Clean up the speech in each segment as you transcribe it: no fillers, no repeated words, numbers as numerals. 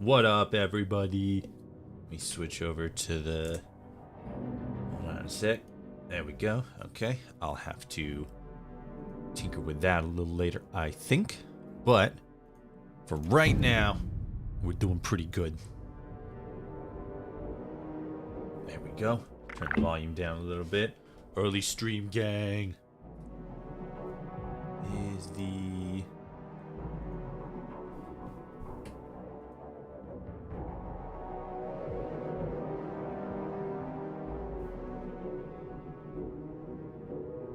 What up, everybody? Let me switch over to the... Hold on a sec. There we go. Okay, I'll have to tinker with that a little later, I think. But for right now, we're doing pretty good. There we go. Turn the volume down a little bit. Early stream gang. Is the...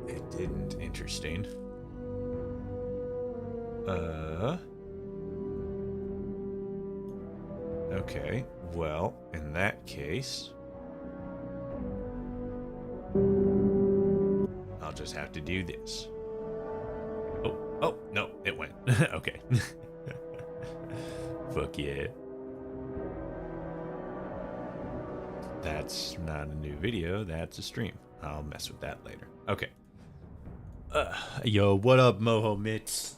It didn't. Interesting. Okay. Well, in that case, I'll just have to do this. Oh, no, it went. Okay. Fuck yeah. That's not a new video, that's a stream. I'll mess with that later. Okay. Yo, what up, Mojo Mitts?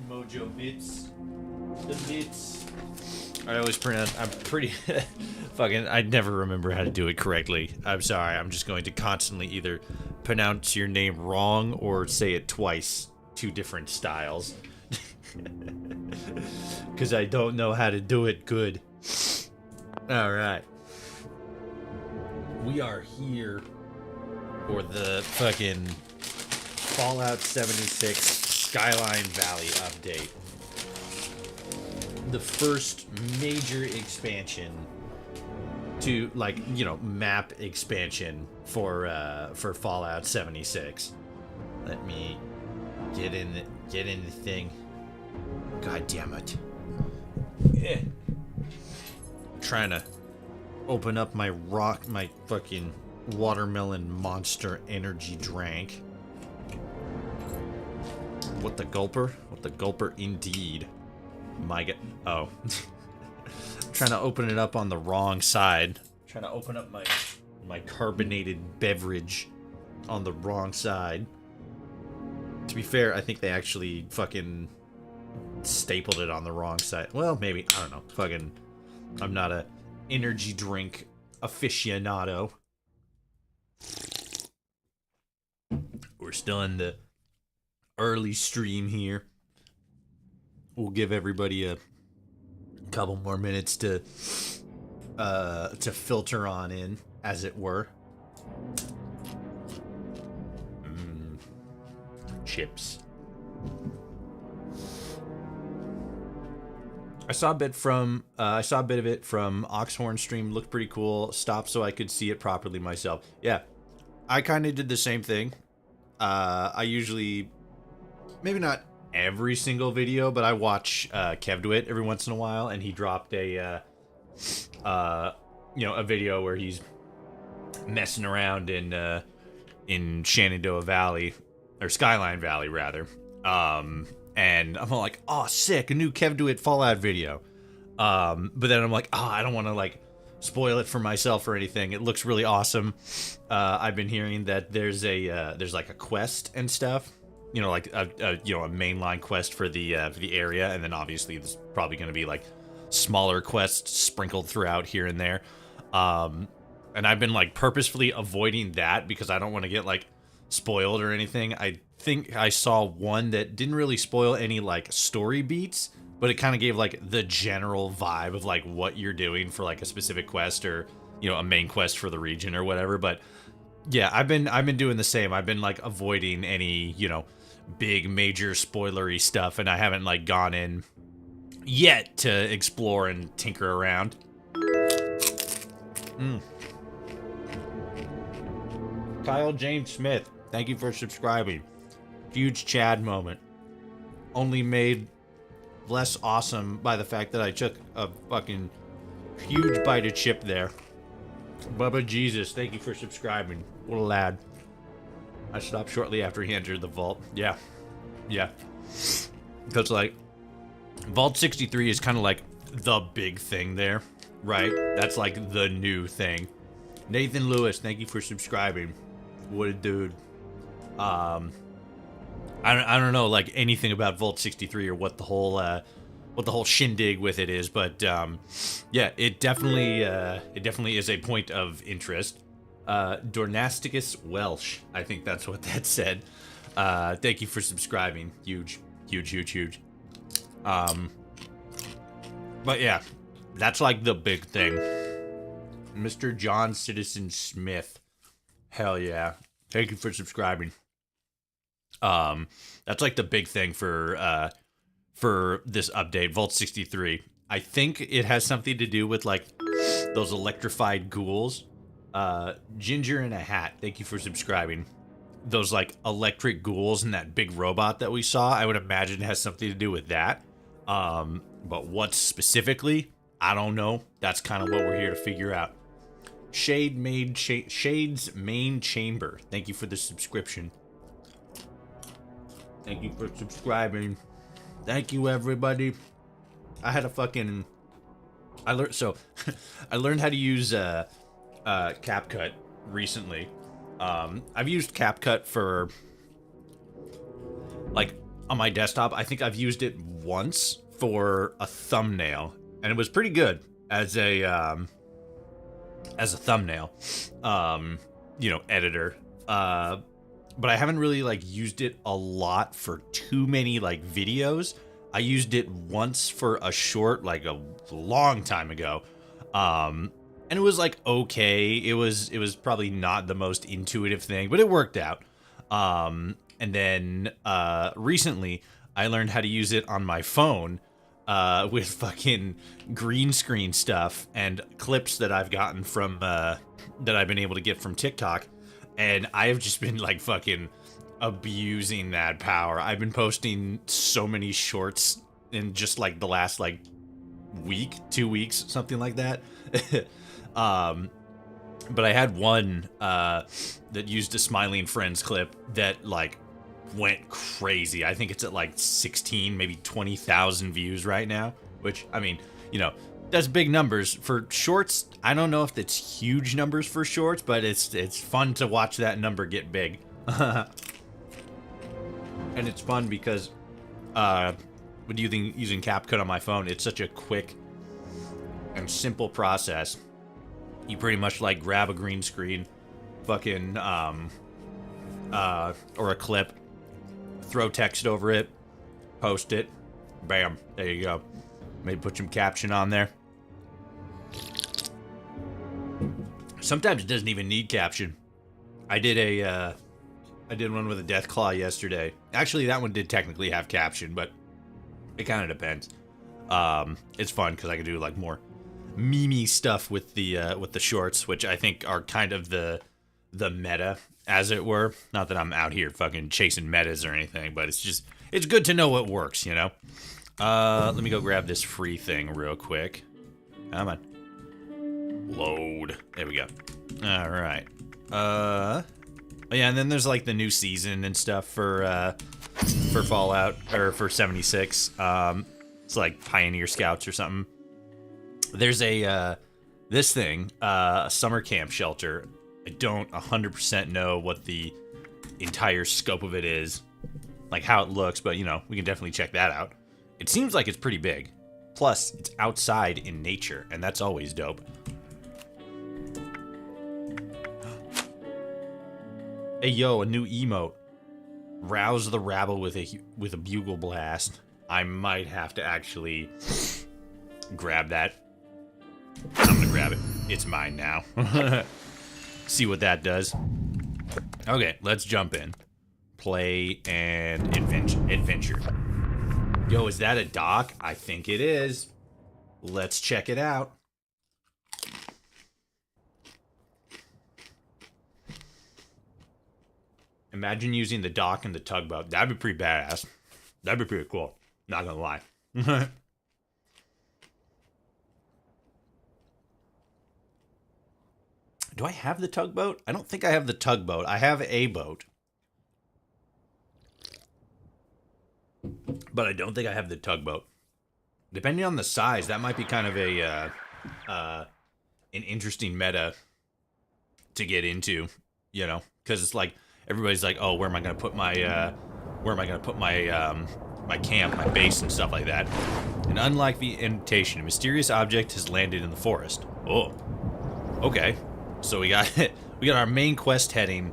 Mojo Mitts. The Mitts. I always pronounce... I'm pretty... fucking... I never remember how to do it correctly. I'm sorry, I'm just going to constantly either pronounce your name wrong or say it twice. Two different styles. Because I don't know how to do it good. Alright. We are here for the fucking Fallout 76 Skyline Valley update. The first major expansion to, like, you know, map expansion for Fallout 76. Let me get in the thing. God damn it. Yeah. I'm trying to open up my fucking watermelon monster energy drink. What the gulper? What the gulper indeed. My god. Oh. I'm trying to open it up on the wrong side. I'm trying to open up my carbonated beverage on the wrong side. To be fair, I think they actually fucking stapled it on the wrong side. Well, maybe. I don't know. Fucking... I'm not a energy drink aficionado. We're still in the early stream here. We'll give everybody a couple more minutes to filter on in, as it were. Chips. I saw a bit of it from Oxhorn stream. Looked pretty cool. Stopped so I could see it properly myself. Yeah, I kind of did the same thing. I usually, maybe not every single video, but I watch KevDwit every once in a while, and he dropped a a video where he's messing around in Shenandoah Valley, or Skyline Valley rather. And I'm like, oh, sick, a new KevDwit Fallout video. But then I'm like, oh, I don't want to, like, spoil it for myself or anything. It looks really awesome. I've been hearing that there's like a quest and stuff. You know, like a mainline quest for the area, and then obviously there's probably going to be like smaller quests sprinkled throughout here and there. And I've been like purposefully avoiding that because I don't want to get like spoiled or anything. I think I saw one that didn't really spoil any like story beats, but it kind of gave like the general vibe of like what you're doing for like a specific quest, or a main quest for the region or whatever. But yeah, I've been doing the same. I've been like avoiding any big major spoilery stuff, and I haven't like gone in yet to explore and tinker around. Kyle James Smith, thank you for subscribing. Huge Chad moment. Only made less awesome by the fact that I took a fucking huge bite of chip there. Bubba Jesus, thank you for subscribing. What a lad. I stopped shortly after he entered the vault. Yeah. Because, like, Vault 63 is kind of like the big thing there, right? That's like the new thing. Nathan Lewis, thank you for subscribing. What a dude. I don't know like anything about Vault 63 or what the whole what the whole shindig with it is, but yeah, it definitely is a point of interest. Dornasticus Welsh, I think that's what that said. Thank you for subscribing. Huge. But yeah, that's like the big thing. Mr. John Citizen Smith. Hell yeah. Thank you for subscribing. That's like the big thing for this update, Vault 63. I think it has something to do with like those electrified ghouls. Ginger in a Hat, thank you for subscribing. Those like electric ghouls and that big robot that we saw, I would imagine it has something to do with that. But what specifically, I don't know. That's kind of what we're here to figure out. Shade's Main Chamber, thank you for the subscription. Thank you for subscribing. Thank you, everybody. I had a fucking... I learned how to use CapCut recently. I've used CapCut for... like, on my desktop. I think I've used it once for a thumbnail. And it was pretty good as a thumbnail, editor. But I haven't really like used it a lot for too many like videos. I used it once for a short, like a long time ago. And it was like, okay, it was probably not the most intuitive thing, but it worked out. And then, recently I learned how to use it on my phone, with fucking green screen stuff and clips that I've gotten from, that I've been able to get from TikTok. And I have just been like fucking abusing that power. I've been posting so many shorts in just like the last like week, 2 weeks, something like that. But I had one that used a Smiling Friends clip that like went crazy. I think it's at like 16, maybe 20,000 views right now, which, I mean, that's big numbers for shorts. I don't know if that's huge numbers for shorts, but it's fun to watch that number get big. And it's fun because with using CapCut on my phone, it's such a quick and simple process. You pretty much like grab a green screen, fucking or a clip, throw text over it, post it, bam, there you go. Maybe put some caption on there. Sometimes it doesn't even need caption. I did one with a death claw yesterday. Actually, that one did technically have caption, but it kind of depends. It's fun because I can do like more meme stuff with the shorts, which I think are kind of the meta, as it were. Not that I'm out here fucking chasing metas or anything, but it's good to know what works, Let me go grab this free thing real quick. Come on. Load. There we go. All right. Yeah, and then there's like the new season and stuff for Fallout or for 76. It's like Pioneer Scouts or something. There's a this thing, a summer camp shelter. I don't 100% know what the entire scope of it is, like how it looks, but we can definitely check that out. It seems like it's pretty big. Plus, it's outside in nature, and that's always dope. Hey, yo, a new emote. Rouse the rabble with a bugle blast. I might have to actually grab that. I'm gonna grab it. It's mine now. See what that does. Okay, let's jump in. Play and adventure. Yo, is that a dock? I think it is. Let's check it out. Imagine using the dock and the tugboat. That'd be pretty badass. That'd be pretty cool. Not gonna lie. Do I have the tugboat? I don't think I have the tugboat. I have a boat. But I don't think I have the tugboat. Depending on the size, that might be kind of an interesting meta to get into, because it's like everybody's like, oh, where am I gonna put my my camp, my base, and stuff like that. And unlike the invitation, a mysterious object has landed in the forest. Oh, okay. So we got our main quest heading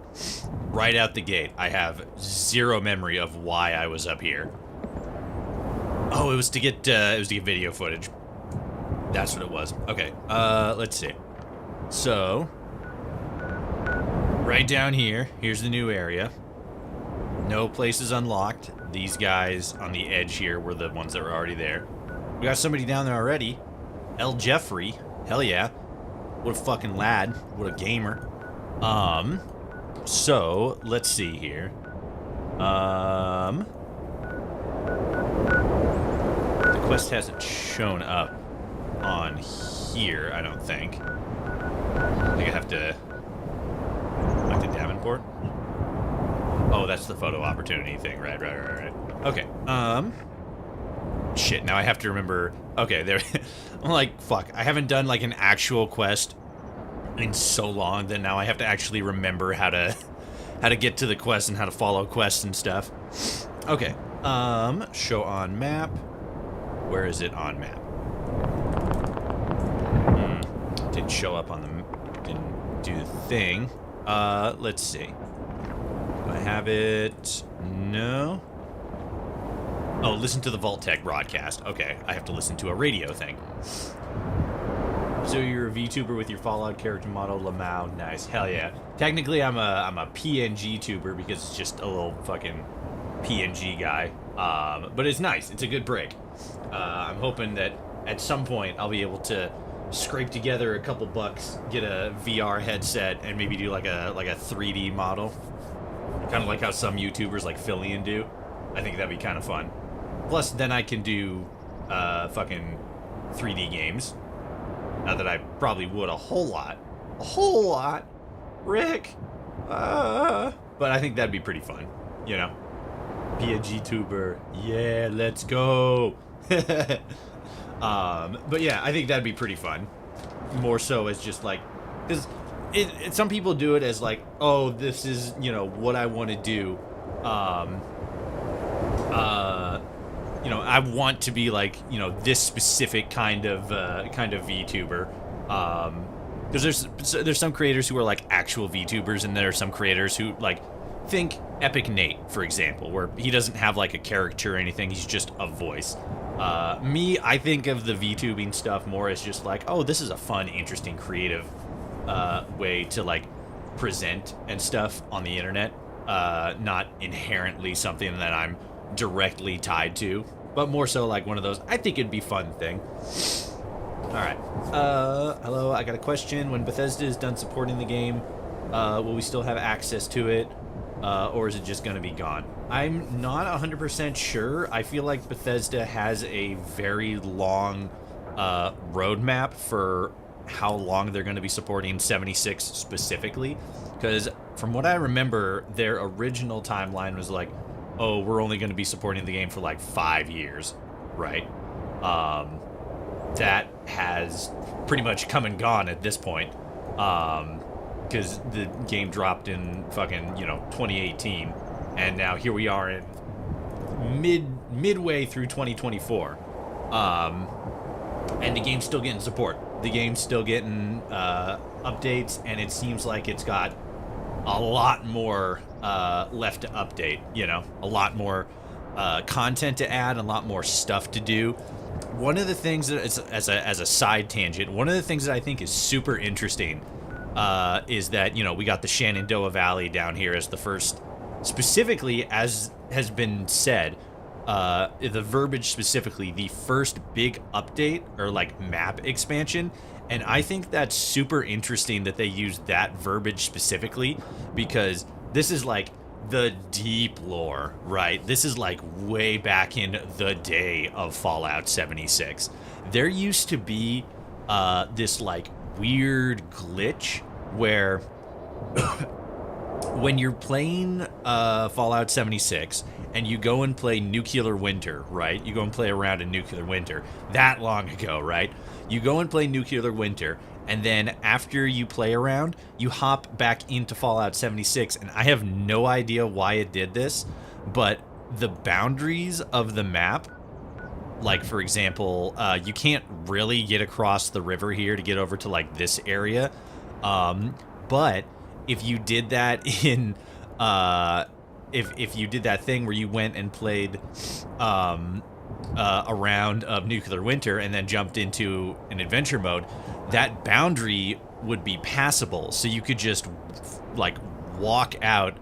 right out the gate. I have zero memory of why I was up here. Oh, it was to get video footage. That's what it was. Okay. Let's see. So, right down here, here's the new area. No places unlocked. These guys on the edge here were the ones that were already there. We got somebody down there already. L. Jeffrey. Hell yeah. What a fucking lad. What a gamer. So, let's see here. The quest hasn't shown up on here, I don't think. I think I have to... Back to Davenport? Oh, that's the photo opportunity thing. Right. Okay, shit, now I have to remember... Okay, there... I'm like, fuck, I haven't done, like, an actual quest in so long that now I have to actually remember how to get to the quest and how to follow quests and stuff. Okay, show on map. Where is it on map? Didn't show up on the... Didn't do the thing. Let's see. Do I have it? No. Oh, listen to the Vault-Tec broadcast. Okay, I have to listen to a radio thing. So you're a VTuber with your Fallout character model, Lamau. Nice. Hell yeah. Technically, I'm a PNG tuber because it's just a little fucking PNG guy. But it's nice. It's a good break. I'm hoping that at some point I'll be able to scrape together a couple bucks, get a VR headset, and maybe do like a 3D model. Kind of like how some YouTubers like Fillion do. I think that'd be kind of fun. Plus, then I can do fucking 3D games. Not that I probably would a whole lot. A whole lot. Rick. But I think that'd be pretty fun. You know? Be a G-tuber. Yeah, let's go. But yeah, I think that'd be pretty fun. More so as just like... Because some people do it as like, oh, this is, you know, what I want to do. You know, I want to be like, you know, this specific kind of VTuber. Because there's some creators who are like actual VTubers, and there are some creators who like think Epic Nate, for example, where he doesn't have like a character or anything, he's just a voice. Me, I think of the VTubing stuff more as just like, oh, this is a fun, interesting, creative way to like present and stuff on the internet. Not inherently something that I'm directly tied to, but more so like one of those, I think it'd be fun thing. Alright. Hello, I got a question. When Bethesda is done supporting the game, will we still have access to it? Or is it just gonna be gone? I'm not 100% sure. I feel like Bethesda has a very long roadmap for how long they're gonna be supporting 76 specifically. Because from what I remember, their original timeline was like, oh, we're only gonna be supporting the game for like 5 years, right? That has pretty much come and gone at this point. Because the game dropped in fucking, you know, 2018, and now here we are in midway through 2024, and the game's still getting support. The game's still getting updates, and it seems like it's got a lot more left to update. You know, a lot more content to add, a lot more stuff to do. One of the things that, as a side tangent, one of the things that I think is super interesting is that, you know, we got the Shenandoah Valley down here as the first, specifically, as has been said, the verbiage specifically, the first big update or like map expansion. And I think that's super interesting that they use that verbiage specifically, because this is like the deep lore, right? This is like way back in the day of Fallout 76. There used to be this like weird glitch where when you're playing Fallout 76 and you go and play Nuclear Winter, right? You go and play around in Nuclear Winter, that long ago, right? You go and play Nuclear Winter, and then after you play around, you hop back into Fallout 76, and I have no idea why it did this, but the boundaries of the map, like, for example, you can't really get across the river here to get over to, like, this area. But if you did that in, if you did that thing where you went and played, a round of Nuclear Winter and then jumped into an adventure mode, that boundary would be passable. So you could just, like, walk out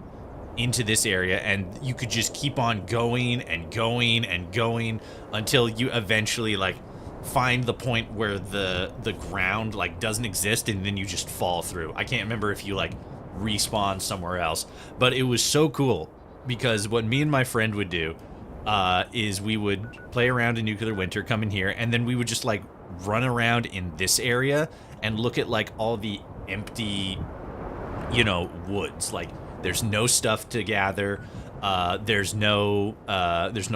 into this area, and you could just keep on going and going and going until you eventually, like, find the point where the ground, like, doesn't exist, and then you just fall through. I can't remember if you, like, respawn somewhere else, but it was so cool, because what me and my friend would do is we would play around in Nuclear Winter, come in here, and then we would just, like, run around in this area and look at, like, all the empty, you know, woods. Like, there's no stuff to gather. There's no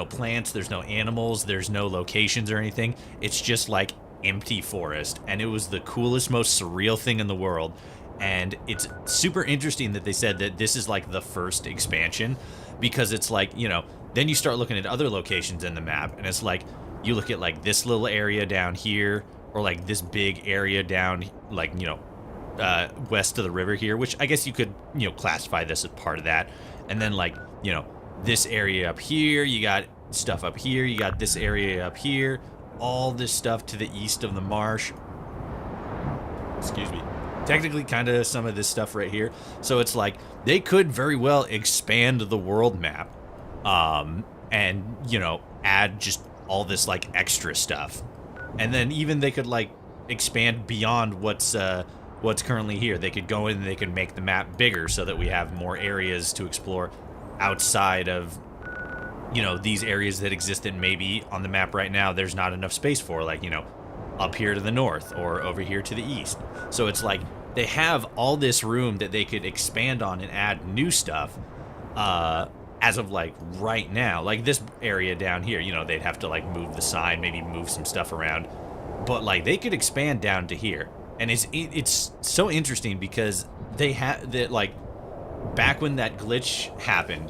plants. There's no animals. There's no locations or anything. It's just like empty forest, and it was the coolest, most surreal thing in the world. And it's super interesting that they said that this is like the first expansion, because it's like, you know, then you start looking at other locations in the map, and it's like you look at like this little area down here, or like this big area down, like, you know, west of the river here, which I guess you could, you know, classify this as part of that. And then, like, you know, this area up here, you got stuff up here, you got this area up here, all this stuff to the east of the marsh. Excuse me. Technically, kind of some of this stuff right here. So it's like they could very well expand the world map, and, you know, add just all this, like, extra stuff. And then even they could, like, expand beyond what's currently here. They could go in and they could make the map bigger so that we have more areas to explore outside of, you know, these areas that exist and maybe on the map right now there's not enough space for, like, you know, up here to the north or over here to the east. So it's like they have all this room that they could expand on and add new stuff as of, like, right now. Like this area down here, you know, they'd have to, like, move the sign, maybe move some stuff around, but, like, they could expand down to here. And it's so interesting because they had that, like, back when that glitch happened,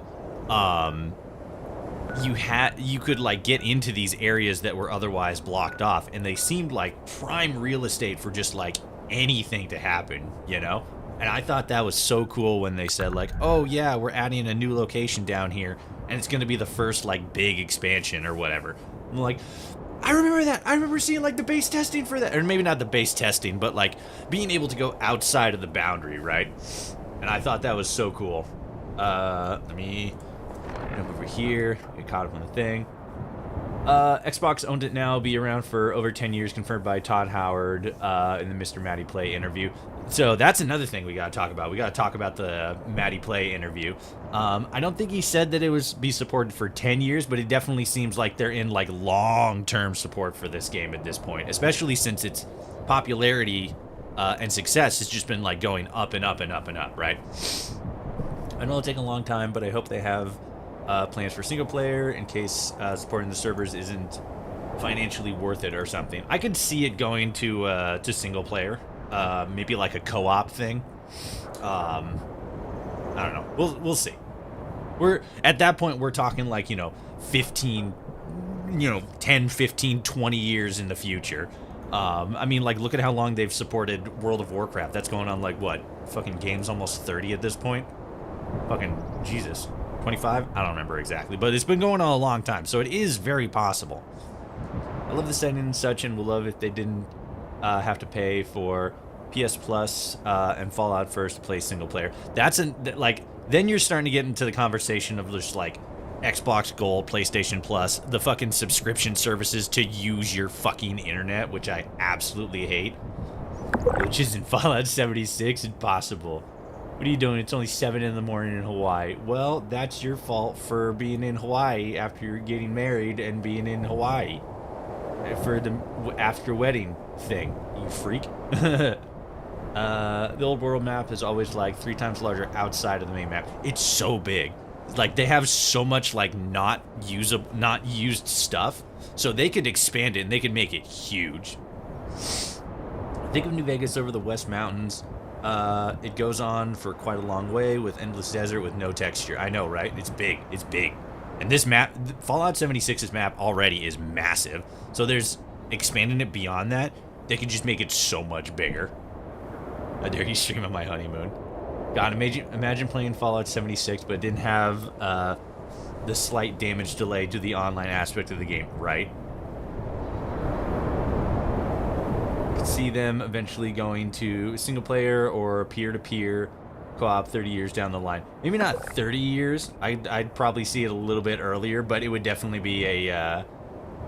you could, like, get into these areas that were otherwise blocked off, and they seemed like prime real estate for just, like, anything to happen, you know? And I thought that was so cool when they said, like, oh yeah, we're adding a new location down here, and it's gonna be the first, like, big expansion or whatever. I'm like, I remember that. I remember seeing, like, the base testing for that. Or maybe not the base testing, but, like, being able to go outside of the boundary, right? And I thought that was so cool. Let me jump over here. Get caught up on the thing. Xbox owned it now. Be around for over 10 years, confirmed by Todd Howard in the Mr. Matty Play interview. So that's another thing we gotta talk about. We gotta talk about the Matty Play interview. I don't think he said that it was be supported for 10 years, but it definitely seems like they're in, like, long-term support for this game at this point, especially since its popularity and success has just been, like, going up and up and up and up, right? I know it'll take a long time, but I hope they have plans for single player in case supporting the servers isn't financially worth it or something. I could see it going to single player. Maybe like a co-op thing. I don't know. We'll see. We're at that point, we're talking, like, you know, 15, you know, 10, 15, 20 years in the future. I mean, like, look at how long they've supported World of Warcraft. That's going on, like, what? Fucking game's almost 30 at this point? Fucking Jesus. 25? I don't remember exactly, but it's been going on a long time, so it is very possible. I love the setting and such, and would love if they didn't have to pay for PS Plus and Fallout First to play single player. That's like, then you're starting to get into the conversation of just, like, Xbox Gold, PlayStation Plus, the fucking subscription services to use your fucking internet, which I absolutely hate. Which is in Fallout 76 impossible. What are you doing? It's only 7 in the morning in Hawaii. Well, that's your fault for being in Hawaii after you're getting married and being in Hawaii for the after wedding thing, you freak. The old world map is always, like, 3 times larger outside of the main map. It's so big. Like, they have so much, like, not used stuff, so they could expand it and they could make it huge. Think of New Vegas over the West Mountains. It goes on for quite a long way with endless desert with no texture. I know, right? It's big. It's big. And this map, Fallout 76's map already is massive. So there's expanding it beyond that. They could just make it so much bigger. I dare you stream on my honeymoon. God, imagine playing Fallout 76, but it didn't have the slight damage delay to the online aspect of the game, right? I could see them eventually going to single player or peer-to-peer co-op 30 years down the line. Maybe not 30 years. I'd probably see it a little bit earlier, but it would definitely be a.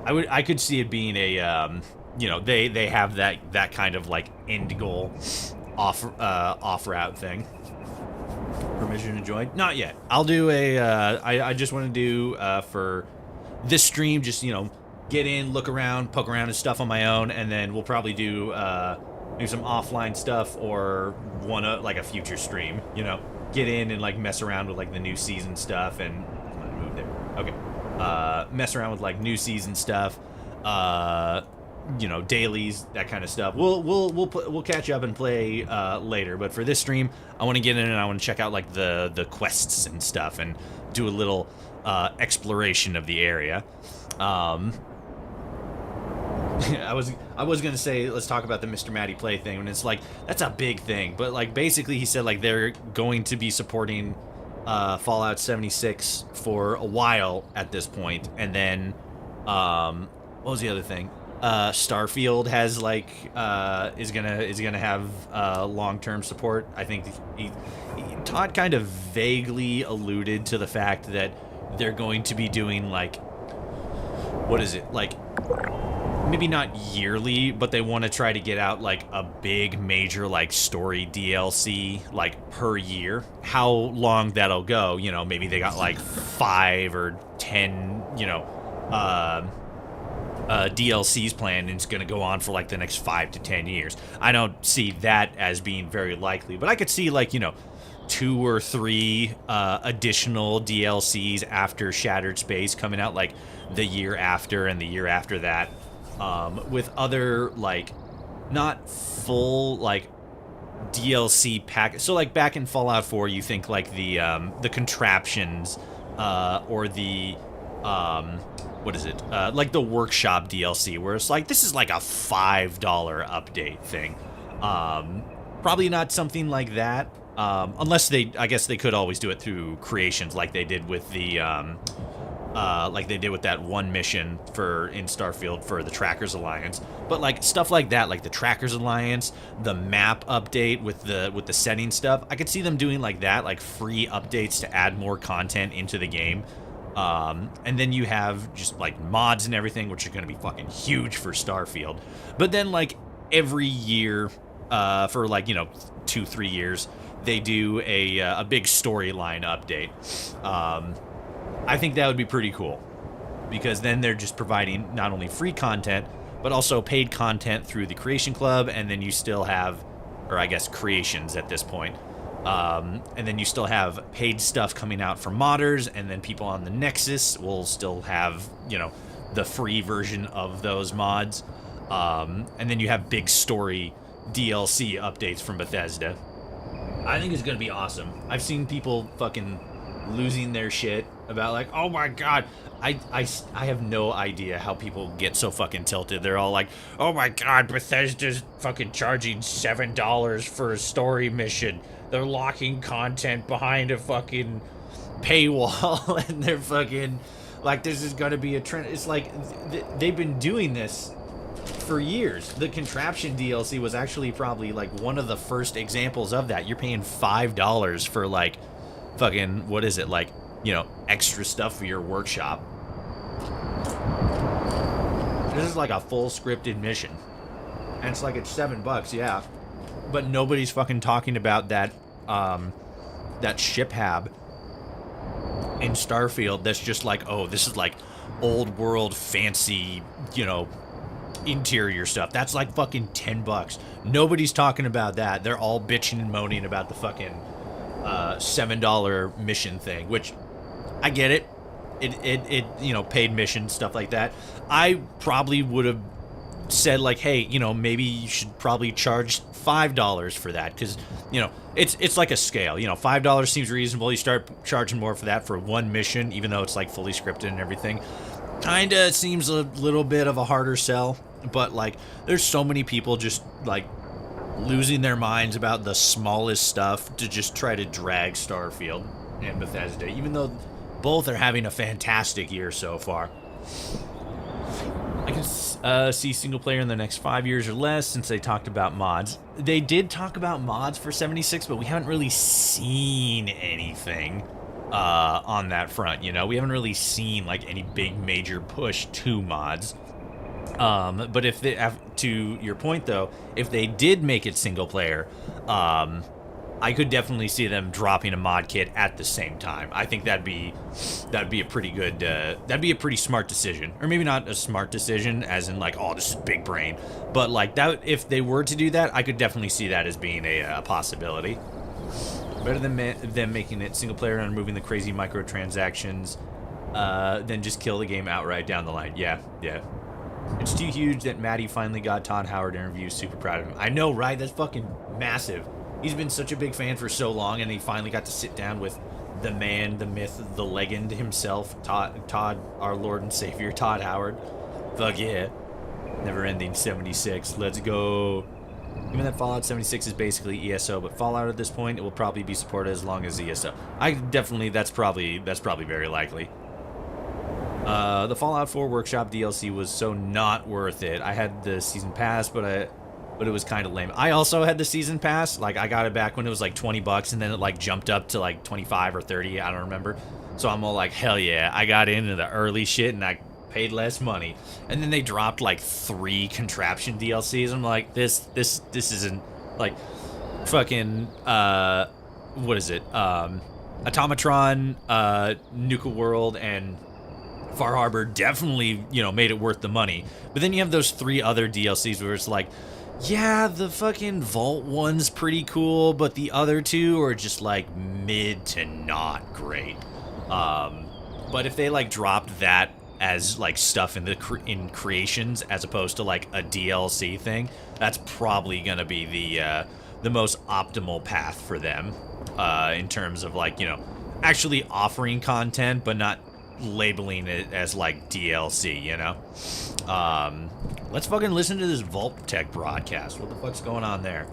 I could see it being a. You know, they have that kind of like end goal off route thing. Permission to join? Not yet. I'll do a. I just want to do for this stream. Just, you know, get in, look around, poke around and stuff on my own, and then we'll probably do some offline stuff or like a future stream. You know, get in and like mess around with like the new season stuff and come on, move there. Okay. Mess around with like new season stuff. You know, dailies, that kind of stuff. We'll catch up and play later. But for this stream, I want to get in and I want to check out like the quests and stuff and do a little exploration of the area. I was gonna say let's talk about the Mr. Matty Play thing, and it's like that's a big thing. But like basically he said like they're going to be supporting Fallout 76 for a while at this point, and then what was the other thing? Starfield has like is gonna have long-term support. I think Todd kind of vaguely alluded to the fact that they're going to be doing like, what is it, like maybe not yearly, but they want to try to get out like a big major like story DLC like per year. How long that'll go, you know, maybe they got like 5 or 10, you know, DLCs planned, and it's going to go on for like the next 5 to 10 years. I don't see that as being very likely, but I could see like, you know, 2 or 3 additional DLCs after Shattered Space coming out like the year after and the year after that, with other like not full like DLC pack. So like back in Fallout 4, you think like the contraptions or the what is it? Like the workshop DLC, where it's like, this is like a $5 update thing. Probably not something like that. Unless I guess they could always do it through creations, like they did with the, like they did with that one mission in Starfield for the Trackers Alliance. But like stuff like that, like the Trackers Alliance, the map update with the setting stuff, I could see them doing like that, like free updates to add more content into the game. And then you have just like mods and everything, which are going to be fucking huge for Starfield. But then like every year, for like, you know, 2-3 years, they do a big storyline update. I think that would be pretty cool, because then they're just providing not only free content, but also paid content through the Creation Club, and then you still have, or I guess creations at this point. And then you still have paid stuff coming out for modders, and then people on the Nexus will still have, you know, the free version of those mods. And then you have big story DLC updates from Bethesda. I think it's gonna be awesome. I've seen people fucking losing their shit about like, oh my god, I have no idea how people get so fucking tilted. They're all like, oh my god, Bethesda's fucking charging $7 for a story mission. They're locking content behind a fucking paywall, and they're fucking like, this is gonna be a trend. It's like they've been doing this for years. The contraption DLC was actually probably like one of the first examples of that. You're paying $5 for like fucking, what is it, like, you know, extra stuff for your workshop. This is like a full scripted mission, and it's like, it's $7, yeah, but nobody's fucking talking about that that ship hab in Starfield that's just like, oh, this is like old world fancy, you know, interior stuff. That's like fucking $10. Nobody's talking about that. They're all bitching and moaning about the fucking $7 mission thing, which I get it. It you know, paid mission stuff like that. I probably would have said like, hey, you know, maybe you should probably charge $5 for that, because, you know, it's like a scale. You know, $5 seems reasonable. You start charging more for that for one mission, even though it's like fully scripted and everything. Kinda seems a little bit of a harder sell, but like, there's so many people just like losing their minds about the smallest stuff to just try to drag Starfield and Bethesda, even though both are having a fantastic year so far. I can see single player in the next 5 years or less, since they talked about mods. They did talk about mods for 76, but we haven't really seen anything on that front, you know? We haven't really seen like any big major push to mods. But if they, to your point though, if they did make it single player, I could definitely see them dropping a mod kit at the same time. I think that'd be a pretty good, that'd be a pretty smart decision. Or maybe not a smart decision as in like, oh, this is big brain. But like that, if they were to do that, I could definitely see that as being a possibility. Better than them making it single player and removing the crazy microtransactions, than just kill the game outright down the line. Yeah. It's too huge that Maddie finally got Todd Howard interviews. Super proud of him. I know, right? That's fucking massive. He's been such a big fan for so long, and he finally got to sit down with the man, the myth, the legend himself, Todd, our Lord and Savior, Todd Howard. Fuck yeah. Never ending 76. Let's go. Even that Fallout 76 is basically ESO, but Fallout at this point, it will probably be supported as long as ESO. That's probably very likely. The Fallout 4 Workshop DLC was so not worth it. I had the season pass, but it was kind of lame. I also had the season pass. Like, I got it back when it was like 20 bucks, and then it like jumped up to like 25 or 30. I don't remember. So I'm all like, hell yeah, I got into the early shit, and I paid less money. And then they dropped like 3 contraption DLCs. I'm like, this isn't like fucking what is it? Automatron, Nuka World, and Far Harbor definitely, you know, made it worth the money. But then you have those 3 other DLCs where it's like, yeah, the fucking Vault one's pretty cool, but the other 2 are just like mid to not great. But if they like dropped that as like stuff in the creations as opposed to like a DLC thing, that's probably gonna be the most optimal path for them, in terms of like, you know, actually offering content but not labeling it as like DLC, you know. Let's fucking listen to this Vault Tech broadcast. What the fuck's going on there?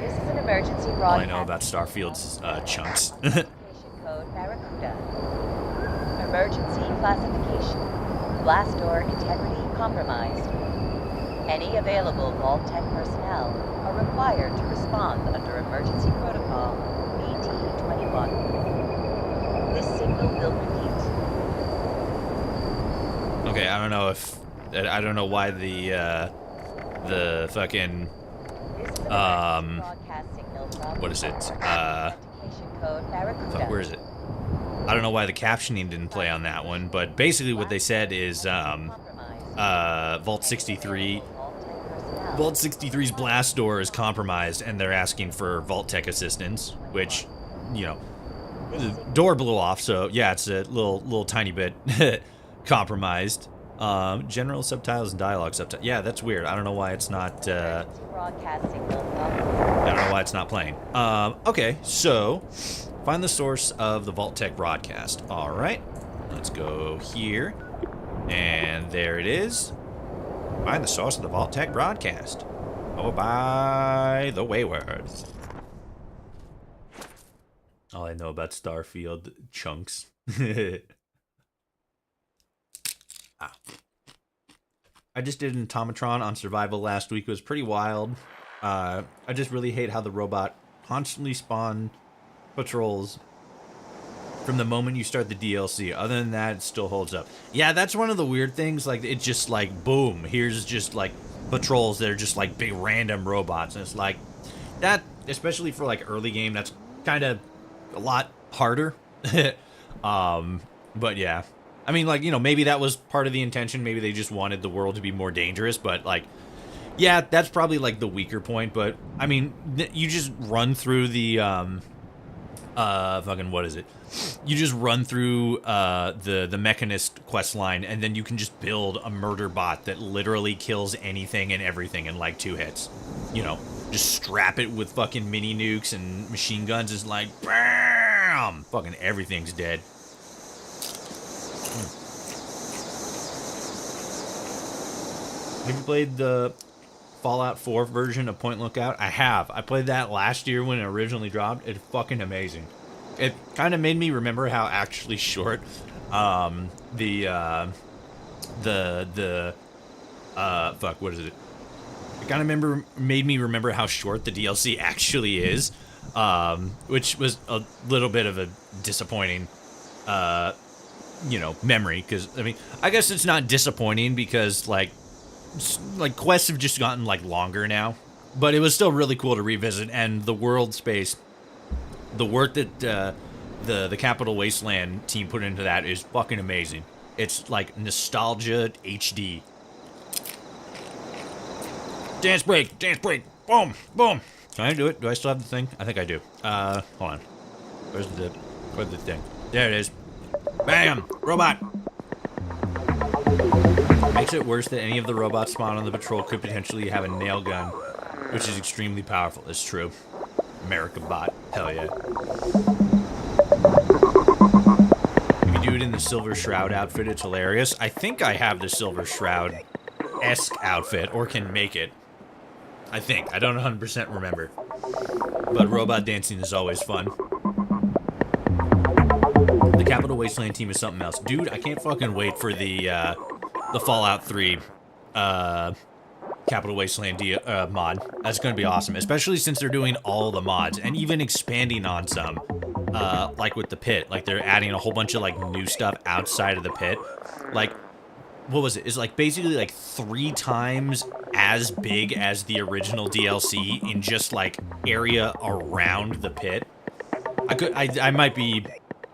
This is an emergency broadcast. All I know about Starfield's chunks. Code Barracuda. Emergency classification. Blast door integrity compromised. Any available Vault Tech personnel are required to respond under emergency protocol BT-21. This signal will repeat. Okay, I don't know why the fucking what is it? Fuck, where is it? I don't know why the captioning didn't play on that one, but basically what they said is Vault 63 Vault 63's blast door is compromised, and they're asking for Vault Tech assistance, which, you know, the door blew off, so yeah, it's a little tiny bit compromised. General subtitles and dialogue subtitles. Yeah, that's weird. I don't know why it's not, I don't know why it's not playing. Okay, so find the source of the Vault Tech broadcast. All right, let's go here, and there it is. Find the source of the Vault Tech broadcast. Oh, by the Waywards. All I know about Starfield chunks. I just did an automatron on survival last week. It was pretty wild. I just really hate how the robot constantly spawn patrols from the moment you start the DLC. Other than that, it still holds up. Yeah, that's one of the weird things. Like, it's just like, boom, here's just like patrols that are just like big random robots. And it's like, that, especially for like early game, that's kind of a lot harder. But yeah. I mean, like, you know, maybe that was part of the intention. Maybe they just wanted the world to be more dangerous. But, like, yeah, that's probably, like, the weaker point. But, I mean, you just run through the fucking what is it? You just run through the Mechanist quest line, and then you can just build a murder bot that literally kills anything and everything in like 2 hits. You know, just strap it with fucking mini nukes and machine guns. It's like BAM! Fucking everything's dead. Have you played the Fallout 4 version of Point Lookout? I have. I played that last year when it originally dropped. It's fucking amazing. It kind of made me remember how actually short fuck, what is it? It kind of made me remember how short the DLC actually is, which was a little bit of a disappointing you know, memory, because I mean, I guess it's not disappointing because like quests have just gotten like longer now, but it was still really cool to revisit. And the world space, the work that the Capital Wasteland team put into that is fucking amazing. It's like nostalgia HD. Dance break, boom, boom. Can I do it? Do I still have the thing? I think I do. Hold on. Where's the thing? There it is. Bam! Robot! Makes it worse that any of the robots spawned on the patrol could potentially have a nail gun, which is extremely powerful. It's true. America bot. Hell yeah. If you do it in the Silver Shroud outfit, it's hilarious. I think I have the Silver Shroud-esque outfit, or can make it. I think. I don't 100% remember. But robot dancing is always fun. The Capital Wasteland team is something else. Dude, I can't fucking wait for the Fallout 3 Capital Wasteland mod. That's going to be awesome, especially since they're doing all the mods and even expanding on some, like with the pit. Like they're adding a whole bunch of like new stuff outside of the pit. Like, what was it? It's like basically like 3 times as big as the original DLC in just like area around the pit. I might be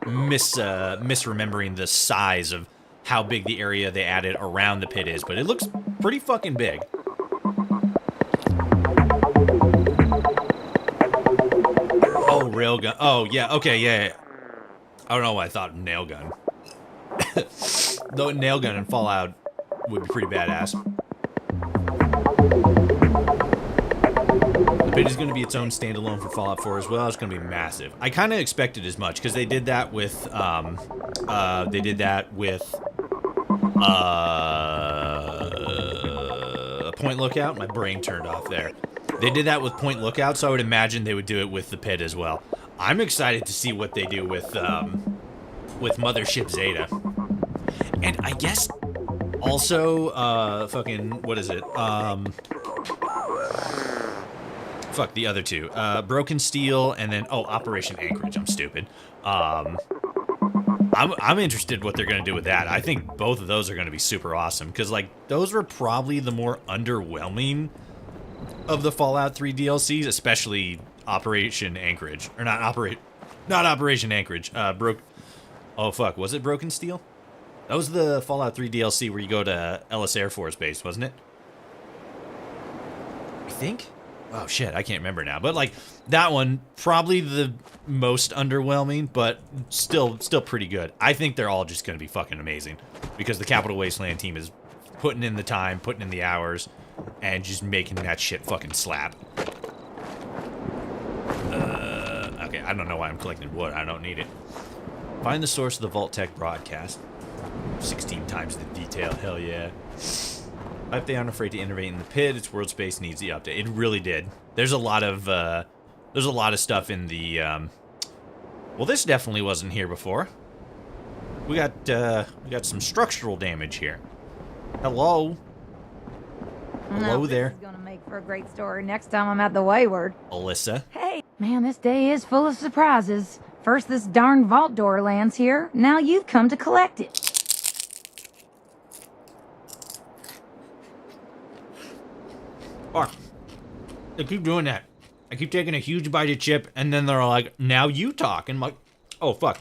misremembering the size of how big the area they added around the pit is, but it looks pretty fucking big. Oh, railgun. Oh, yeah, okay, yeah. I don't know why I thought nail gun. Though nail gun in Fallout would be pretty badass. The pit is going to be its own standalone for Fallout 4 as well. It's going to be massive. I kind of expected as much because they did that with Point Lookout. My brain turned off there. They did that with Point Lookout, so I would imagine they would do it with the pit as well. I'm excited to see what they do with Mothership Zeta. And I guess also, fucking, what is it? Fuck, the other two. Broken Steel, and then, oh, Operation Anchorage. I'm stupid. I'm interested what they're going to do with that. I think both of those are going to be super awesome, because, like, those were probably the more underwhelming of the Fallout 3 DLCs, especially Operation Anchorage. Or not Operation Anchorage. Oh, fuck, was it Broken Steel? That was the Fallout 3 DLC where you go to Ellis Air Force Base, wasn't it? I think? Oh, shit, I can't remember now. But, like, that one, probably the most underwhelming, but still pretty good. I think they're all just going to be fucking amazing. Because the Capital Wasteland team is putting in the time, putting in the hours, and just making that shit fucking slap. Okay, I don't know why I'm collecting wood. I don't need it. Find the source of the Vault Tech broadcast. 16 times the detail, hell yeah. If they aren't afraid to innovate in the pit, its world space needs the update. It really did. There's a lot of stuff in the, well, this definitely wasn't here before. We got some structural damage here. Hello? Hello there. This is gonna make for a great story next time I'm at the Wayward. Alyssa. Hey, man, this day is full of surprises. First this darn vault door lands here, now you've come to collect it. Fuck. They keep doing that. I keep taking a huge bite of chip, and then they're like, now you talk. And I'm like, oh, fuck.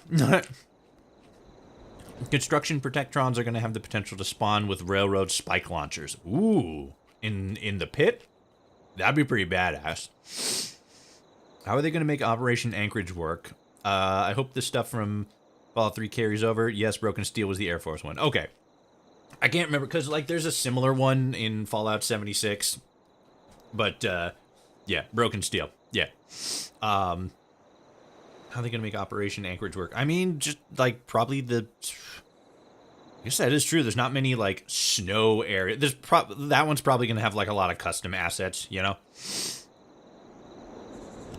Construction protectrons are going to have the potential to spawn with railroad spike launchers. Ooh. In the pit? That'd be pretty badass. How are they going to make Operation Anchorage work? I hope this stuff from Fallout 3 carries over. Yes, Broken Steel was the Air Force one. Okay. I can't remember, because, like, there's a similar one in Fallout 76. But, yeah, Broken Steel. Yeah. How are they going to make Operation Anchorage work? I mean, just, like, probably the... I guess that is true. There's not many, like, snow area. That one's probably going to have, like, a lot of custom assets, you know?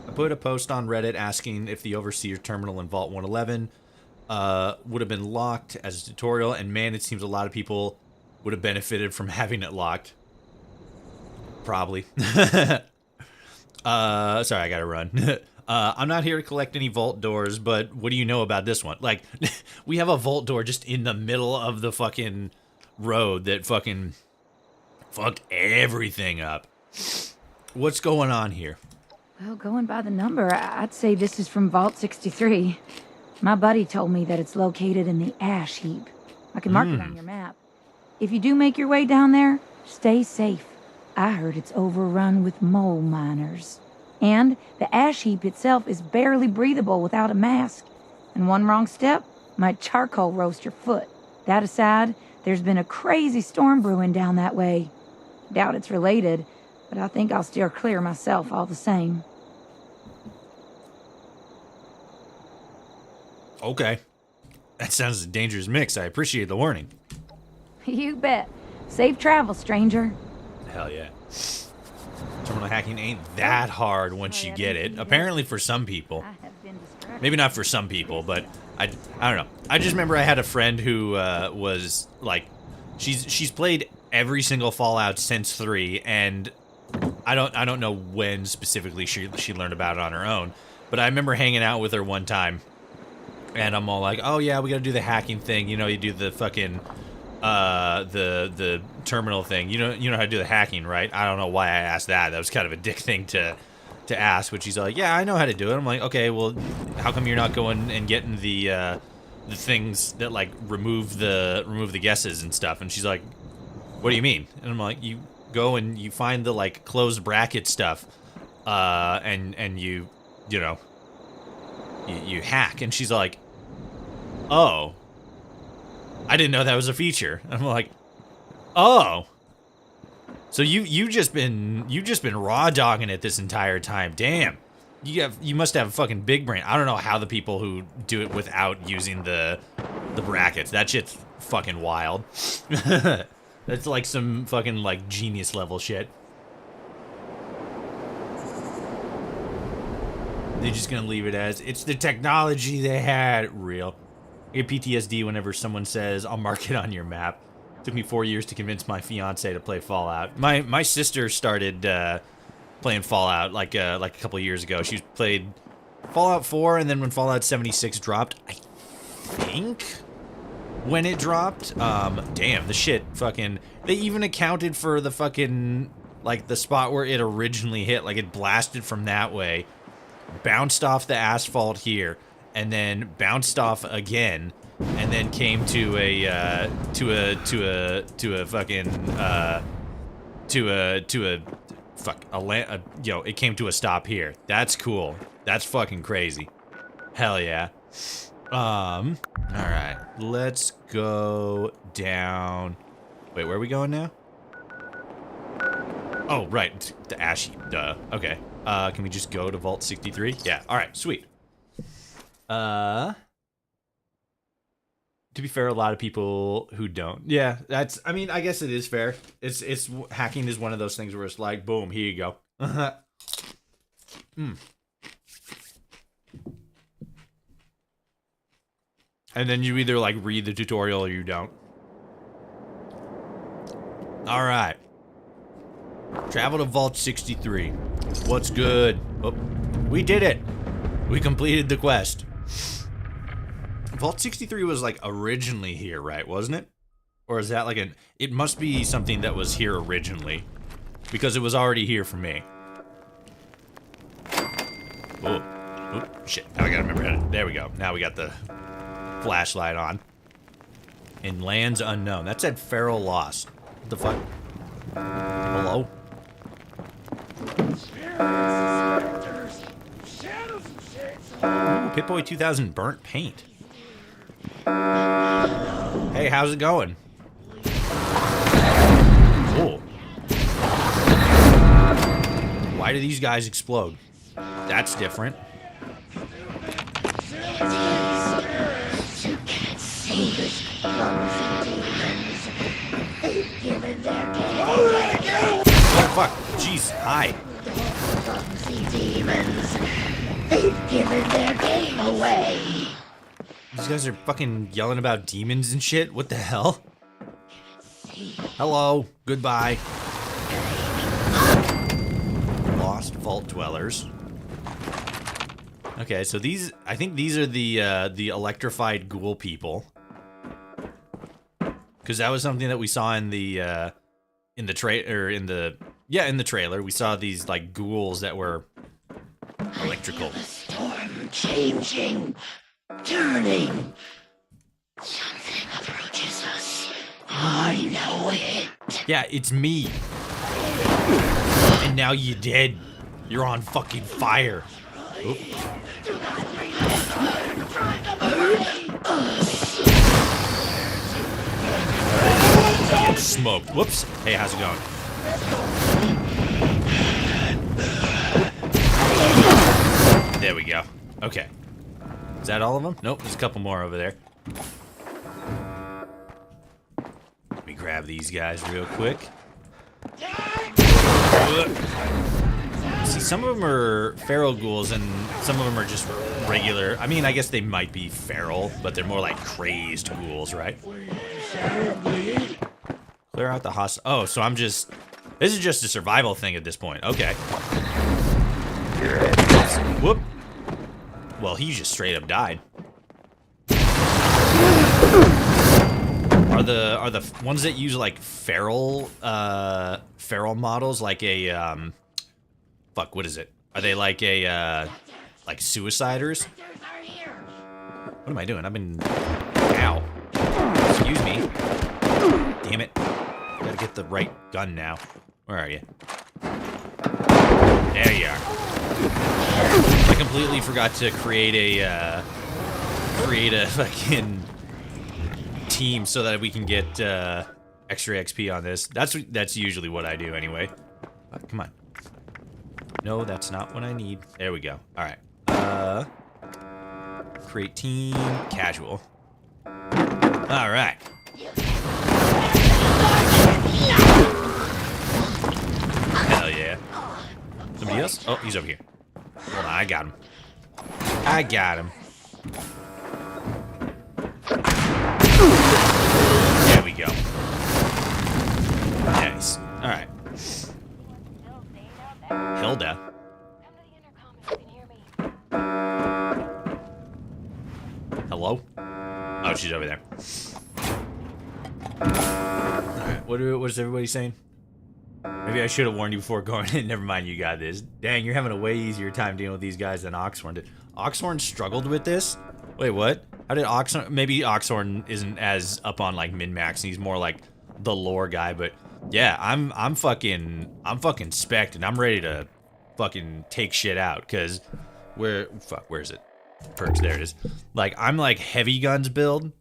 I put a post on Reddit asking if the Overseer terminal in Vault 111 would have been locked as a tutorial, and man, it seems a lot of people would have benefited from having it locked. Probably. Sorry, I gotta run. I'm not here to collect any vault doors, but what do you know about this one? Like, we have a vault door just in the middle of the fucking road that fucking fucked everything up. What's going on here? Well, going by the number, I'd say this is from Vault 63. My buddy told me that it's located in the ash heap. I can mark it on your map. If you do make your way down there, stay safe. I heard it's overrun with mole miners. And the ash heap itself is barely breathable without a mask. And one wrong step might charcoal roast your foot. That aside, there's been a crazy storm brewing down that way. Doubt it's related, but I think I'll steer clear myself all the same. Okay. That sounds a dangerous mix. I appreciate the warning. You bet. Safe travel, stranger. Hell yeah. Terminal hacking ain't that hard once you get it. Apparently for some people. Maybe not for some people, but I don't know. I just remember I had a friend who was like, she's played every single Fallout since 3, and I don't know when specifically she learned about it on her own, but I remember hanging out with her one time, and I'm all like, oh yeah, we gotta do the hacking thing. You know, you do the fucking the terminal thing. You know how to do the hacking, right? I don't know why I asked that. That was kind of a dick thing to ask, but she's like, yeah, I know how to do it. I'm like, okay, well, how come you're not going and getting the things that like remove the guesses and stuff? And she's like, what do you mean? And I'm like, you go and you find the like closed bracket stuff, and you know, you hack. And she's like, oh, I didn't know that was a feature. I'm like, oh, so you just been raw dogging it this entire time. Damn, you must have a fucking big brain. I don't know how the people who do it without using the brackets. That shit's fucking wild. That's like some fucking like genius level shit. They're just gonna leave it as it's the technology they had. Real. I get PTSD whenever someone says, I'll mark it on your map. It took me 4 years to convince my fiance to play Fallout. My sister started playing Fallout like a couple years ago. She played Fallout 4, and then when Fallout 76 dropped, I think when it dropped, damn, the shit fucking, they even accounted for the fucking, like, the spot where it originally hit. Like, it blasted from that way, bounced off the asphalt here, and then bounced off again, and then came to a it came to a stop here. That's cool. That's fucking crazy. Hell yeah. All right, let's go down. Wait, where are we going now? Oh, right, the ash heap. Duh. Okay. Can we just go to Vault 63? Yeah. All right. Sweet. To be fair, a lot of people who don't. Yeah, that's, I mean, I guess it is fair. It's hacking is one of those things where it's like, boom, here you go. And then you either like read the tutorial or you don't. All right. Travel to Vault 63. What's good? Oh, we did it. We completed the quest. Vault 63 was like originally here, right? Wasn't it? Or is that like an... It must be something that was here originally, because it was already here for me. Oh, oh shit. Now I gotta remember how to... There we go. Now we got the flashlight on. In lands unknown. That said Feral Lost. What the fuck? Hello? Pip-Boy 2000 burnt paint. Hey, how's it going? Cool. Why do these guys explode? That's different. Oh fuck! Jeez, hi. They've given their game away. These guys are fucking yelling about demons and shit. What the hell? Hello. Goodbye. Lost vault dwellers. Okay, so these, I think these are the electrified ghoul people. Because that was something that we saw in the trailer. We saw these like ghouls that were electrical. The storm changing, turning. Something approaches us. I know it. Yeah, it's me. And now you're dead. You're on fucking fire. Oop. Get smoked. Whoops. Hey, how's it going? There we go. Okay. Is that all of them? Nope, there's a couple more over there. Let me grab these guys real quick. See, some of them are feral ghouls and some of them are just regular. I mean, I guess they might be feral, but they're more like crazed ghouls, right? Clear out the host. Oh, so I'm just... This is just a survival thing at this point. Okay. Whoop. Well, he just straight up died. Are the ones that use like feral models like a fuck, what is it? Are they like a like suiciders? What am I doing? I've been ow. Excuse me. Damn it. Gotta get the right gun now. Where are you? There you are. I completely forgot to create a fucking team so that we can get extra XP on this. That's usually what I do anyway. Come on. No, that's not what I need. There we go. All right. Create team casual. All right. Hell yeah. Somebody else? Oh, he's over here. Hold on, I got him. I got him. There we go. Nice. Alright. Hilda. Hello? Oh, she's over there. Alright, what is everybody saying? Maybe I should have warned you before going in. Never mind, you got this. Dang, you're having a way easier time dealing with these guys than Oxhorn did. Oxhorn struggled with this? Wait, what? How did Oxhorn... Maybe Oxhorn isn't as up on, like, min-max, and he's more like the lore guy, but... Yeah, I'm fucking specced, and I'm ready to fucking take shit out, because... Fuck, where is it? Perks, there it is. Like, I'm like heavy guns build.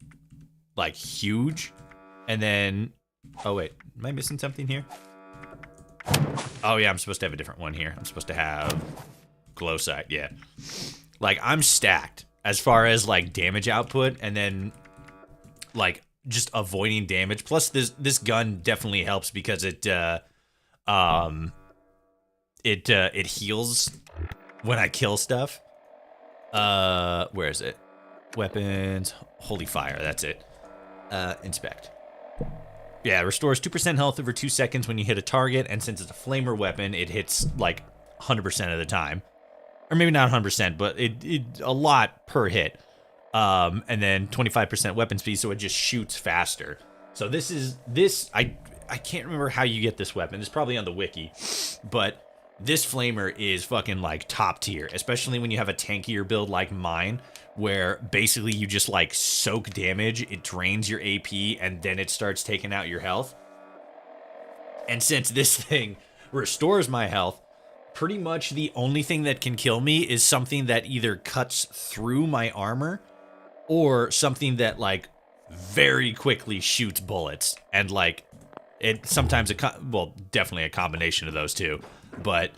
Like, huge. And then... Oh, wait. Am I missing something here? Oh yeah, I'm supposed to have a different one here. I'm supposed to have glow sight, yeah. Like, I'm stacked as far as like damage output, and then like just avoiding damage. Plus this gun definitely helps because it heals when I kill stuff. Where is it? Weapons, holy fire, that's it. Inspect. Yeah, it restores 2% health over 2 seconds when you hit a target, and since it's a flamer weapon, it hits like 100% of the time. Or maybe not 100%, but it a lot per hit. And then 25% weapon speed, so it just shoots faster. So I can't remember how you get this weapon. It's probably on the wiki, but this flamer is fucking like top tier, especially when you have a tankier build like mine, where basically you just like soak damage, it drains your AP, and then it starts taking out your health. And since this thing restores my health, pretty much the only thing that can kill me is something that either cuts through my armor or something that, like, very quickly shoots bullets. And, like, it sometimes, well, definitely a combination of those two. But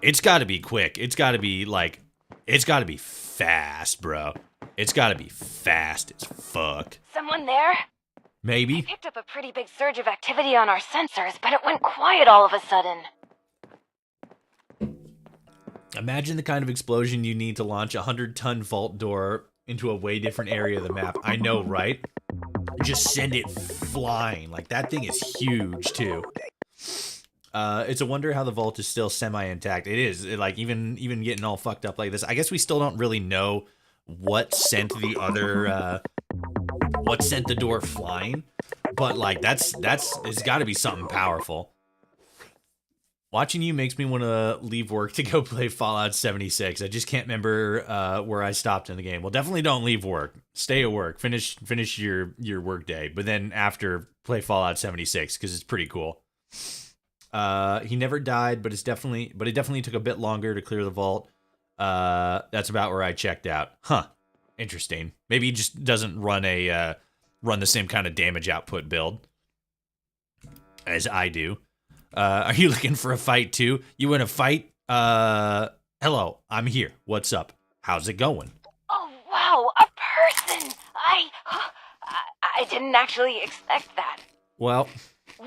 it's got to be quick. It's got to be, like, it's got to be fast, bro. It's got to be fast as fuck. Someone there? Maybe. I picked up a pretty big surge of activity on our sensors, but it went quiet all of a sudden. Imagine the kind of explosion you need to launch a 100-ton vault door into a way different area of the map. I know, right? Just send it flying. Like, that thing is huge, too. It's a wonder how the vault is still semi-intact. It is. Like, even getting all fucked up like this. I guess we still don't really know what sent the other, what sent the door flying. But, like, it's got to be something powerful. Watching you makes me want to leave work to go play Fallout 76. I just can't remember where I stopped in the game. Well, definitely don't leave work. Stay at work. Finish your work day. But then after, play Fallout 76 because it's pretty cool. He never died, but it definitely took a bit longer to clear the vault. That's about where I checked out. Huh. Interesting. Maybe he just doesn't run the same kind of damage output build as I do. Are you looking for a fight too? You want to fight? Hello, I'm here. What's up? How's it going? Oh, wow, a person! I didn't actually expect that. Well...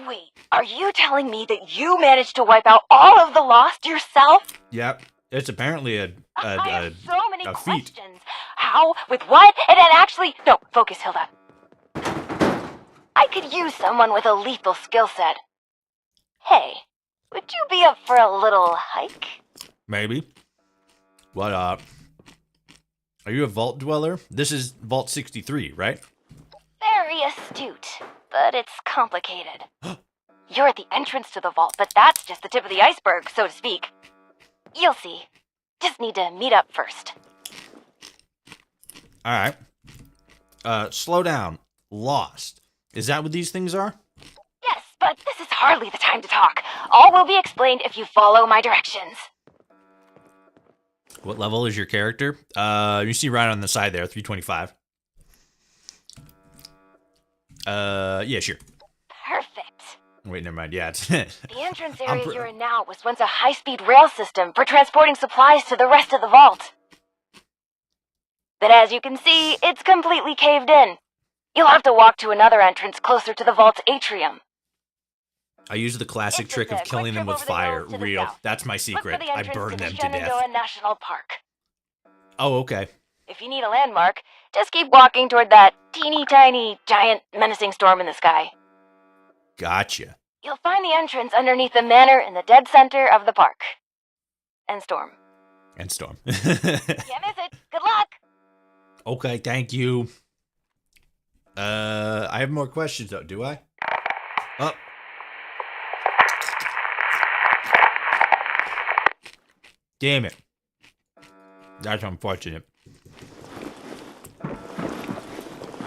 Wait, are you telling me that you managed to wipe out all of the Lost yourself? Yep, it's apparently I have so many feat. questions. How? With what? And then actually... No, focus, Hilda. I could use someone with a lethal skill set. Hey, would you be up for a little hike? Maybe. What, are you a vault dweller? This is Vault 63, right? Very astute, but it's complicated. You're at the entrance to the vault, but that's just the tip of the iceberg, so to speak. You'll see. Just need to meet up first. Alright. Slow down. Lost. Is that what these things are? Yes, but this is hardly the time to talk. All will be explained if you follow my directions. What level is your character? You see right on the side there, 325. Yeah, sure. Perfect. Wait, never mind. Yeah, it's... The entrance area you're in now was once a high-speed rail system for transporting supplies to the rest of the vault. But as you can see, it's completely caved in. You'll have to walk to another entrance closer to the vault's atrium. I use the classic trick of killing them with fire. Real. That's my secret. I burn them to death. SHENANDOAH National Park. Oh, okay. If you need a landmark, just keep walking toward that teeny tiny, giant, menacing storm in the sky. Gotcha. You'll find the entrance underneath the manor in the dead center of the park. And storm. And storm. Can't miss it. Good luck. Okay, thank you. I have more questions though, do I? Oh. Damn it. That's unfortunate.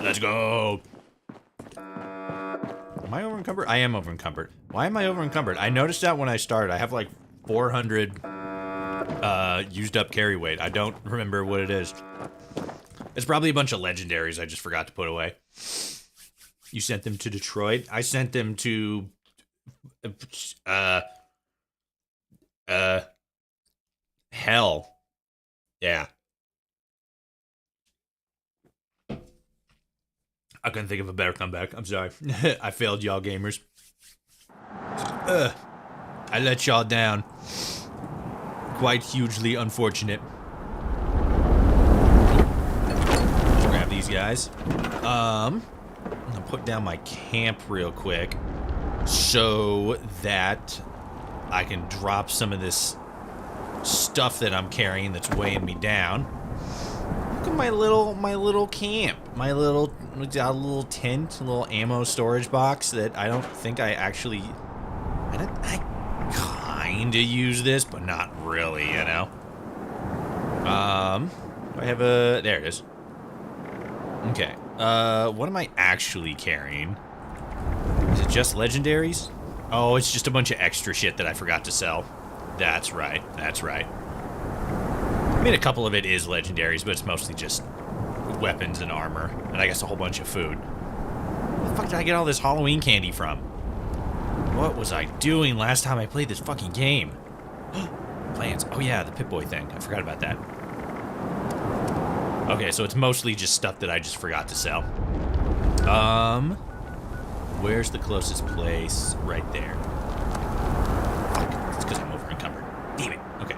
Let's go. Am I over-encumbered? I am over-encumbered. Why am I over-encumbered? I noticed that when I started. I have like 400 used up carry weight. I don't remember what it is. It's probably a bunch of legendaries I just forgot to put away. You sent them to Detroit? I sent them to... hell. Yeah. I couldn't think of a better comeback. I'm sorry. I failed y'all gamers. I let y'all down. Quite hugely unfortunate. Let's grab these guys. I'm gonna put down my camp real quick so that I can drop some of this stuff that I'm carrying that's weighing me down. Look at my little camp. My little tent, a little ammo storage box that I don't think I actually... I kinda use this, but not really, you know? I have a... There it is. Okay. What am I actually carrying? Is it just legendaries? Oh, it's just a bunch of extra shit that I forgot to sell. That's right. That's right. I mean, a couple of it is legendaries, but it's mostly just weapons and armor. And I guess a whole bunch of food. Where the fuck did I get all this Halloween candy from? What was I doing last time I played this fucking game? Plans. Oh yeah, the Pip-Boy thing. I forgot about that. Okay, so it's mostly just stuff that I just forgot to sell. Where's the closest place? Right there. Fuck. It's because I'm over encumbered. Damn it. Okay.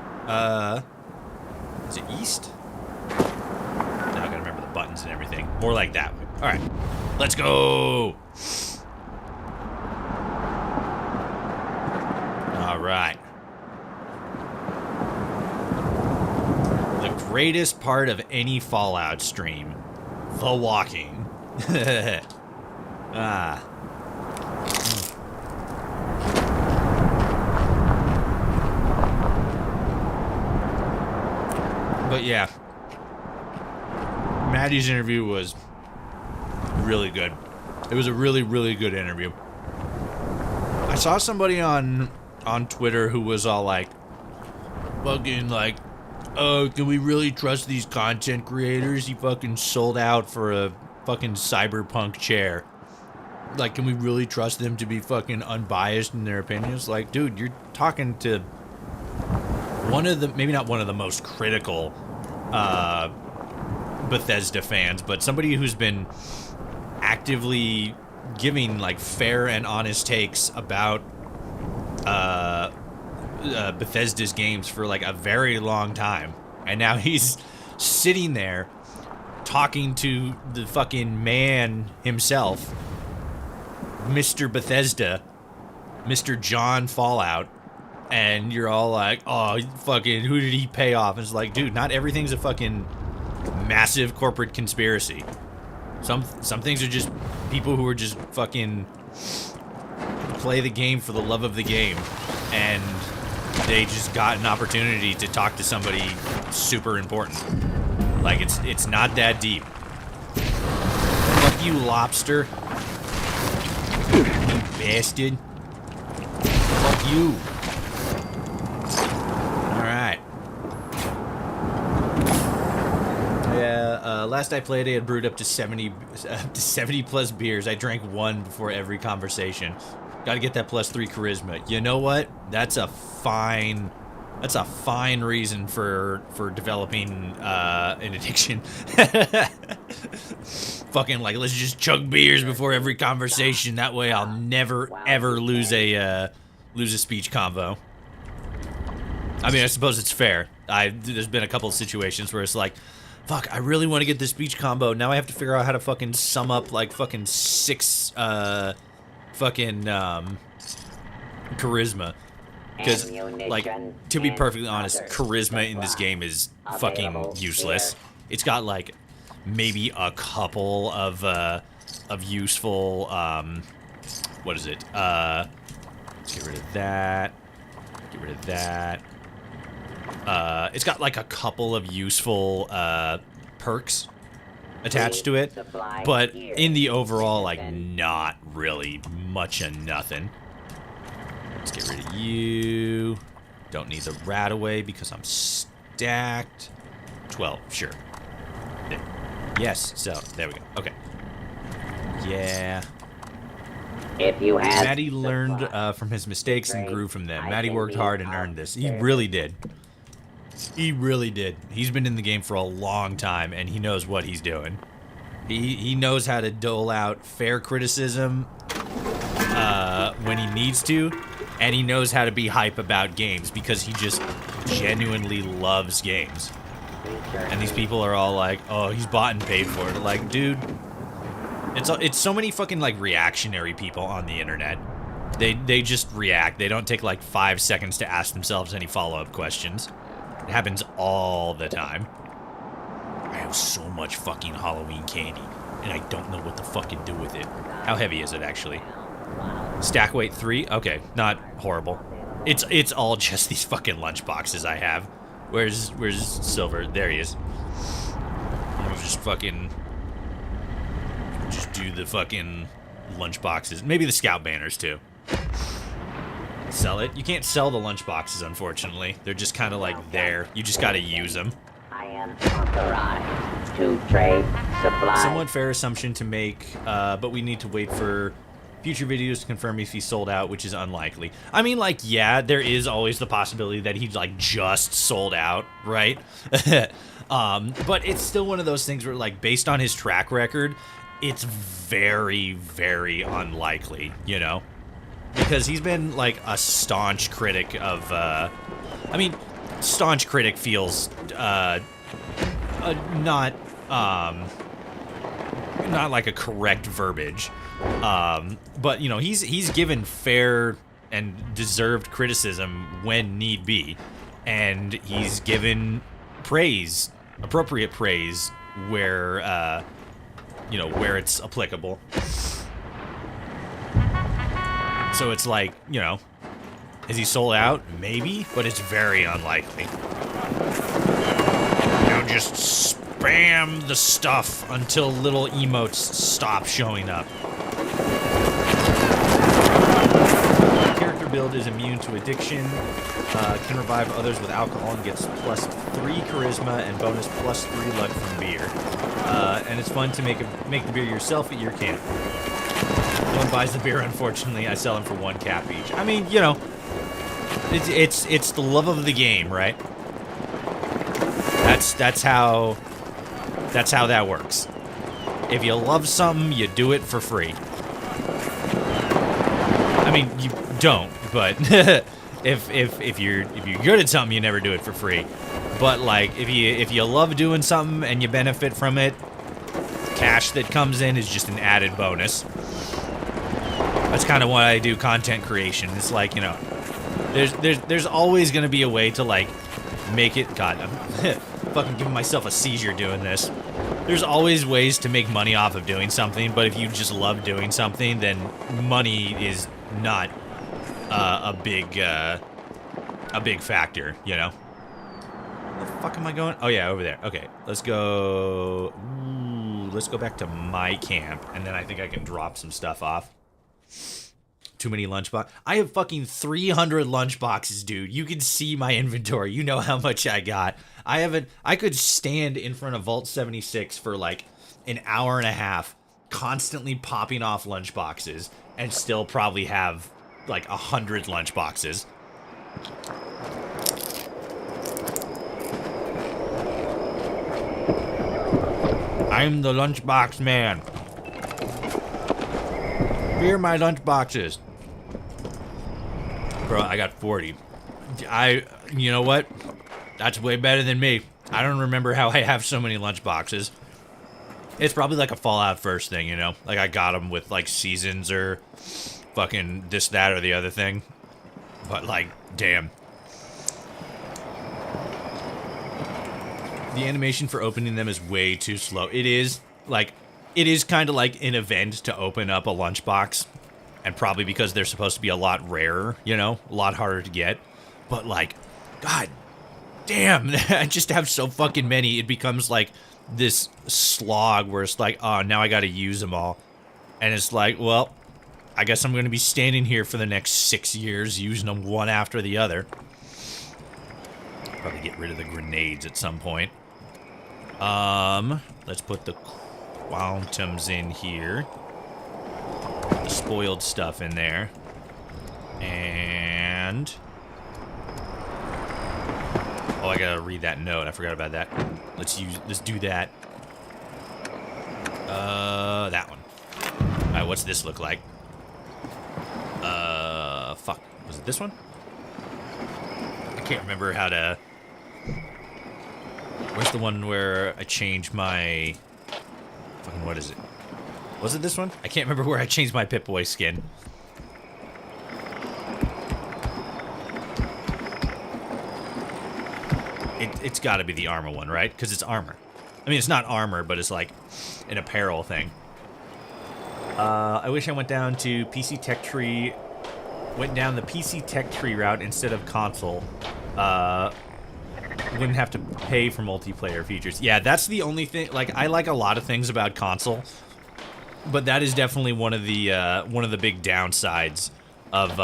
Is it east? Now I gotta remember the buttons and everything. More like that way. Alright. Let's go! Alright. The greatest part of any Fallout stream. The walking. Ah. But yeah, Maddie's interview was really good. It was a really, really good interview. I saw somebody on Twitter who was all like, fucking like, oh, can we really trust these content creators? He fucking sold out for a fucking cyberpunk chair. Like, can we really trust them to be fucking unbiased in their opinions? Like, dude, you're talking to one of the, maybe not one of the most critical Bethesda fans, but somebody who's been actively giving like fair and honest takes about Bethesda's games for like a very long time. And now he's sitting there talking to the fucking man himself, Mr. Bethesda, Mr. John Fallout. And you're all like, oh, fucking, who did he pay off? And it's like, dude, not everything's a fucking massive corporate conspiracy. Some things are just people who are just fucking play the game for the love of the game. And they just got an opportunity to talk to somebody super important. Like, it's not that deep. Fuck you, lobster. You bastard. Fuck you. Last I played, I had brewed up to 70 plus beers. I drank one before every conversation. Got to get that +3 charisma. You know what? That's a fine reason for developing an addiction. Fucking like, let's just chug beers before every conversation. That way, I'll never ever lose a speech convo. I mean, I suppose it's fair. There's been a couple of situations where it's like, fuck, I really want to get this speech combo. Now I have to figure out how to fucking sum up like fucking 6 fucking charisma. Because, like, to be perfectly honest, charisma in this game is fucking useless. It's got like maybe a couple of useful what is it? Let's get rid of that. Get rid of that. It's got like a couple of useful perks attached to it, but in the overall, like, not really much of nothing. Let's get rid of you. Don't need the rat away because I'm stacked. 12, sure. There. Yes, so there we go. Okay. Yeah. If you have Maddie learned from his mistakes and grew from them. Maddie worked hard and earned this. He really did. He really did. He's been in the game for a long time, and he knows what he's doing. He knows how to dole out fair criticism when he needs to, and he knows how to be hype about games because he just genuinely loves games. And these people are all like, oh, he's bought and paid for it. Like, dude, it's so many fucking like reactionary people on the internet. They just react. They don't take like 5 seconds to ask themselves any follow-up questions. It happens all the time. I have so much fucking Halloween candy, and I don't know what to fucking do with it. How heavy is it, actually? Stack weight 3? Okay, not horrible. It's all just these fucking lunch boxes I have. Where's Silver? There he is. I'll just do the fucking lunch boxes. Maybe the scout banners, too. sell it. You can't sell the lunchboxes, unfortunately. They're just kind of like there. You just gotta use them. I am authorized to trade supplies. Somewhat fair assumption to make, but we need to wait for future videos to confirm if he's sold out, which is unlikely. I mean, like, yeah, there is always the possibility that he's, like, just sold out, right? But it's still one of those things where, like, based on his track record, it's very, very unlikely, you know? Because he's been, like, a staunch critic of, I mean, staunch critic feels, not like a correct verbiage. But, you know, he's given fair and deserved criticism when need be. And he's given praise, appropriate praise, where, you know, where it's applicable. So it's like, you know, is he sold out? Maybe, but it's very unlikely. Now just spam the stuff until little emotes stop showing up. Character build is immune to addiction, can revive others with alcohol and gets +3 charisma and bonus +3 luck from beer. And it's fun to make the beer yourself at your camp. No one buys the beer, unfortunately. I sell them for 1 cap each. I mean, you know, it's the love of the game, right? That's how that works. If you love something, you do it for free. I mean, you don't, but if you're good at something, you never do it for free. But like, if you love doing something and you benefit from it, cash that comes in is just an added bonus. That's kind of why I do content creation. It's like, you know, there's always gonna be a way to like make it. God, I'm fucking giving myself a seizure doing this. There's always ways to make money off of doing something, but if you just love doing something, then money is not a big factor, you know. Where the fuck am I going? Oh yeah, over there. Okay, let's go. Ooh, let's go back to my camp, and then I think I can drop some stuff off. Too many lunchbox. I have fucking 300 lunchboxes, dude. You can see my inventory. You know how much I got. I could stand in front of Vault 76 for like an hour and a half, constantly popping off lunchboxes, and still probably have like 100 lunchboxes. I'm the lunchbox man. Here are my lunchboxes. Bro, I got 40. You know what? That's way better than me. I don't remember how I have so many lunchboxes. It's probably like a Fallout first thing, you know? Like I got them with like seasons or fucking this, that, or the other thing. But like, damn. The animation for opening them is way too slow. It is kind of like an event to open up a lunchbox. And probably because they're supposed to be a lot rarer, you know? A lot harder to get. But like, god damn, I just have so fucking many. It becomes like this slog where it's like, oh, now I gotta use them all. And it's like, well, I guess I'm gonna be standing here for the next 6 years using them one after the other. Probably get rid of the grenades at some point. Let's put the quantums in here. Put the spoiled stuff in there. And... oh, I gotta read that note. I forgot about that. Let's do that. That one. Alright, what's this look like? Fuck. Was it this one? I can't remember how to... where's the one where I change my... fucking, what is it? Was it this one? I can't remember where I changed my Pip-Boy skin. It's gotta be the armor one, right? Because it's armor. I mean, it's not armor, but it's like an apparel thing. I wish I went down to PC Tech Tree. Went down the PC Tech Tree route instead of console. Wouldn't have to pay for multiplayer features. Yeah, that's the only thing. Like, I like a lot of things about console, but that is definitely one of the big downsides of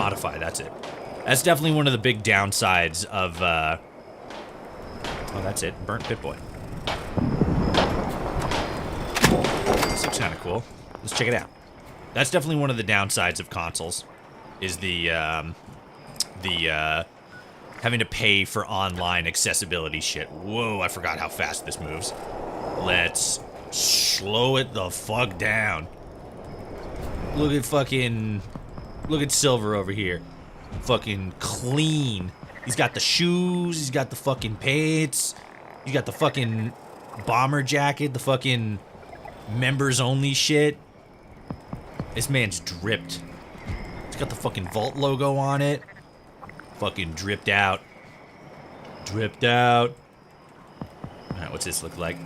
modify, that's it. That's definitely one of the big downsides of, oh, that's it. Burnt Pip-Boy. This looks kind of cool. Let's check it out. That's definitely one of the downsides of consoles, is the having to pay for online accessibility shit. Whoa, I forgot how fast this moves. Let's slow it the fuck down. Look at Silver over here. Fucking clean. He's got the shoes, he's got the fucking pants, he's got the fucking bomber jacket, the fucking members only shit. This man's dripped. It's got the fucking Vault logo on it. Fucking dripped out. Dripped out. Alright, what's this look like?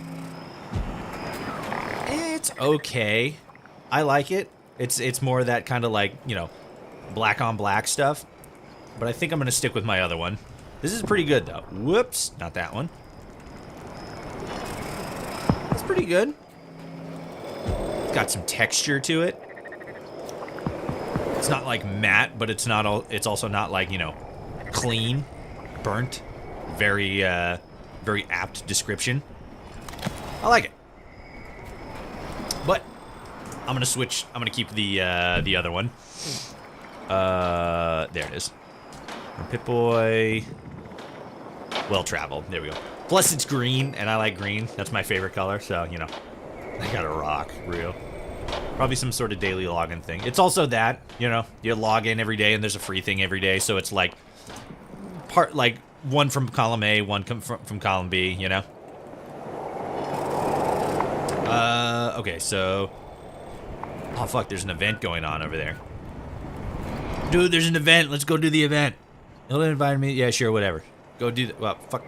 It's okay. I like it. It's more of that kind of like, you know, black on black stuff. But I think I'm gonna stick with my other one. This is pretty good though. Whoops, not that one. It's pretty good. Got some texture to it. It's not like matte, but it's not all. It's also not like, you know, clean, burnt. Very, very apt description. I like it. But I'm gonna switch. I'm gonna keep the other one. There it is. Pip-Boy. Well traveled. There we go. Plus it's green, and I like green. That's my favorite color. So you know, I gotta rock real. Probably some sort of daily login thing. It's also that, you know, you log in every day and there's a free thing every day, so it's like like one from column A, one from column B, you know. Okay, so oh fuck, there's an event going on over there. Dude, there's an event. Let's go do the event. He'll invite me. Yeah, sure, whatever. Go do that. Well, fuck.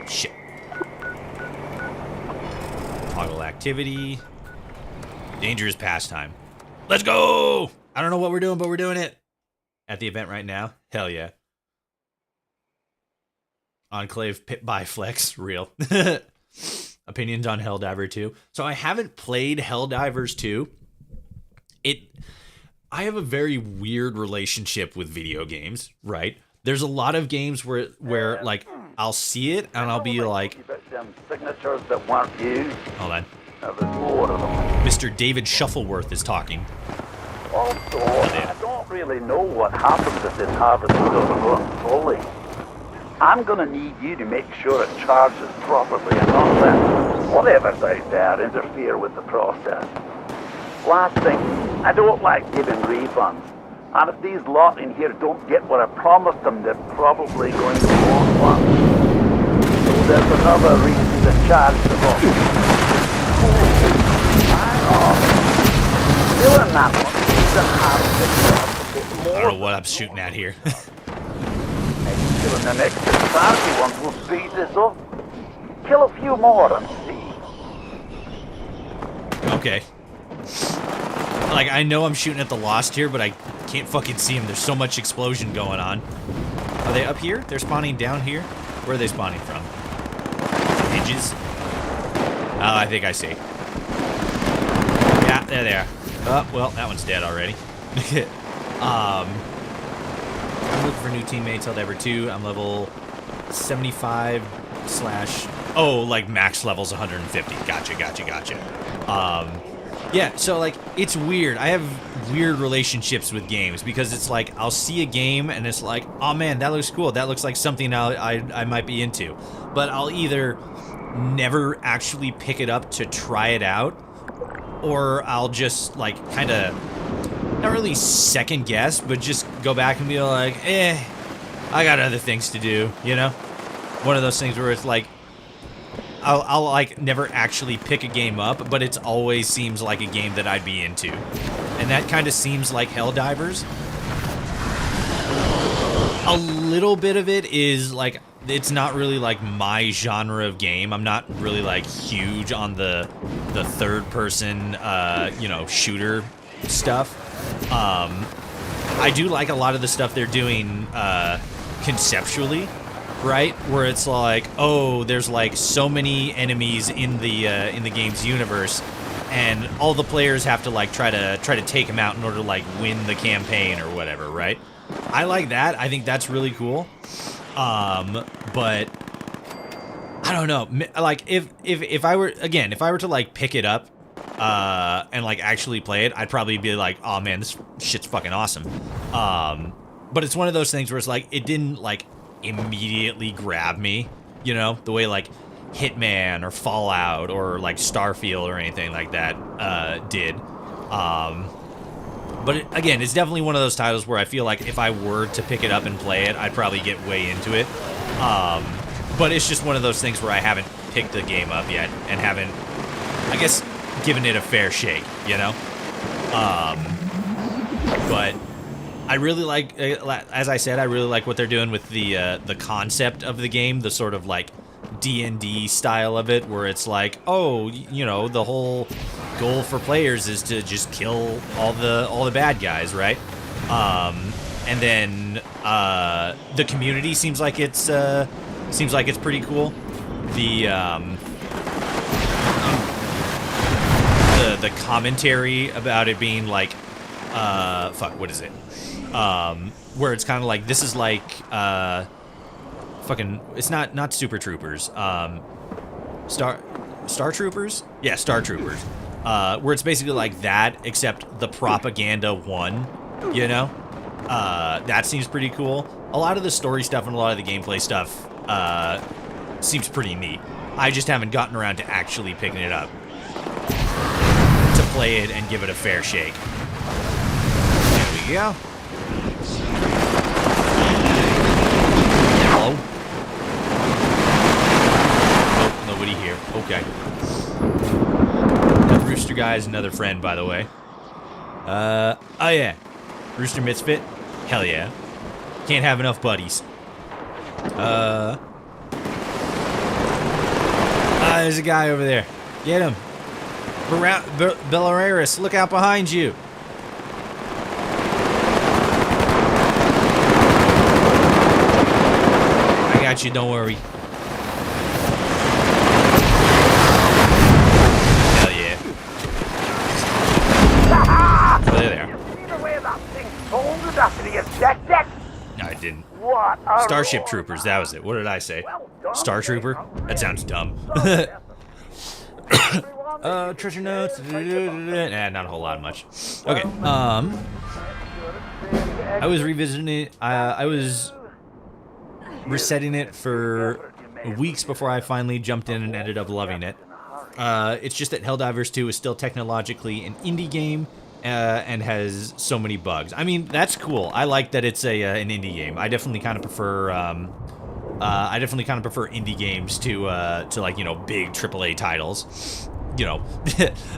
Shit. Toggle activity. Dangerous pastime. Let's go! I don't know what we're doing, but we're doing it. At the event right now? Hell yeah. Enclave Pit by Flex. Real. Opinions on Helldiver 2. So I haven't played Helldivers 2. I have a very weird relationship with video games, right? There's a lot of games where like I'll see it and I'll be like, signatures that weren't used. Hold on. There was more of them. Mr. David Shuffleworth is talking. Also, I don't really know what happens if this harvest doesn't run fully. I'm gonna need you to make sure it charges properly and not let whatever's out there interfere with the process. Last thing, I don't like giving refunds. And if these lot in here don't get what I promised them, they're probably going to want one. So there's another reason to charge the box. Doing that one I don't know what I'm shooting at here. Killing the next party ones will speed this up. Kill a few more and see. Okay. Like, I know I'm shooting at the Lost here, but I can't fucking see them. There's so much explosion going on. Are they up here? They're spawning down here? Where are they spawning from? Hinges? Oh, I think I see. Yeah, there they are. Oh, well, that one's dead already. I'm looking for new teammates. Helldivers 2. I'm level 75 / oh, like max level's 150. Gotcha. Yeah, so like it's weird. I have weird relationships with games because it's like I'll see a game and it's like, oh man, that looks cool. That looks like something I might be into. But I'll either never actually pick it up to try it out, or I'll just like kind of not really second guess, but just go back and be like, I got other things to do, you know? One of those things where it's like I'll like never actually pick a game up, but it always seems like a game that I'd be into. And that kind of seems like Helldivers. A little bit of it is like, it's not really like my genre of game. I'm not really like huge on the third person, you know, shooter stuff. I do like a lot of the stuff they're doing conceptually. Right, where it's like, oh, there's like so many enemies in the game's universe, and all the players have to like try to take them out in order to like win the campaign or whatever, right? I like that. I think that's really cool. But I don't know. Like if I were to like pick it up and like actually play it, I'd probably be like, oh man, this shit's fucking awesome. But it's one of those things where it's like it didn't like immediately grab me, you know, the way like Hitman or Fallout or like Starfield or anything like that did. But again, it's definitely one of those titles where I feel like if I were to pick it up and play it, I'd probably get way into it. But it's just one of those things where I haven't picked the game up yet and haven't, I guess, given it a fair shake, you know? But I really like, as I said, I really like what they're doing with the concept of the game, the sort of like D&D style of it, where it's like, oh, you know, the whole goal for players is to just kill all the bad guys, right? And then the community seems like it's pretty cool. The commentary about it being like what is it? Where it's kind of like, this is like it's not Super Troopers. Star Troopers? Yeah, Star Troopers. Where it's basically like that, except the propaganda won, you know? That seems pretty cool. A lot of the story stuff and a lot of the gameplay stuff seems pretty neat. I just haven't gotten around to actually picking it up to play it and give it a fair shake. There we go. Hello? Nope, nobody here. Okay. The Rooster guy is another friend, by the way. Oh yeah. Rooster Misfit? Hell yeah. Can't have enough buddies. There's a guy over there. Get him. Bellaris, look out behind you. I got you, don't worry. Hell yeah. Oh, there. No, I didn't. Starship Troopers, that was it. What did I say? Star Trooper? That sounds dumb. Treasure notes. Nah, not a whole lot of much. Okay. I was revisiting it. I was resetting it for weeks before I finally jumped in and ended up loving it. It's just that Helldivers 2 is still technologically an indie game and has so many bugs. I mean, that's cool. I like that it's an indie game. I definitely kind of prefer indie games to like, you know, big AAA titles. You know,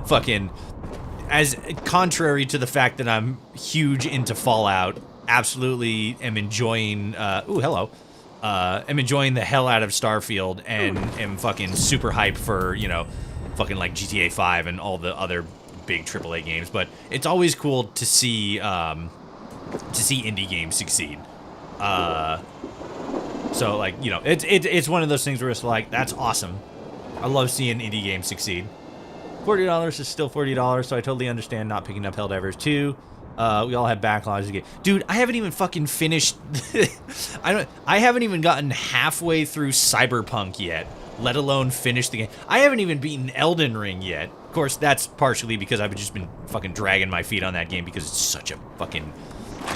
fucking, as contrary to the fact that I'm huge into Fallout, absolutely am enjoying, am enjoying the hell out of Starfield and am fucking super hyped for, you know, fucking like GTA 5 and all the other big AAA games. But it's always cool to see indie games succeed. So like, you know, it's one of those things where it's like, that's awesome. I love seeing indie games succeed. $40 is still $40, so I totally understand not picking up Helldivers 2. We all have backlogs to get. Dude, I haven't even fucking finished. I haven't even gotten halfway through Cyberpunk yet, let alone finish the game. I haven't even beaten Elden Ring yet. Of course, that's partially because I've just been fucking dragging my feet on that game because it's such a fucking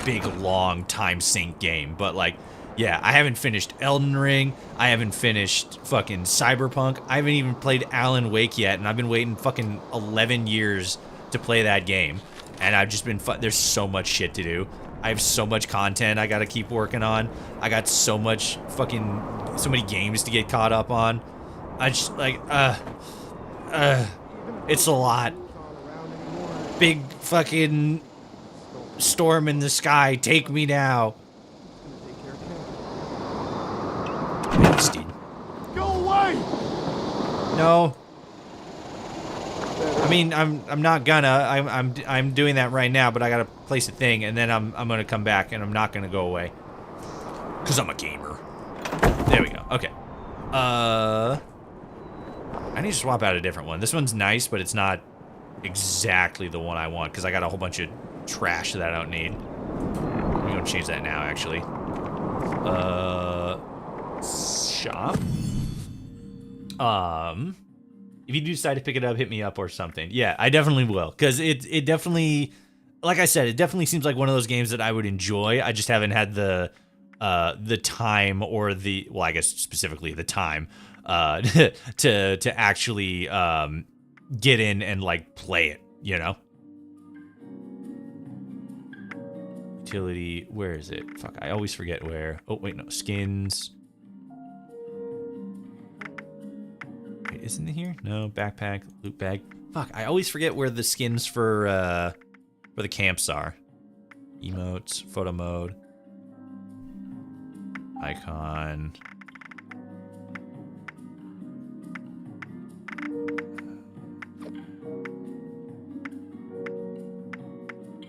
big, long time sink game. But like, yeah, I haven't finished Elden Ring. I haven't finished fucking Cyberpunk. I haven't even played Alan Wake yet, and I've been waiting fucking 11 years to play that game. And I've just been there's so much shit to do. I have so much content I gotta keep working on. I got so many games to get caught up on. I just like, it's a lot. Big fucking storm in the sky. Take me now. Go away! No. I mean, I'm not gonna. I'm doing that right now, but I gotta place a thing, and then I'm gonna come back, and I'm not gonna go away, cause I'm a gamer. There we go. Okay. I need to swap out a different one. This one's nice, but it's not exactly the one I want, cause I got a whole bunch of trash that I don't need. me go change that now, actually. Shop. If you do decide to pick it up, hit me up or something. Yeah, I definitely will, because it definitely, like I said, it definitely seems like one of those games that I would enjoy. I just haven't had the time or the, well, I guess specifically the time to actually get in and like play it, you know? Utility, where is it? Fuck, I always forget where. Oh, wait, no, skins. Wait, isn't it here? No, backpack, loot bag. Fuck, I always forget where the skins for the camps are. Emotes, photo mode. Icon.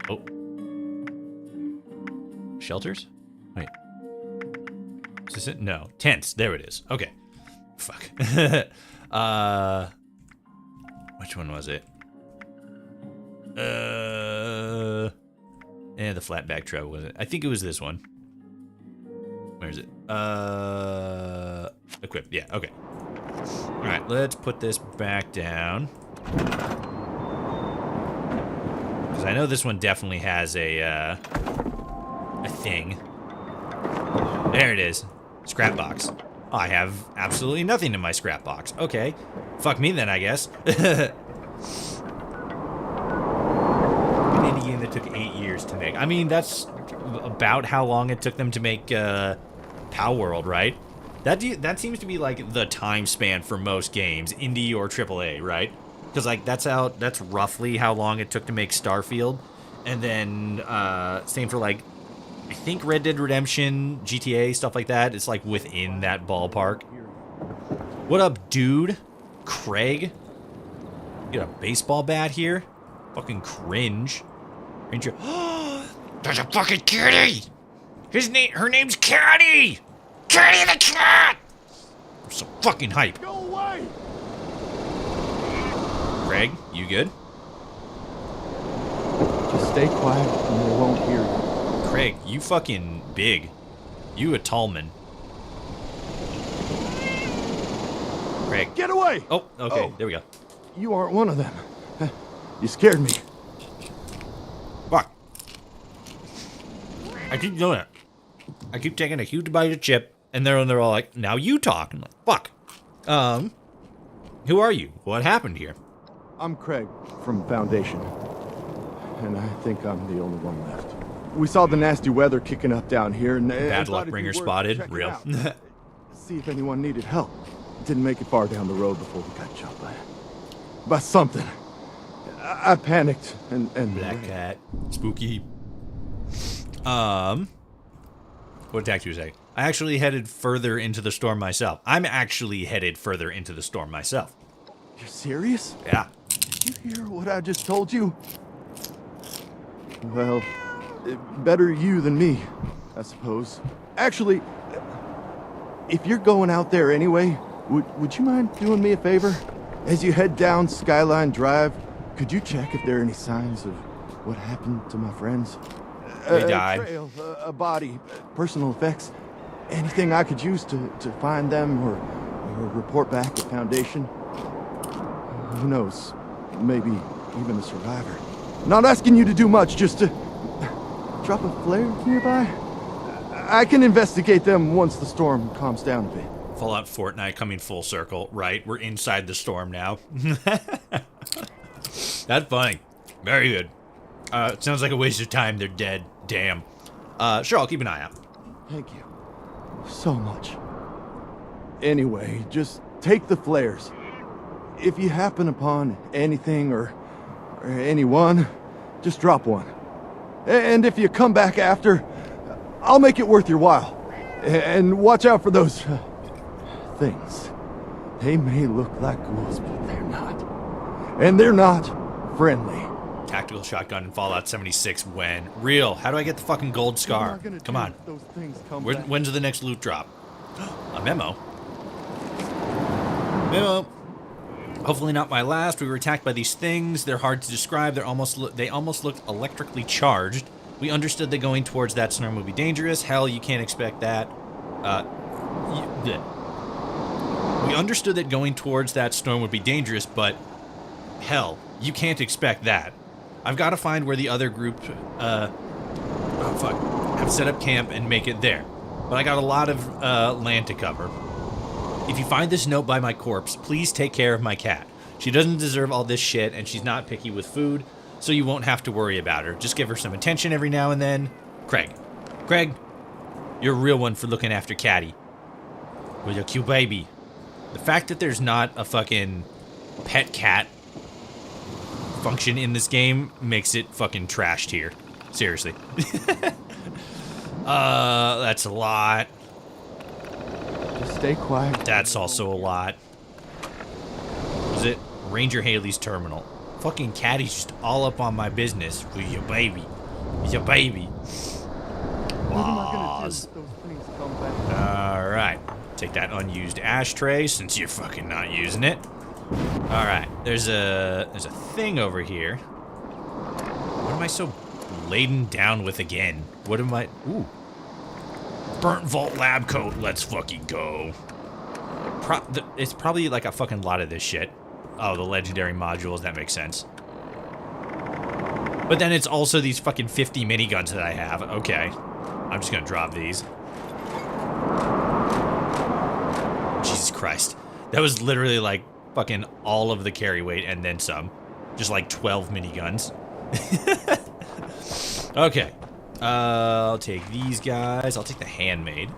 Oh. Shelters? Wait. Is this it? No. Tents. There it is. Okay. Fuck. Which one was it? The flatback truck, was it? I think it was this one. Where is it? Equip. Yeah, okay. Alright, let's put this back down. Because I know this one definitely has a thing. There it is. Scrap box. Oh, I have absolutely nothing in my scrap box. Okay. Fuck me then, I guess. An indie game that took 8 years to make. I mean, that's about how long it took them to make Pow World, right? That seems to be like the time span for most games, indie or AAA, right? Because like that's roughly how long it took to make Starfield, and then same for like I think Red Dead Redemption, GTA, stuff like that. It's like within that ballpark. What up, dude? Craig? You got a baseball bat here? Fucking cringe. Ranger. There's a fucking kitty! Her name's Catty! Catty the cat! I'm so fucking hype. Go away! Craig, you good? Just stay quiet and they won't hear you. Craig, you fucking big. You a tall man. Craig. Get away! Oh, okay, there we go. You aren't one of them. You scared me. Fuck. I keep doing it. I keep taking a huge bite of chip, and they're all like, now you talk. I'm like, fuck. Who are you? What happened here? I'm Craig from Foundation. And I think I'm the only one left. We saw the nasty weather kicking up down here, and Bad luck bringer spotted. Real. See if anyone needed help. Didn't make it far down the road before we got jumped by something. I panicked and Black cat. Spooky. What attacked you say? I actually headed further into the storm myself. I'm actually headed further into the storm myself. You're serious? Yeah. Did you hear what I just told you? Well, better you than me, I suppose. Actually, if you're going out there anyway, would you mind doing me a favor? As you head down Skyline Drive, could you check if there are any signs of what happened to my friends? They died. A trail, a body, personal effects. Anything I could use to find them or report back at Foundation? Who knows? Maybe even a survivor. Not asking you to do much, just to drop a flare nearby. I can investigate them once the storm calms down a bit. Fallout Fortnite coming full circle, right? We're inside the storm now. That's funny. Very good. It sounds like a waste of time. They're dead. Damn. Sure, I'll keep an eye out. Thank you so much. Anyway, just take the flares. If you happen upon anything or anyone, just drop one. And if you come back after, I'll make it worth your while. And watch out for those things. They may look like ghouls, but they're not. And they're not friendly. Tactical shotgun in Fallout 76 when? Real. How do I get the fucking gold scar? Come on. Those things come When's the next loot drop? A memo. Memo. Hopefully not my last. We were attacked by these things. They're hard to describe. They almost look electrically charged. We understood that going towards that storm would be dangerous. Hell, you can't expect that. We understood that going towards that storm would be dangerous, but hell, you can't expect that. I've got to find where the other group, have set up camp and make it there. But I got a lot of land to cover. If you find this note by my corpse, please take care of my cat. She doesn't deserve all this shit, and she's not picky with food, so you won't have to worry about her. Just give her some attention every now and then. Craig. Craig, you're a real one for looking after Catty. With your cute baby. The fact that there's not a fucking pet cat function in this game makes it fucking trashed here. Seriously. That's a lot. Just stay quiet. That's also a lot. Was it Ranger Haley's terminal? Fucking Catty's just all up on my business with your baby. With your baby. Laws. Alright. Take that unused ashtray since you're fucking not using it. Alright. There's a thing over here. What am I so laden down with again? What am I... Ooh. Burnt Vault lab coat. Let's fucking go. It's probably like a fucking lot of this shit. Oh, the legendary modules. That makes sense. But then it's also these fucking 50 miniguns that I have. Okay. I'm just gonna drop these. Jesus Christ. That was literally like fucking all of the carry weight and then some. Just like 12 miniguns. Okay. I'll take these guys. I'll take the handmade.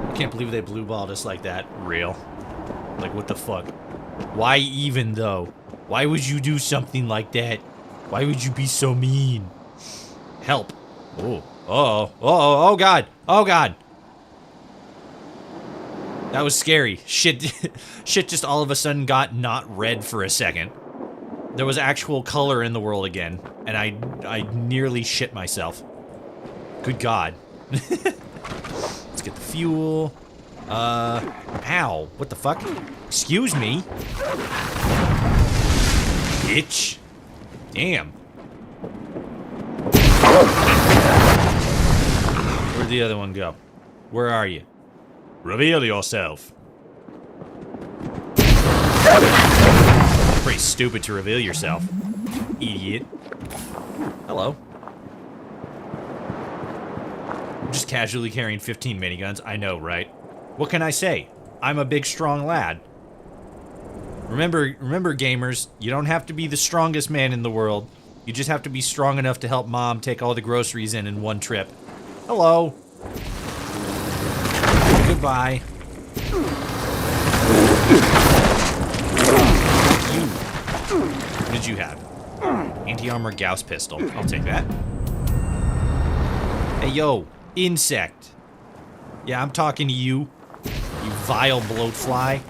I can't believe they blue balled us like that. Real. Like, what the fuck? Why even, though? Why would you do something like that? Why would you be so mean? Help. Oh. Uh-oh. Uh-oh. Oh, God. Oh, God. That was scary. Shit. Shit just all of a sudden got not red for a second. There was actual color in the world again, and I nearly shit myself. Good God. Let's get the fuel. Ow. What the fuck? Excuse me. Bitch. Damn. Where'd the other one go? Where are you? Reveal yourself. Pretty stupid to reveal yourself. Idiot. Hello. I'm just casually carrying 15 miniguns. I know, right? What can I say? I'm a big, strong lad. Remember, gamers, you don't have to be the strongest man in the world. You just have to be strong enough to help Mom take all the groceries in one trip. Hello. Goodbye. What did you have? Anti-armor Gauss pistol. I'll take that. Hey, yo. Insect. Yeah, I'm talking to you. You vile bloatfly.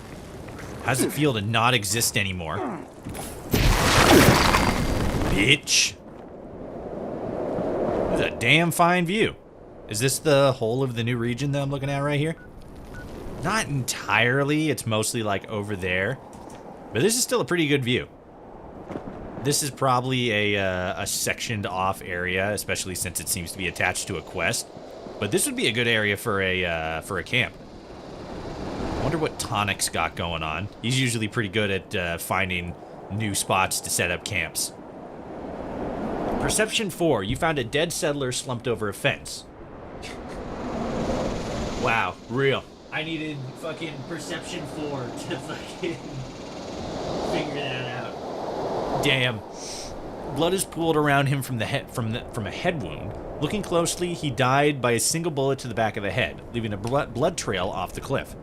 How does it feel to not exist anymore? Bitch. This is a damn fine view. Is this the whole of the new region that I'm looking at right here? Not entirely. It's mostly like over there. But this is still a pretty good view. This is probably a sectioned off area, especially since it seems to be attached to a quest. But this would be a good area for a camp. I wonder what Tonic's got going on. He's usually pretty good at finding new spots to set up camps. Perception 4. You found a dead settler slumped over a fence. Wow, real. I needed fucking Perception 4 to fucking figure that out. Damn. Blood is pooled around him from a head wound. Looking closely, he died by a single bullet to the back of the head, leaving a blood trail off the cliff.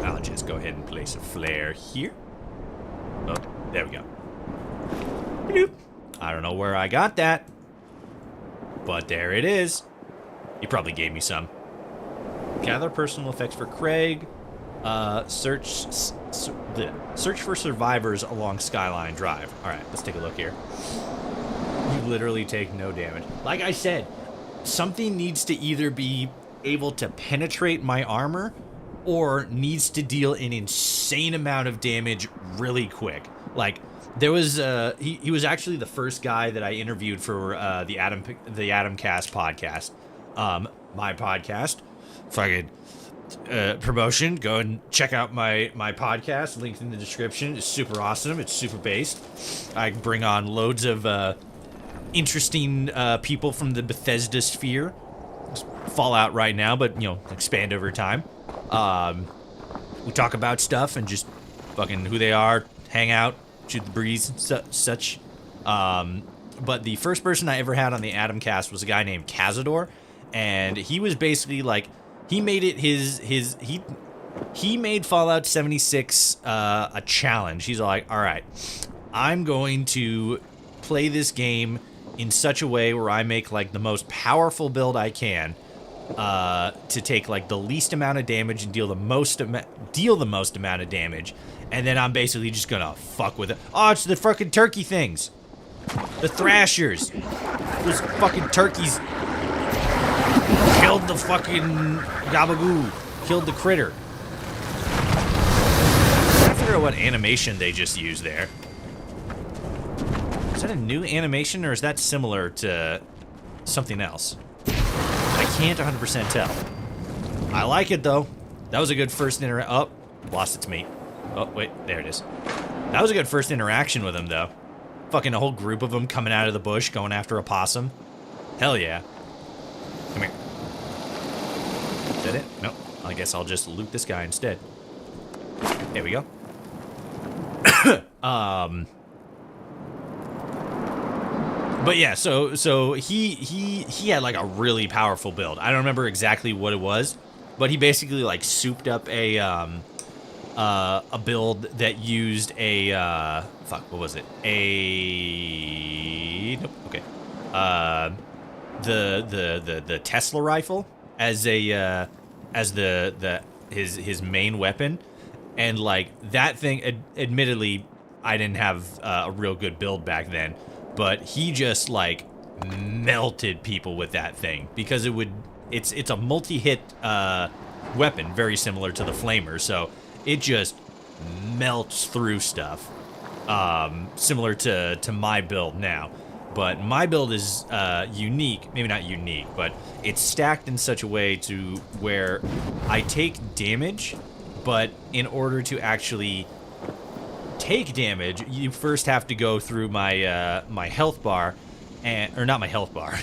I'll just go ahead and place a flare here. Oh, there we go. Bloop. I don't know where I got that, but there it is. He probably gave me some. Gather personal effects for Craig. Search for survivors along Skyline Drive. All right, let's take a look here. You literally take no damage. Like I said, something needs to either be able to penetrate my armor or needs to deal an insane amount of damage really quick. Like, There was he was actually the first guy that I interviewed for the Adamcast podcast. My podcast. Fucking promotion. Go and check out my podcast. Linked in the description. It's super awesome. It's super based. I bring on loads of interesting people from the Bethesda sphere. Fallout right now, but you know, expand over time. We talk about stuff and just fucking who they are, hang out, shoot the breeze, such. But the first person I ever had on the Adamcast was a guy named Cazador, and he was basically like, he made it he made Fallout 76 a challenge. He's like, all right, I'm going to play this game in such a way where I make like the most powerful build I can, to take like the least amount of damage and deal the most amount of damage, and then I'm basically just gonna fuck with it. Oh, it's the fucking turkey things, the thrashers. Those fucking turkeys killed the fucking gabagoo, killed the critter. I'm trying to figure out what animation they just used there. Is that a new animation, or is that similar to something else? I can't 100% tell. I like it, though. That was a good first Oh, lost its mate. Oh, wait, there it is. That was a good first interaction with him, though. Fucking a whole group of them coming out of the bush, going after a possum. Hell yeah. Come here. Is that it? Nope. I guess I'll just loot this guy instead. There we go. But yeah, so he had like a really powerful build. I don't remember exactly what it was, but he basically like souped up a build that used a fuck, what was it? Nope, okay. The Tesla rifle as a his main weapon, and like that thing. Admittedly, I didn't have a real good build back then. But he just like melted people with that thing because it's a multi-hit weapon, very similar to the flamer, so it just melts through stuff, similar to my build now. But my build is unique, maybe not unique, but it's stacked in such a way to where I take damage, but in order to actually take damage, you first have to go through my my health bar, or not my health bar.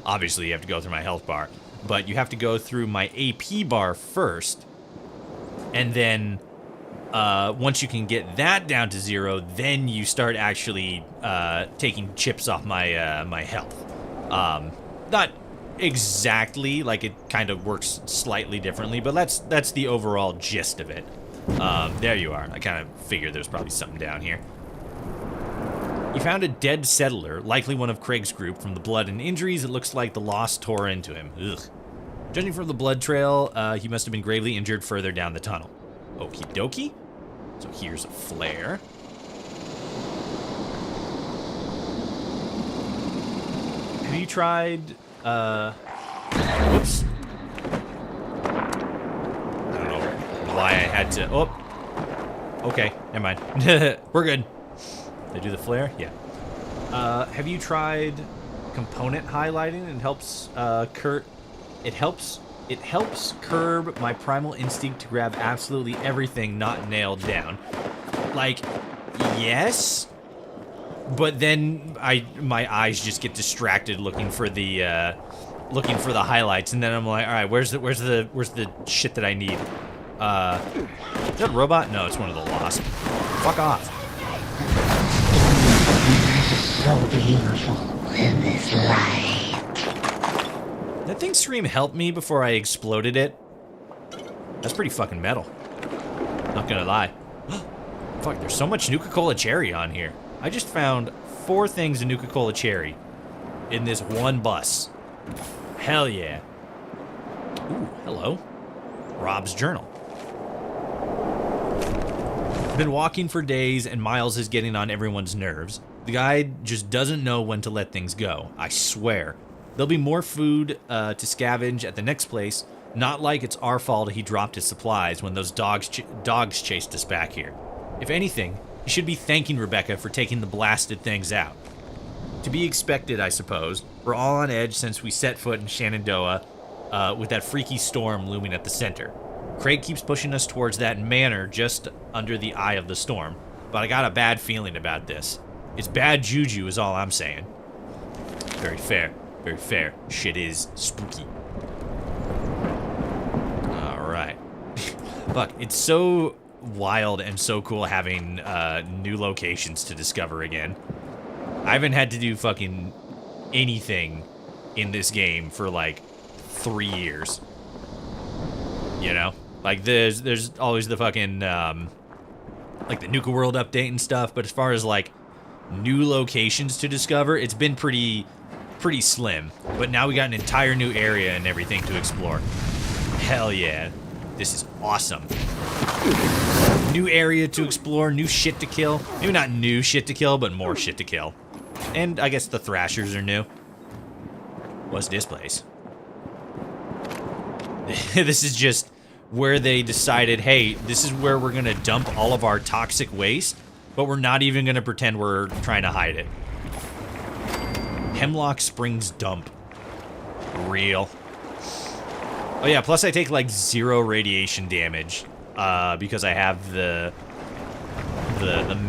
Obviously, you have to go through my health bar, but you have to go through my AP bar first, and then once you can get that down to 0, then you start actually taking chips off my my health. Not exactly, like, it kind of works slightly differently, but that's the overall gist of it. There you are. I kind of figured there was probably something down here. You found a dead settler, likely one of Craig's group. From the blood and injuries, it looks like the loss tore into him. Ugh. Judging from the blood trail, he must have been gravely injured further down the tunnel. Okie dokie. So here's a flare. Have you tried, whoops. Why I had to. Oh, okay, never mind. We're good. Did I do the flare? Yeah. Have you tried component highlighting? It helps it helps curb my primal instinct to grab absolutely everything not nailed down. Like, yes, but then my eyes just get distracted looking for the highlights, and then I'm like, all right, where's the shit that I need? Is that a robot? No, it's one of the Lost. Fuck off. So beautiful in this light. That thing scream help me before I exploded it. That's pretty fucking metal. Not gonna lie. Fuck, there's so much Nuka-Cola Cherry on here. I just found 4 things of Nuka-Cola Cherry in this one bus. Hell yeah. Ooh, hello. Rob's journal. Been walking for days, and Miles is getting on everyone's nerves. The guy just doesn't know when to let things go. I swear. There'll be more food to scavenge at the next place. Not like it's our fault he dropped his supplies when those dogs chased us back here. If anything, You should be thanking Rebecca for taking the blasted things out. To be expected, I suppose. We're all on edge since we set foot in Shenandoah with that freaky storm looming at the center. Craig keeps pushing us towards that manor just under the eye of the storm, but I got a bad feeling about this. It's bad juju is all I'm saying. Very fair. Very fair. Shit is spooky. Alright. Fuck, it's so wild and so cool having new locations to discover again. I haven't had to do fucking anything in this game for like 3 years. You know? Like there's always the fucking like the Nuka World update and stuff, but as far as like new locations to discover, it's been pretty slim. But now we got an entire new area and everything to explore. Hell yeah. This is awesome. New area to explore, new shit to kill. Maybe not new shit to kill, but more shit to kill. And I guess the Thrashers are new. What's this place? This is just where they decided, hey, this is where we're gonna dump all of our toxic waste, but we're not even gonna pretend we're trying to hide it. Hemlock Springs Dump. Real. Oh yeah, plus I take like 0 radiation damage, because I have the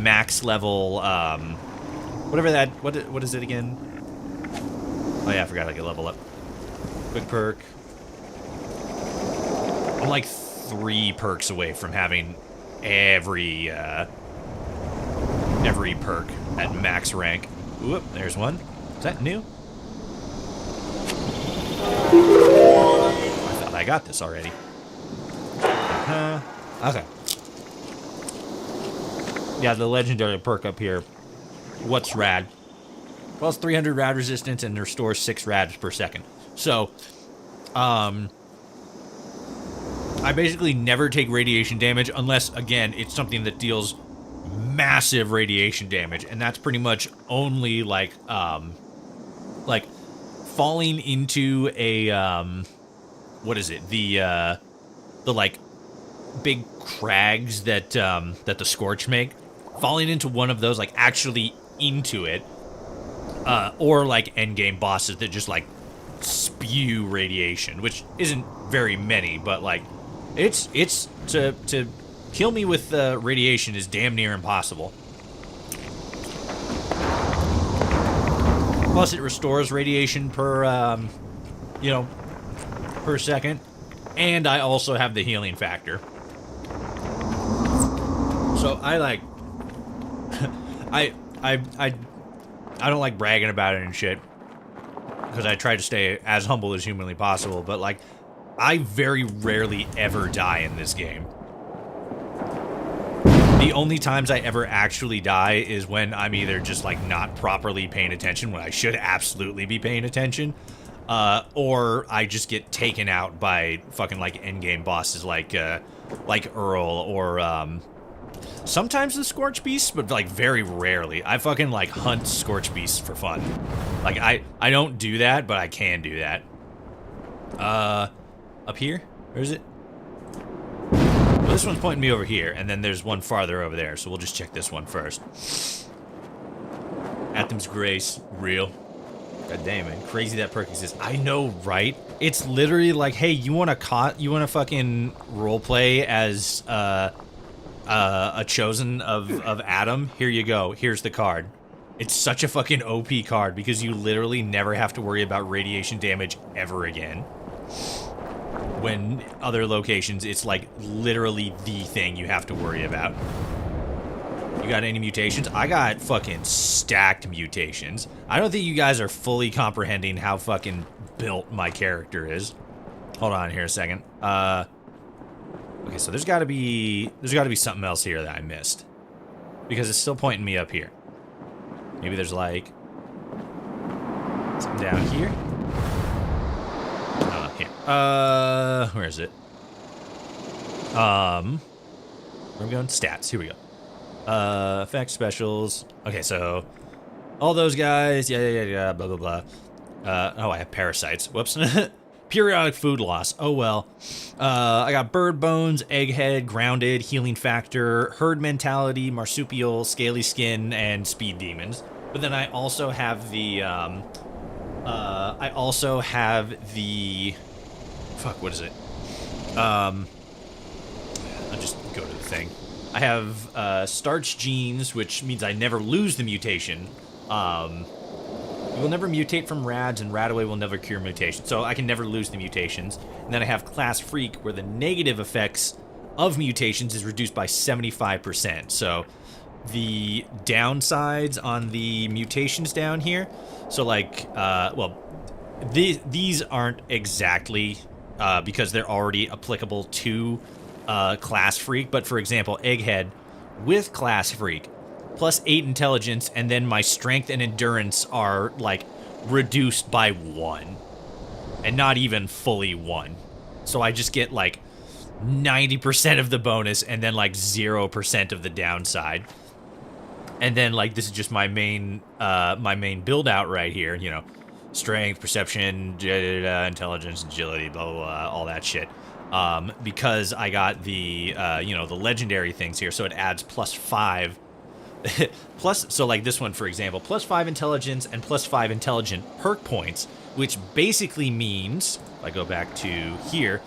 max level, whatever that, what is it again? Oh yeah, I forgot I could level up. Quick perk. I'm like 3 perks away from having every perk at max rank. Whoop, there's one. Is that new? I thought I got this already. Okay. Yeah, the legendary perk up here. What's rad? Well, it's 300 rad resistance and restores 6 rads per second. So, I basically never take radiation damage unless, again, it's something that deals massive radiation damage, and that's pretty much only like falling into a what is it? The like big crags that that the Scorch make. Falling into one of those, like actually into it, or like endgame bosses that just like spew radiation, which isn't very many, but like it's to kill me with radiation is damn near impossible. Plus it restores radiation per you know, per second, and I also have the healing factor. So I like I don't like bragging about it and shit, because I try to stay as humble as humanly possible, but like I very rarely ever die in this game. The only times I ever actually die is when I'm either just like not properly paying attention when I should absolutely be paying attention, or I just get taken out by fucking like endgame bosses like Earl or sometimes the Scorch Beasts, but like very rarely. I fucking like hunt Scorch Beasts for fun. Like I don't do that, but I can do that. Up here? Where is it? Well, this one's pointing me over here, and then there's one farther over there, so we'll just check this one first. Athem's Grace, real. God damn, man, crazy that perk exists. I know, right? It's literally like, hey, you wanna fucking roleplay as a chosen of Adam? Here you go. Here's the card. It's such a fucking OP card because you literally never have to worry about radiation damage ever again. When other locations, it's like literally the thing you have to worry about. You got any mutations? I got fucking stacked mutations. I don't think you guys are fully comprehending how fucking built my character is. Hold on here a second. Okay, so there's gotta be something else here that I missed, because it's still pointing me up here. Maybe there's like something down here. Here. Where is it? Where am I going? Stats. Here we go. Effects, specials. Okay, so all those guys. Yeah. Blah blah blah. Oh, I have parasites. Whoops. Periodic food loss. Oh well. I got bird bones, egghead, grounded, healing factor, herd mentality, marsupial, scaly skin, and speed demons. But then I also have the fuck, what is it? I'll just go to the thing. I have starch genes, which means I never lose the mutation. You will never mutate from rads, and radaway will never cure mutations. So I can never lose the mutations. And then I have class freak, where the negative effects of mutations is reduced by 75%. So the downsides on the mutations down here. So like, well, these aren't exactly because they're already applicable to class freak. But for example, egghead with class freak, plus 8 intelligence, and then my strength and endurance are, like, reduced by 1. And not even fully 1. So I just get, like, 90% of the bonus, and then, like, 0% of the downside. And then, like, this is just my main build-out right here, you know. Strength, perception, intelligence, agility, blah, blah, blah, all that shit. Because I got the, you know, the legendary things here, so it adds plus 5. Plus, so like this one, for example, plus 5 intelligence and plus 5 intelligent perk points, which basically means, if I go back to here,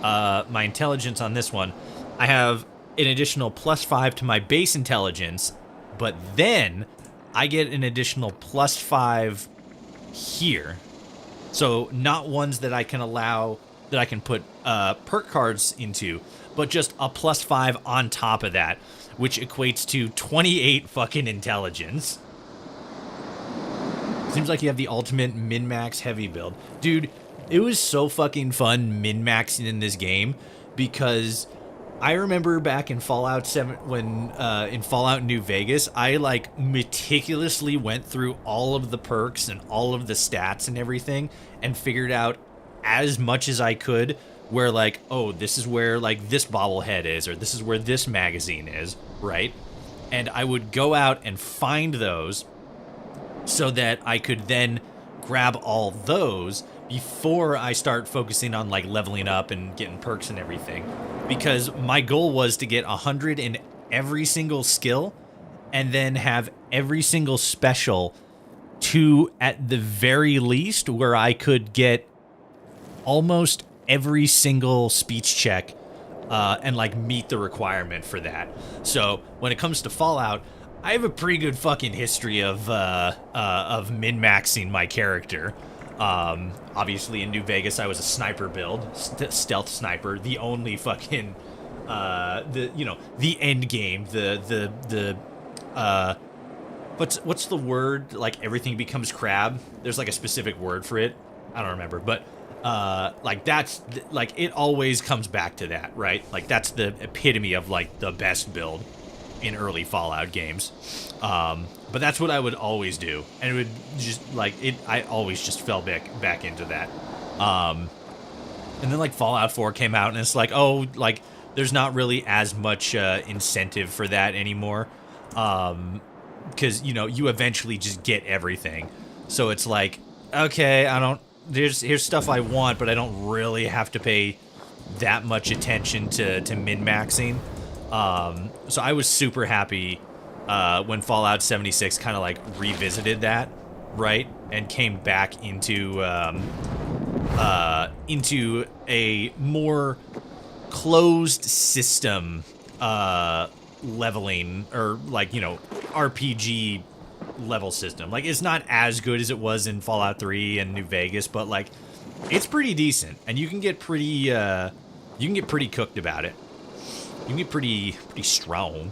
my intelligence on this one, I have an additional plus 5 to my base intelligence, but then I get an additional plus 5 here. So not ones that I can allow, that I can put perk cards into, but just a plus 5 on top of that, which equates to 28 fucking intelligence. Seems like you have the ultimate min-max heavy build. Dude, it was so fucking fun min-maxing in this game, because I remember back in Fallout 7, when in Fallout New Vegas, I like meticulously went through all of the perks and all of the stats and everything and figured out as much as I could where, like, oh, this is where, like, this bobblehead is, or this is where this magazine is, right? And I would go out and find those so that I could then grab all those before I start focusing on, like, leveling up and getting perks and everything. Because my goal was to get 100 in every single skill and then have every single special to, at the very least, where I could get almost every single speech check and like meet the requirement for that. So when it comes to Fallout, I have a pretty good fucking history of min-maxing my character. Obviously in New Vegas I was a sniper build, stealth sniper, the only fucking the end game, what's the word, like everything becomes crab? There's like a specific word for it. I don't remember, but like that's like it always comes back to that, right? Like that's the epitome of like the best build in early Fallout games. But that's what I would always do, and it would just like it. I always just fell back into that. And then like Fallout 4 came out, and it's like, oh, like there's not really as much incentive for that anymore, because you know you eventually just get everything. So it's like, okay, I don't. Here's stuff I want, but I don't really have to pay that much attention to min-maxing. So I was super happy when Fallout 76 kind of like revisited that, right, and came back into a more closed system leveling, or like, you know, RPG level system. Like, it's not as good as it was in Fallout 3 and New Vegas, but like it's pretty decent, and you can get pretty cooked about it. You can get pretty strong.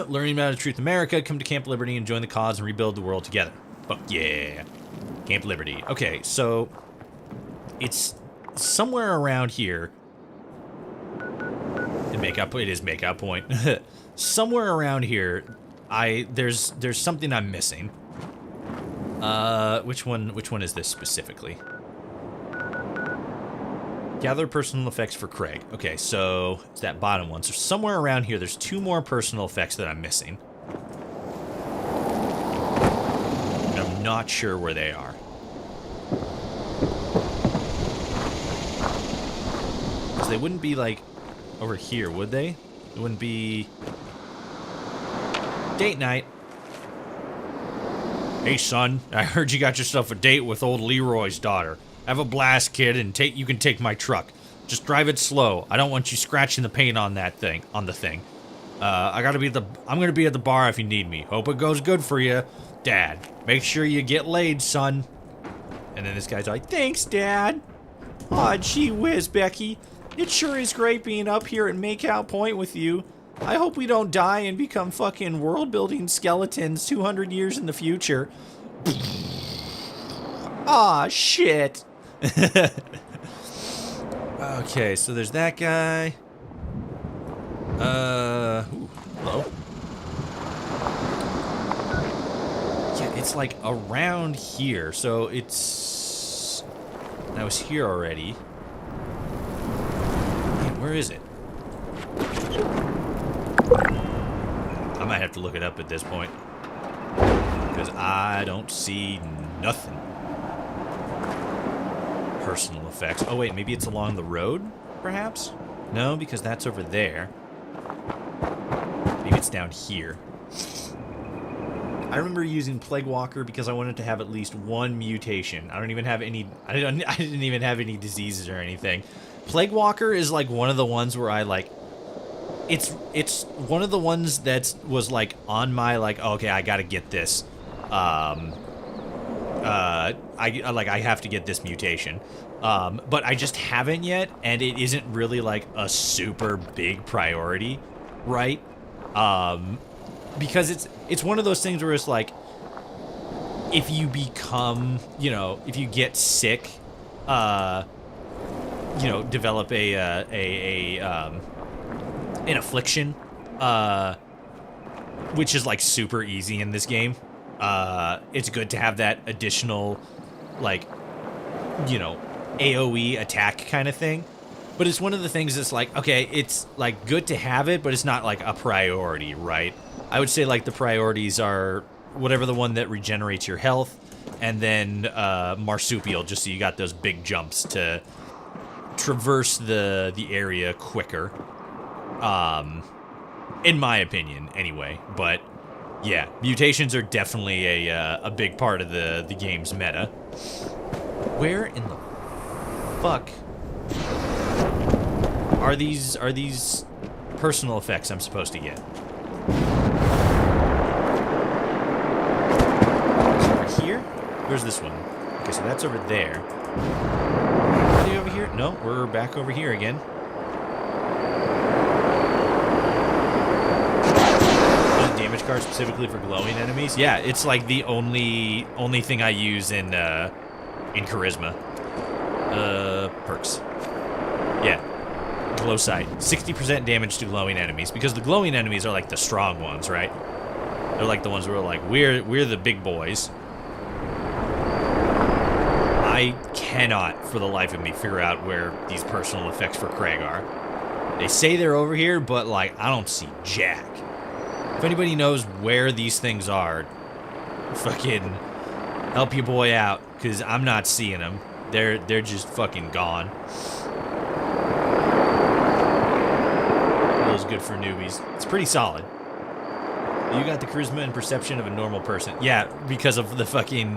Learning about Truth America, come to Camp Liberty and join the cause and rebuild the world together. Fuck yeah. Camp Liberty. Okay, so it's somewhere around here. It is Makeout Point. Somewhere around here, there's something I'm missing. Which one is this specifically? Gather personal effects for Craig. Okay, so it's that bottom one. So somewhere around here, there's 2 more personal effects that I'm missing. And I'm not sure where they are. Because they wouldn't be, like, over here, would they? It wouldn't be... Date night. Hey, son, I heard you got yourself a date with old Leroy's daughter. Have a blast, kid, and you can take my truck. Just drive it slow. I don't want you scratching the paint on that thing, on the thing. I'm gonna be at the bar if you need me. Hope it goes good for you, Dad. Make sure you get laid, son. And then this guy's like, thanks, Dad. Aw, gee whiz, Becky. It sure is great being up here at Makeout Point with you. I hope we don't die and become fucking world-building skeletons 200 years in the future. Aw, shit. Okay, so there's that guy. Ooh, hello. Yeah, it's like around here, so it's... I was here already. Man, where is it? I might have to look it up at this point. Because I don't see nothing. Personal effects. Oh wait, maybe it's along the road, perhaps? No, because that's over there. Maybe it's down here. I remember using Plague Walker because I wanted to have at least one mutation. I don't even have any... I didn't even have any diseases or anything. Plague Walker is like one of the ones where I like... It's one of the ones that was like on my like, oh, okay, I gotta get this. I have to get this mutation. But I just haven't yet, and it isn't really like a super big priority, right? Because it's one of those things where it's like, if you become, you know, if you get sick, you know, develop an affliction, which is like super easy in this game. It's good to have that additional, like, you know, AoE attack kind of thing. But it's one of the things that's like, okay, it's like good to have it, but it's not like a priority, right? I would say like the priorities are whatever the one that regenerates your health, and then marsupial, just so you got those big jumps to traverse the area quicker. In my opinion, anyway. But yeah, mutations are definitely a big part of the game's meta. Where in the fuck are these personal effects I'm supposed to get? Over here? Where's this one? Okay, so that's over there. Are they over here? No, we're back over here again. Damage card specifically for glowing enemies. Yeah, it's like the only thing I use in charisma. Perks. Yeah. Glow sight. 60% damage to glowing enemies, because the glowing enemies are like the strong ones, right? They're like the ones where like we're the big boys. I cannot for the life of me figure out where these personal effects for Craig are. They say they're over here, but like I don't see jack. If anybody knows where these things are, fucking help your boy out, because I'm not seeing them. They're just fucking gone. That was good for newbies. It's pretty solid. You got the charisma and perception of a normal person. Yeah, because of the fucking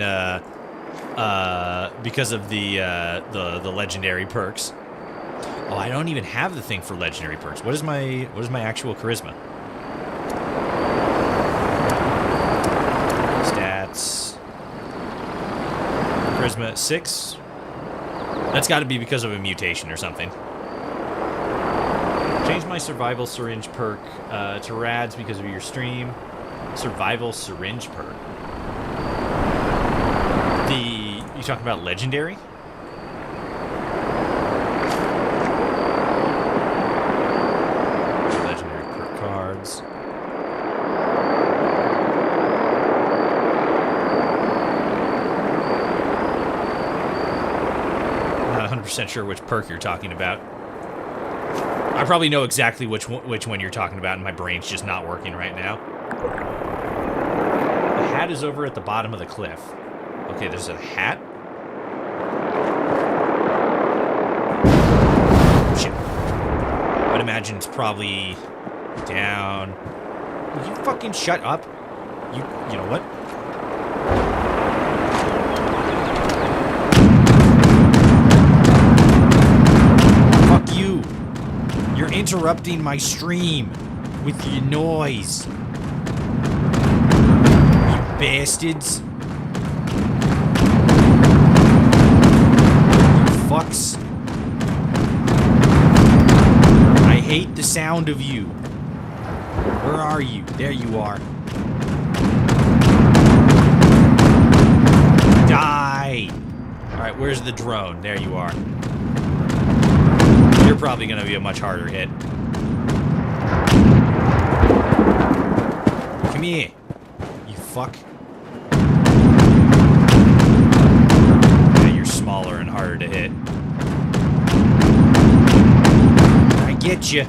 because of the legendary perks. Oh, I don't even have the thing for legendary perks. What is my actual charisma? Stats. Charisma 6. That's got to be because of a mutation or something. Change my survival syringe perk to rads because of your stream. Survival syringe perk. You talking about legendary? Legendary perk cards. Not 100% sure which perk you're talking about. I probably know exactly which one you're talking about, and my brain's just not working right now. The hat is over at the bottom of the cliff. Okay, there's a hat. Shit. imagine it's probably down. Will you fucking shut up? You know what? Fuck you. You're interrupting my stream with your noise. You bastards. You fucks. I hate the sound of you. Where are you? There you are. Die! Alright, where's the drone? There you are. You're probably gonna be a much harder hit. Come here, you fuck. Yeah, you're smaller and harder to hit. I get you.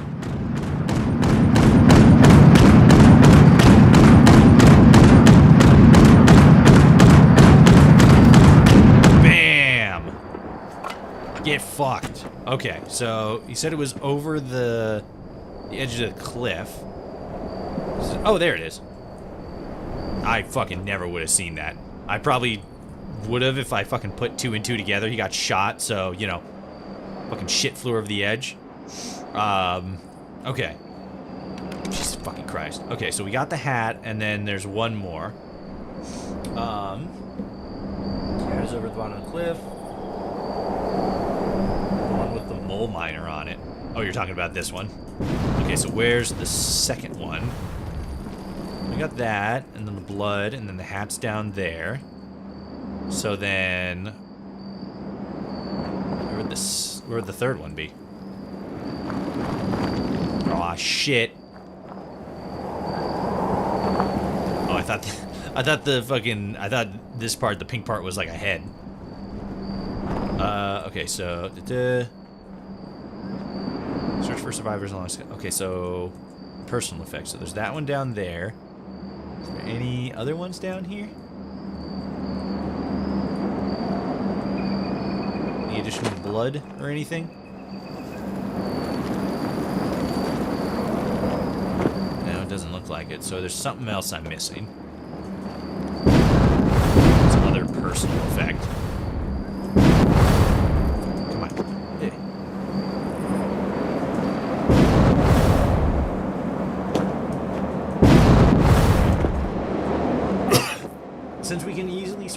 Get fucked. Okay, so you said it was over the edge of the cliff. Oh, there it is. I fucking never would have seen that. I probably would have if I fucking put 2 and 2 together. He got shot, so, you know, fucking shit flew over the edge. Okay. Jesus fucking Christ. Okay, so we got the hat, and then there's one more. There's over at the bottom of the cliff. The mole miner on it. Oh, you're talking about this one. Okay, so where's the second one? We got that, and then the blood, and then the hat's down there. So then, where would the third one be? Aw, shit. Oh, I thought this part, the pink part, was like a head. Okay, so search for survivors along. Okay, so personal effects. So there's that one down there. Is there any other ones down here? Any additional blood or anything? No, it doesn't look like it. So there's something else I'm missing. Some other personal effect. Since we can easily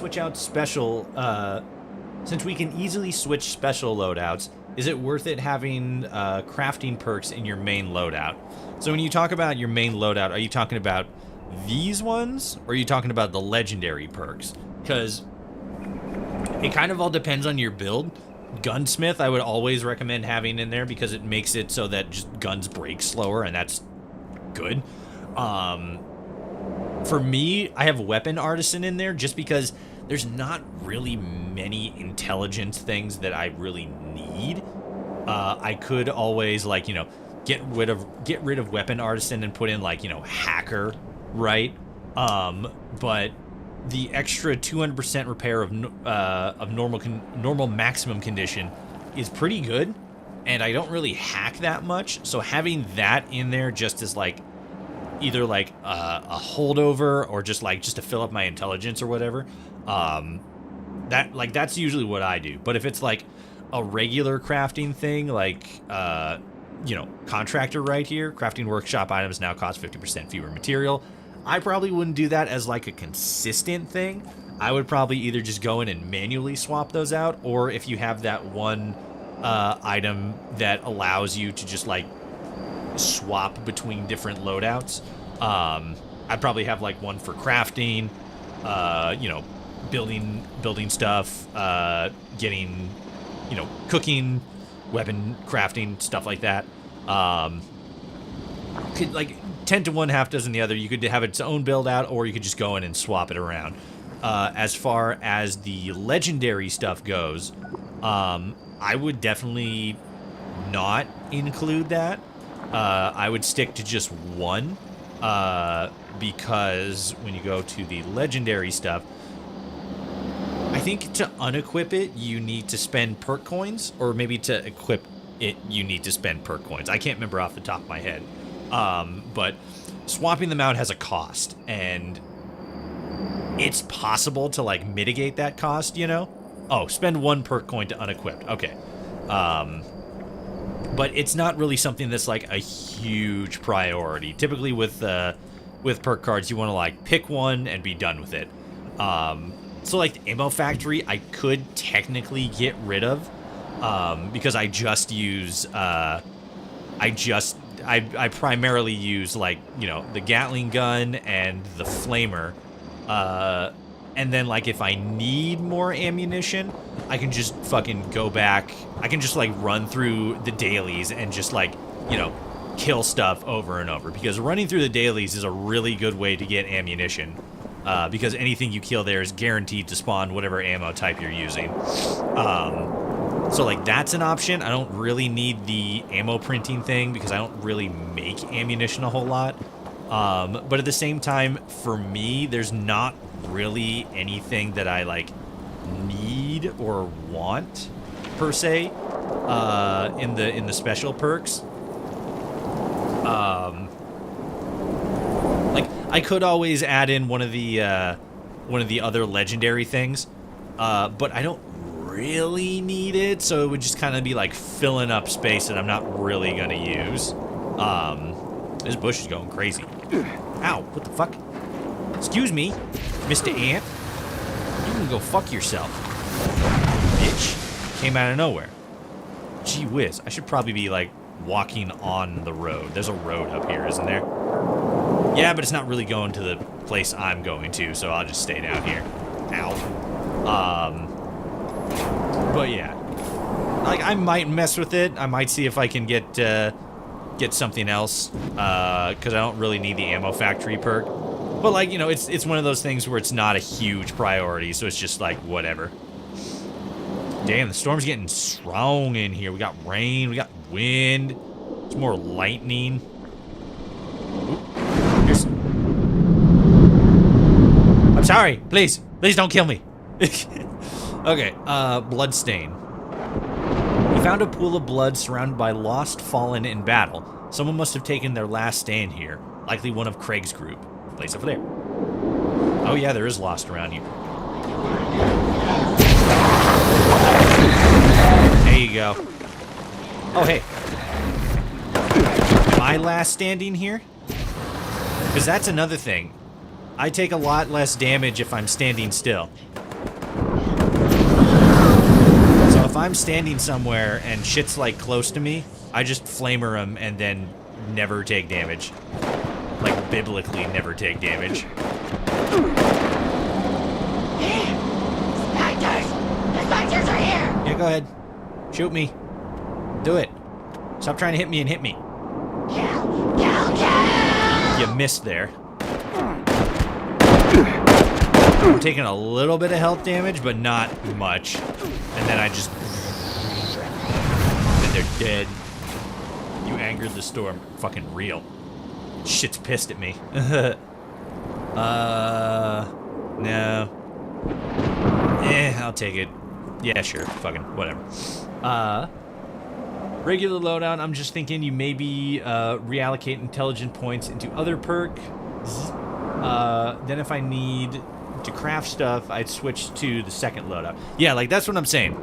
switch special loadouts, is it worth it having crafting perks in your main loadout? So when you talk about your main loadout, are you talking about these ones, or are you talking about the legendary perks? Because it kind of all depends on your build. Gunsmith, I would always recommend having in there because it makes it so that just guns break slower, and that's good. For me, I have Weapon Artisan in there just because there's not really many intelligence things that I really need. I could always, like, you know, get rid of Weapon Artisan and put in, like, you know, Hacker, right? But the extra 200% repair of normal maximum condition is pretty good, and I don't really hack that much. So having that in there just as like either like a holdover or just to fill up my intelligence or whatever, that's usually what I do. But if it's like a regular crafting thing, like you know, contractor right here, crafting workshop items now cost 50% fewer material, I probably wouldn't do that as like a consistent thing. I would probably either just go in and manually swap those out, or if you have that one item that allows you to just like swap between different loadouts, I'd probably have like one for crafting, you know, building stuff, getting, you know, cooking, weapon crafting, stuff like that. Could like 10 to 1, half dozen the other. You could have its own build out, or you could just go in and swap it around. As far as the legendary stuff goes, I would definitely not include that. I would stick to just one, because when you go to the legendary stuff, I think to unequip it, you need to spend perk coins, or maybe to equip you need to spend perk coins. I can't remember off the top of my head. But swapping them out has a cost, and it's possible to, like, mitigate that cost, you know? Oh, spend 1 perk coin to unequip. Okay. But it's not really something that's, like, a huge priority. Typically with perk cards, you want to, like, pick one and be done with it. So, like, the ammo factory, I could technically get rid of, because I just use, I primarily use, like, you know, the Gatling gun and the flamer, and then, like, if I need more ammunition, I can just fucking go back. I can just, like, run through the dailies and just, like, you know, kill stuff over and over. Because running through the dailies is a really good way to get ammunition. Because anything you kill there is guaranteed to spawn whatever ammo type you're using. So, like, that's an option. I don't really need the ammo printing thing because I don't really make ammunition a whole lot. But at the same time, for me, there's not really anything that I, like, need or want, per se, in the special perks. Like, I could always add in one of the other legendary things, but I don't really need it, so it would just kind of be like filling up space that I'm not really gonna use. This bush is going crazy. Ow, what the fuck? Excuse me, Mr. Ant. You can go fuck yourself. Bitch. Came out of nowhere. Gee whiz, I should probably be, like, walking on the road. There's a road up here, isn't there? Yeah, but it's not really going to the place I'm going to, so I'll just stay down here. Ow. But yeah. Like, I might mess with it. I might see if I can get something else, because I don't really need the ammo factory perk. But, like, you know, it's one of those things where it's not a huge priority, so it's just like, whatever. Damn, the storm's getting strong in here. We got rain, we got wind. It's more lightning. Oop. Here's... I'm sorry, please don't kill me. Okay, bloodstain. We found a pool of blood surrounded by lost fallen in battle. Someone must have taken their last stand here. Likely one of Craig's group. Place over there. Oh yeah, there is lost around here. There you go. Oh hey. Am I last standing here? Because that's another thing. I take a lot less damage if I'm standing still. So if I'm standing somewhere and shit's like close to me, I just flamer them and then never take damage. Like, biblically never take damage. Specters! The specters are here! Yeah, go ahead. Shoot me. Do it. Stop trying to hit me and hit me. Kill! Kill! Kill! You missed there. I'm taking a little bit of health damage, but not much. And then I just... And they're dead. You angered the storm. Fucking real. Shit's pissed at me. No. I'll take it. Yeah, sure. Fucking whatever. Regular loadout, I'm just thinking you maybe reallocate intelligent points into other perks. Then if I need to craft stuff, I'd switch to the second loadout. Yeah, like, that's what I'm saying.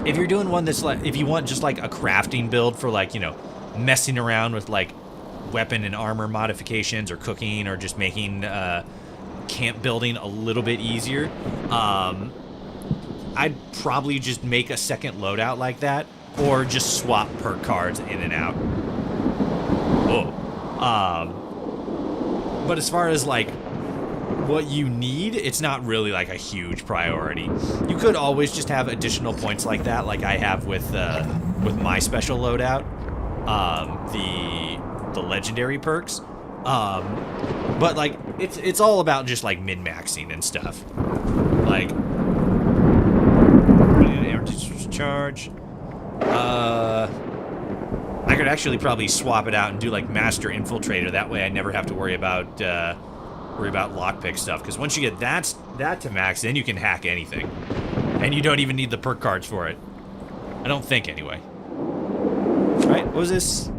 If you're doing one that's like, if you want just like a crafting build for, like, you know, messing around with, like, weapon and armor modifications or cooking or just making camp building a little bit easier, I'd probably just make a second loadout like that, or just swap perk cards in and out. Whoa. But as far as, like, what you need, it's not really, like, a huge priority. You could always just have additional points like that, like I have with my special loadout, the legendary perks. But, like, it's all about just, like, min-maxing and stuff. Like, charge. I could actually probably swap it out and do, like, Master Infiltrator. That way I never have to worry about lockpick stuff. Because once you get that to max, then you can hack anything. And you don't even need the perk cards for it. I don't think, anyway. right? What was this?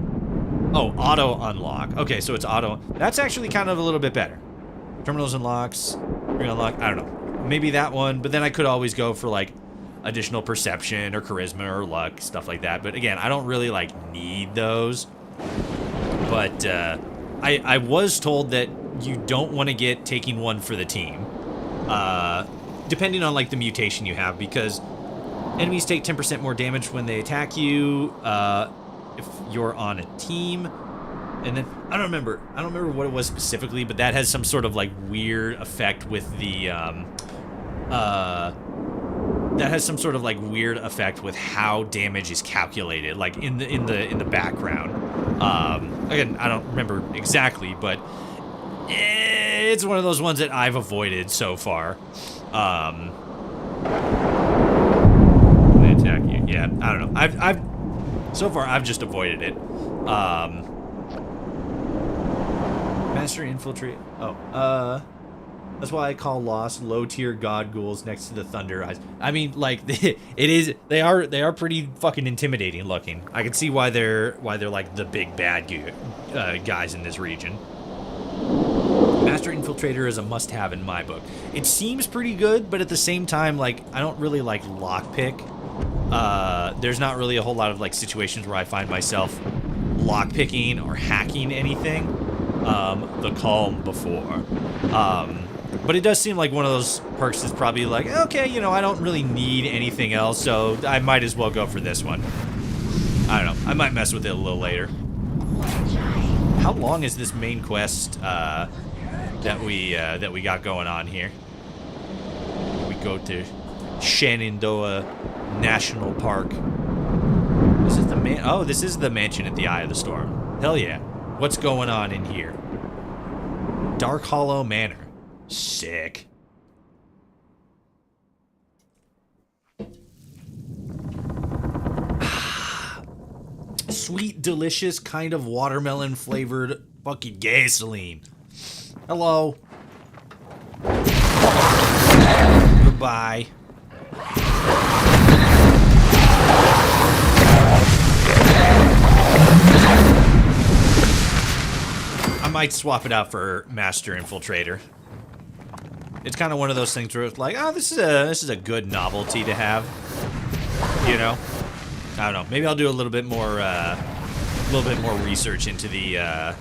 Oh, auto unlock. Okay, so it's auto. That's actually kind of a little bit better. Terminals unlocks. Ring unlock. I don't know. Maybe that one, but then I could always go for like additional perception or charisma or luck, stuff like that. But again, I don't really like need those. But I was told that you don't want to get taking one for the team. Depending on like the mutation you have, because enemies take 10% more damage when they attack you if you're on a team. And then I don't remember what it was specifically, but that has some sort of like weird effect with the how damage is calculated, like in the background. Again, I don't remember exactly, but it's one of those ones that I've avoided so far. They attack you. Yeah, I don't know. I've so far I've just avoided it. Master infiltrate. Oh, that's why I call Lost low-tier god ghouls next to the Thunder Eyes. I mean, like, they are pretty fucking intimidating looking. I can see why they're like the big bad guys in this region. Master Infiltrator is a must-have in my book. It seems pretty good, but at the same time, like, I don't really like lockpick. There's not really a whole lot of like situations where I find myself lockpicking or hacking anything. The calm before. But it does seem like one of those perks that's probably like, okay, you know, I don't really need anything else, so I might as well go for this one. I don't know. I might mess with it a little later. How long is this main quest that we got going on here? We go to Shenandoah National Park. This is the this is the mansion at the Eye of the Storm. Hell yeah. What's going on in here? Dark Hollow Manor. Sick. Sweet, delicious, kind of watermelon flavored fucking gasoline. Hello. Goodbye. I might swap it out for Master Infiltrator. It's kind of one of those things where it's like, oh, this is a good novelty to have. You know, I don't know. Maybe I'll do a little bit more research into the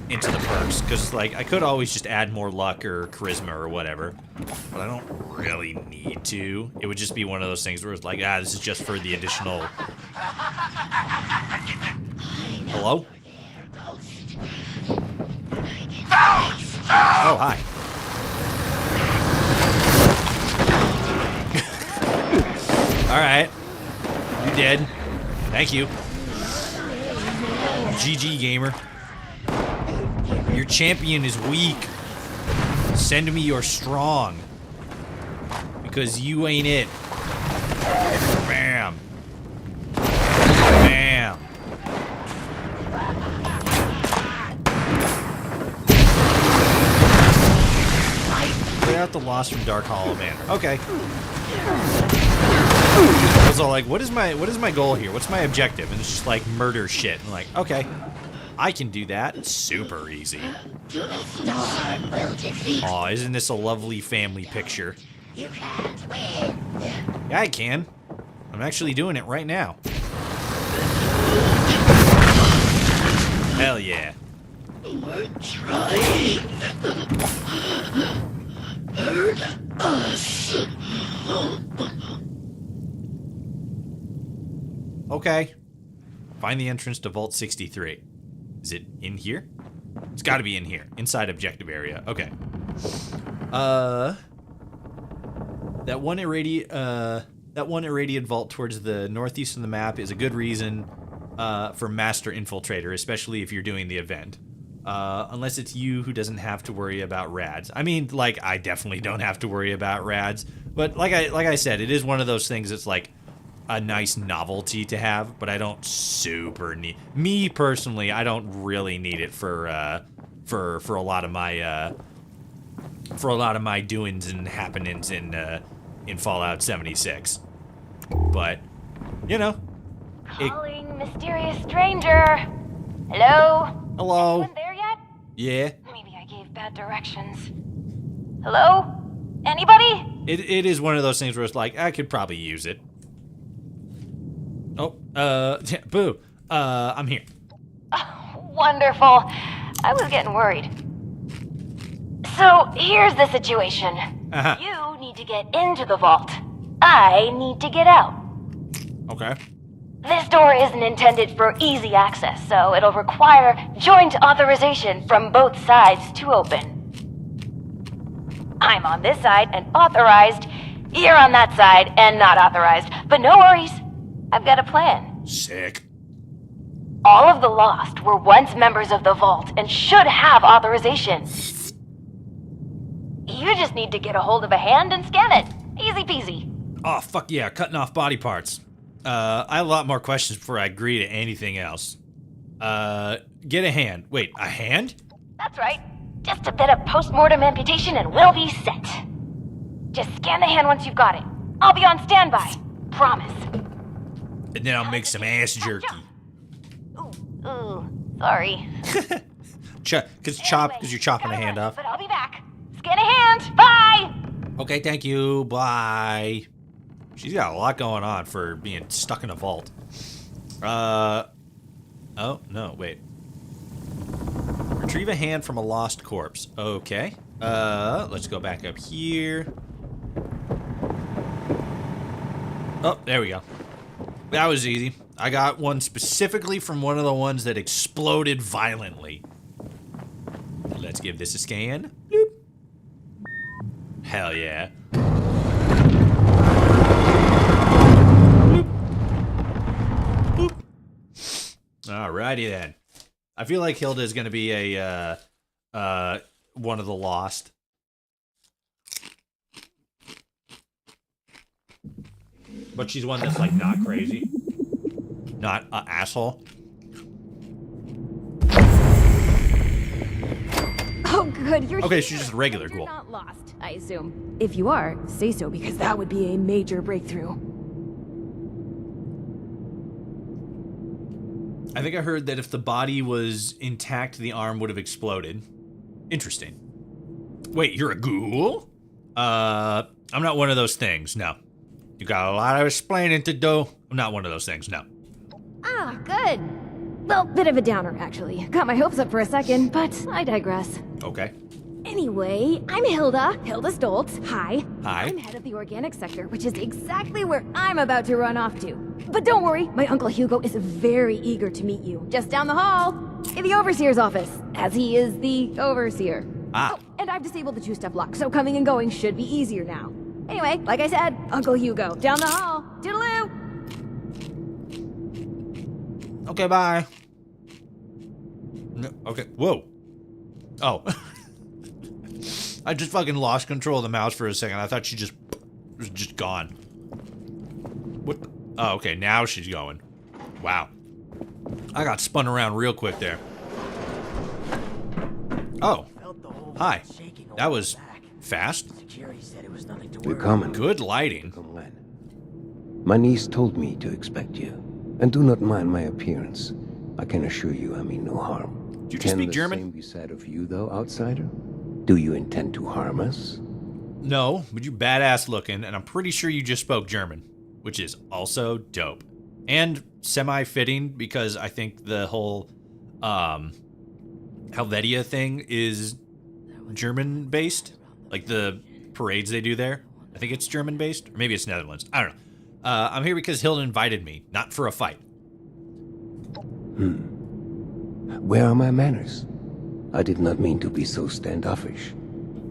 perks, because like I could always just add more luck or charisma or whatever, but I don't really need to. It would just be one of those things where it's like, this is just for the additional. Hello? Oh, hi. Alright. You dead. Thank you. GG, gamer. Your champion is weak. Send me your strong. Because you ain't it. Bam. Bam. Clear out the loss from Dark Hollow Manor. Okay. I was all like, what is my goal here? What's my objective? And it's just like murder shit. And like, okay, I can do that. It's super easy. Aw, isn't this a lovely family picture? Yeah, I can. I'm actually doing it right now. Hell yeah. We're trying. Hurt us. Okay. Find the entrance to Vault 63. Is it in here? It's got to be in here. Inside objective area. Okay. That one irradiated vault towards the northeast of the map is a good reason for Master Infiltrator, especially if you're doing the event. Unless it's you who doesn't have to worry about rads. I mean, like, I definitely don't have to worry about rads, but like I said, it is one of those things that's like a nice novelty to have, but I don't super need. Me personally, I don't really need it for a lot of my doings and happenings in Fallout 76. But you know, Calling mysterious stranger. Hello? Hello? Anyone there yet? Yeah? Maybe I gave bad directions. Hello? Anybody? It is one of those things where it's like, I could probably use it. Oh, yeah, boo. I'm here. Wonderful. I was getting worried. So, here's the situation. Uh-huh. You need to get into the vault. I need to get out. Okay. This door isn't intended for easy access, so it'll require joint authorization from both sides to open. I'm on this side and authorized. You're on that side and not authorized. But no worries. I've got a plan. Sick. All of the Lost were once members of the Vault and should have authorization. You just need to get a hold of a hand and scan it. Easy peasy. Oh, fuck yeah, cutting off body parts. I have a lot more questions before I agree to anything else. Get a hand. Wait, a hand? That's right. Just a bit of post-mortem amputation and we'll be set. Just scan the hand once you've got it. I'll be on standby. Promise. And then I'll make some ass jerky. Ooh, sorry. Because you're chopping a hand off. But I'll be back. Scan a hand. Bye! Okay, thank you. Bye. She's got a lot going on for being stuck in a vault. Oh, no, wait. Retrieve a hand from a lost corpse. Okay. Let's go back up here. Oh, there we go. That was easy. I got one specifically from one of the ones that exploded violently. Let's give this a scan. Bloop. Hell yeah. Bloop. Boop. Alrighty then. I feel like Hilda is going to be a one of the Lost. But she's one that's like not crazy. Not an asshole. Oh, good. You're Okay, here. she's just a regular You're ghoul. not lost, I assume. If you are, say so, because that would be a major breakthrough. I think I heard that if the body was intact, the arm would have exploded. Interesting. Wait, you're a ghoul? I'm not one of those things, no. You got a lot of explaining to do. I'm not one of those things, no. Ah, good. Well, bit of a downer, actually. Got my hopes up for a second, but I digress. Okay. Anyway, I'm Hilda Stoltz. Hi. Hi. I'm head of the organic sector, which is exactly where I'm about to run off to. But don't worry, my Uncle Hugo is very eager to meet you. Just down the hall, in the Overseer's office, as he is the Overseer. Ah. Oh, and I've disabled the two-step lock, so coming and going should be easier now. Anyway, like I said, Uncle Hugo, down the hall. Toodaloo! Okay, bye. No, okay, whoa. Oh. I just fucking lost control of the mouse for a second. I thought she just was just gone. What the? Oh, okay, now she's going. Wow. I got spun around real quick there. Oh. Hi. That was fast. Willkommen. Good lighting. Come when? My niece told me to expect you. And do not mind my appearance. I can assure you I mean no harm. Do you just speak German? Can the same be said of you, though, outsider? Do you intend to harm us? No, but you're badass looking, and I'm pretty sure you just spoke German, which is also dope. And semi-fitting, because I think the whole Helvetia thing is German-based. Like the parades they do there. I think it's German-based, or maybe it's Netherlands. I don't know. I'm here because Hilda invited me, not for a fight. Where are my manners? I did not mean to be so standoffish.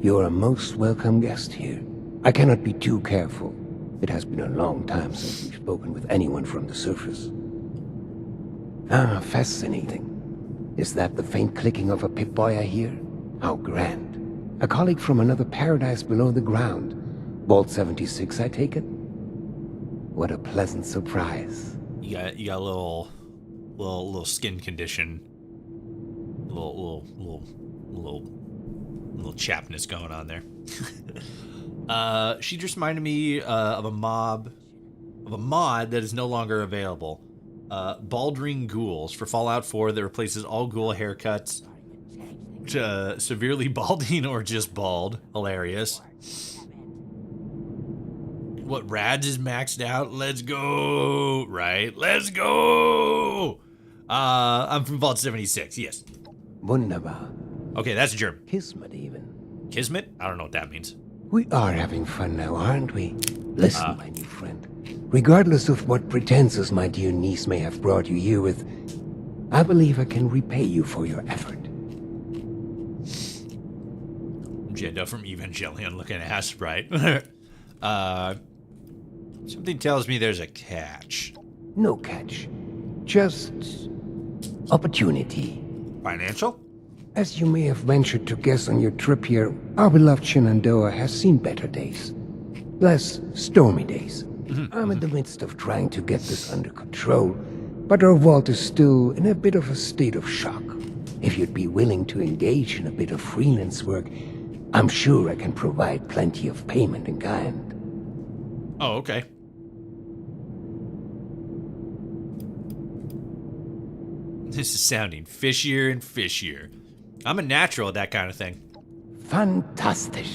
You are a most welcome guest here. I cannot be too careful. It has been a long time since we've spoken with anyone from the surface. Ah, fascinating. Is that the faint clicking of a Pip-Boy I hear? How grand. A colleague from another paradise below the ground. Vault 76, I take it? What a pleasant surprise. You got a little skin condition, little chapness going on there. She just reminded me of a mod that is no longer available. Balding ghouls for Fallout 4 that replaces all ghoul haircuts to severely balding or just bald. Hilarious. What, Rads is maxed out? Let's go! Right? Let's go! I'm from Vault 76, yes. Wunderbar. Okay, that's German. Kismet even. Kismet? I don't know what that means. We are having fun now, aren't we? Listen, my new friend. Regardless of what pretenses my dear niece may have brought you here with, I believe I can repay you for your effort. Jendo from Evangelion looking ass, right? Something tells me there's a catch. No catch. Just opportunity. Financial? As you may have ventured to guess on your trip here, our beloved Shenandoah has seen better days. Less stormy days. I'm in the midst of trying to get this under control, but our vault is still in a bit of a state of shock. If you'd be willing to engage in a bit of freelance work, I'm sure I can provide plenty of payment in kind. Oh, okay. This is sounding fishier and fishier. I'm a natural at that kind of thing. Fantastic.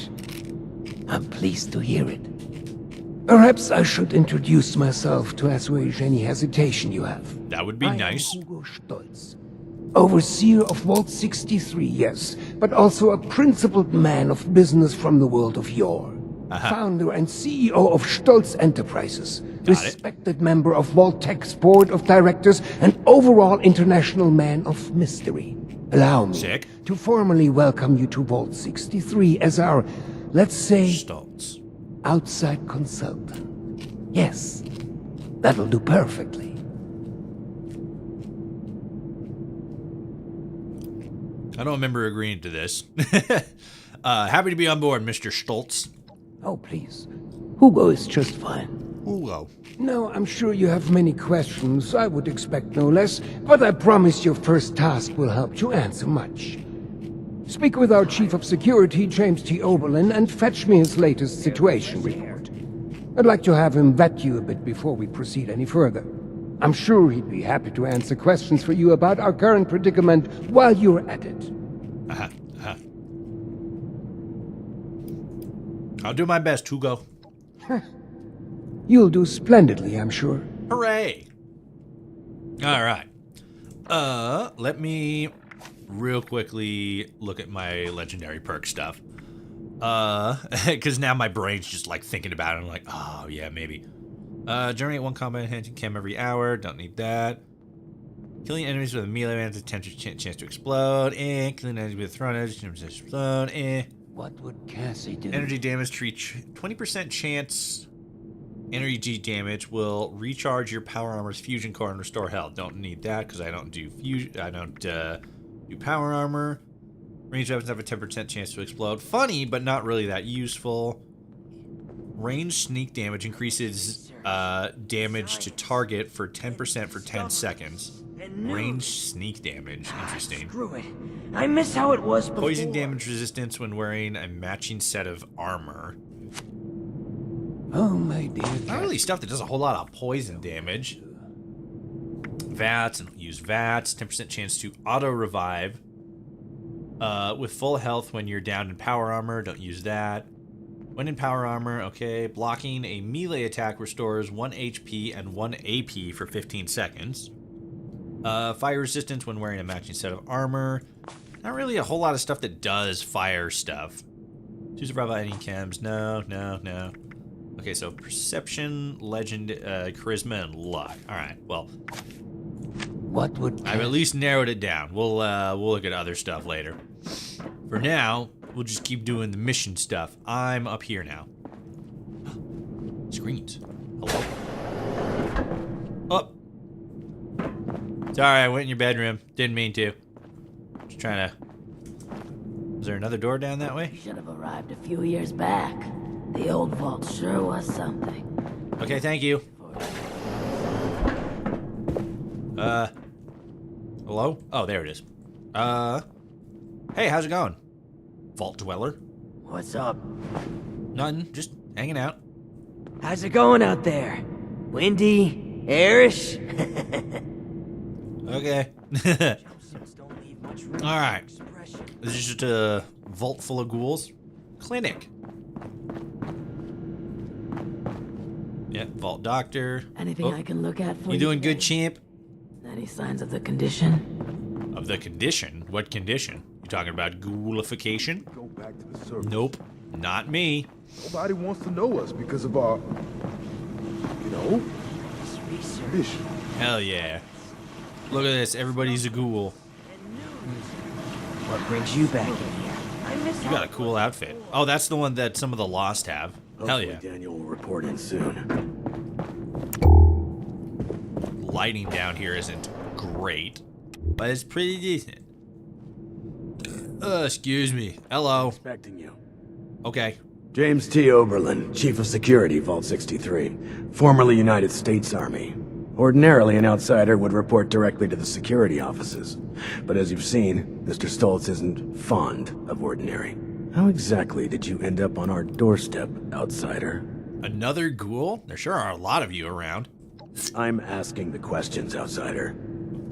I'm pleased to hear it. Perhaps I should introduce myself to assuage any hesitation you have. That would be nice. I am Hugo Stolz, overseer of Vault 63, yes, but also a principled man of business from the world of yore. Founder and CEO of Stolz Enterprises, respected member of Vault Tech's board of directors, and overall international man of mystery. Allow me to formally welcome you to Vault 63 as our, let's say, Stolz. Outside consultant. Yes, that'll do perfectly. I don't remember agreeing to this. Happy to be on board, Mr. Stolz. Oh, please. Hugo is just fine. Hugo. Now, I'm sure you have many questions. I would expect no less, but I promise your first task will help you answer much. Speak with our Chief of Security, James T. Oberlin, and fetch me his latest situation report. I'd like to have him vet you a bit before we proceed any further. I'm sure he'd be happy to answer questions for you about our current predicament while you're at it. I'll do my best, Hugo. You'll do splendidly, I'm sure. Hooray! Alright. Let me real quickly look at my legendary perk stuff. Because now my brain's just like thinking about it. I'm like, oh yeah, maybe. Generate 1 combat enhancing chem every hour. Don't need that. Killing enemies with a melee man has a chance to explode. Killing enemies with a thrown edge chance to explode. What would Cassie do? Energy damage to reach 20% chance. Energy damage will recharge your power armor's fusion core and restore health. Don't need that because I don't do fusion. I don't do power armor. Ranged weapons have a 10% chance to explode. Funny, but not really that useful. Range sneak damage increases damage to target for 10% for 10 seconds. Range sneak damage. Interesting. Screw it. I miss how it was before. Poison damage resistance when wearing a matching set of armor. Oh, my dear. Not really stuff that does a whole lot of poison damage. VATS, and use VATS. 10% chance to auto-revive. With full health when you're down in power armor. Don't use that. When in power armor, okay. Blocking a melee attack restores 1 HP and 1 AP for 15 seconds. Fire resistance when wearing a matching set of armor. Not really a whole lot of stuff that does fire stuff. 2 survival any chems. No. Okay, so perception, legend, charisma, and luck. Alright, well. What would I've at least narrowed it down. We'll look at other stuff later. For now, we'll just keep doing the mission stuff. I'm up here now. Screens. Hello? Oh. Sorry, I went in your bedroom. Didn't mean to. Just trying to... Is there another door down that way? Should have arrived a few years back. The old vault sure was something. Okay, thank you. Hello? Oh, there it is. Hey, how's it going? Vault Dweller? What's up? Nothing, just hanging out. How's it going out there? Windy? Irish? Okay. Alright. This is just a vault full of ghouls. Clinic. Yep, vault doctor. Anything I can look at for you doing good, champ? Any signs of the condition? Of the condition? What condition? You talking about ghoulification? Go back to the surface. Nope. Not me. Nobody wants to know us because of our, you know, mission. Hell yeah. Look at this. Everybody's a ghoul. What brings you back in here? You got a cool outfit. Oh, that's the one that some of the Lost have. Hell yeah. Daniel will report in soon. Lighting down here isn't great, but it's pretty decent. Excuse me. Hello. Expecting you. Okay. James T. Oberlin, Chief of Security, Vault 63, formerly United States Army. Ordinarily, an outsider would report directly to the security offices. But as you've seen, Mr. Stoltz isn't fond of ordinary. How exactly did you end up on our doorstep, outsider? Another ghoul? There sure are a lot of you around. I'm asking the questions, outsider.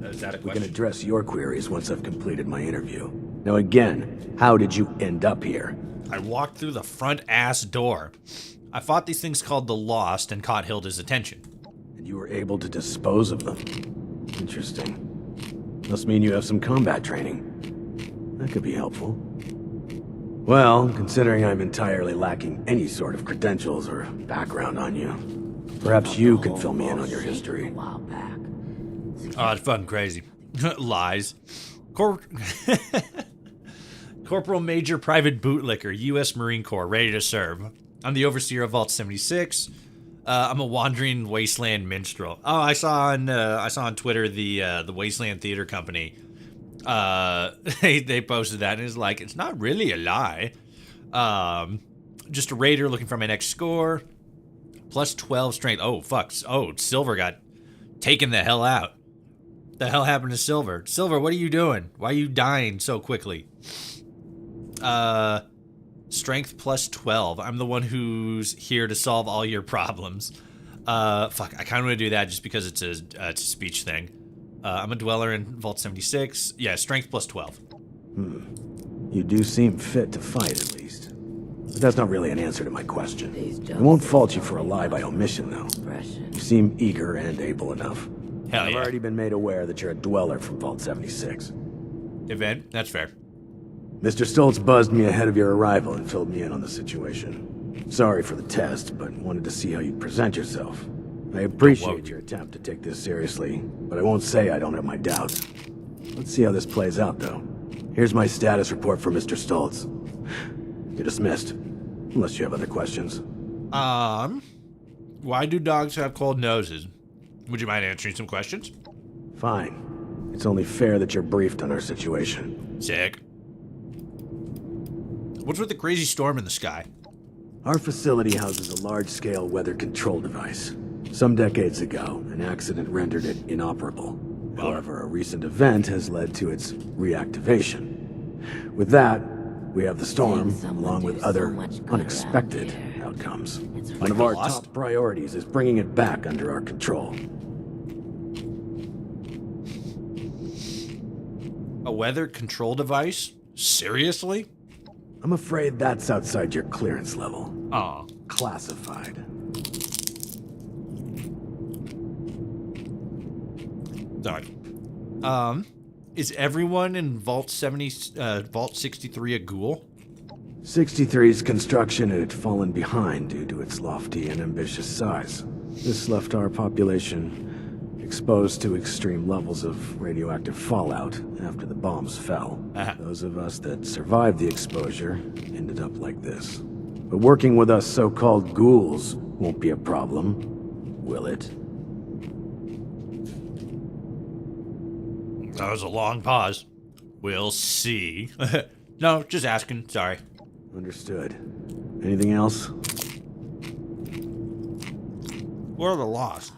Is that a question? We can address your queries once I've completed my interview. Now again, how did you end up here? I walked through the front ass door. I fought these things called the Lost and caught Hilda's attention. And you were able to dispose of them. Interesting. Must mean you have some combat training. That could be helpful. Well, considering I'm entirely lacking any sort of credentials or background on you, perhaps you can fill me in on your history. Oh, it's fucking crazy. Lies. Corporal Major Private Bootlicker, U.S. Marine Corps, ready to serve. I'm the overseer of Vault 76. I'm a wandering wasteland minstrel. Oh, I saw on Twitter the Wasteland Theater Company. They posted that and it's like, it's not really a lie. Just a raider looking for my next score. Plus 12 strength. Oh fuck. Oh, Silver got taken the hell out. The hell happened to Silver? Silver, what are you doing? Why are you dying so quickly? Strength plus 12. I'm the one who's here to solve all your problems. Fuck, I kind of want to do that just because it's a speech thing. I'm a dweller in Vault 76. Yeah, strength plus 12. You do seem fit to fight, at least. But that's not really an answer to my question. I won't fault you for a lie by omission, though. You seem eager and able enough. Hell yeah. I've already been made aware that you're a dweller from Vault 76. Event? That's fair. Mr. Stoltz buzzed me ahead of your arrival and filled me in on the situation. Sorry for the test, but wanted to see how you'd present yourself. I appreciate your attempt to take this seriously, but I won't say I don't have my doubts. Let's see how this plays out, though. Here's my status report for Mr. Stoltz. You're dismissed, unless you have other questions. Why do dogs have cold noses? Would you mind answering some questions? Fine. It's only fair that you're briefed on our situation. Sick. What's with the crazy storm in the sky? Our facility houses a large-scale weather control device. Some decades ago, an accident rendered it inoperable. However, a recent event has led to its reactivation. With that, we have the storm, along with other unexpected outcomes. One of our top priorities is bringing it back under our control. A weather control device? Seriously? I'm afraid that's outside your clearance level. Aw. Classified. Sorry. Is everyone in Vault 63 a ghoul? 63's construction had fallen behind due to its lofty and ambitious size. This left our population exposed to extreme levels of radioactive fallout after the bombs fell. Those of us that survived the exposure ended up like this. But working with us so-called ghouls won't be a problem, will it? That was a long pause. We'll see. No, just asking. Sorry. Understood. Anything else? What are the Lost?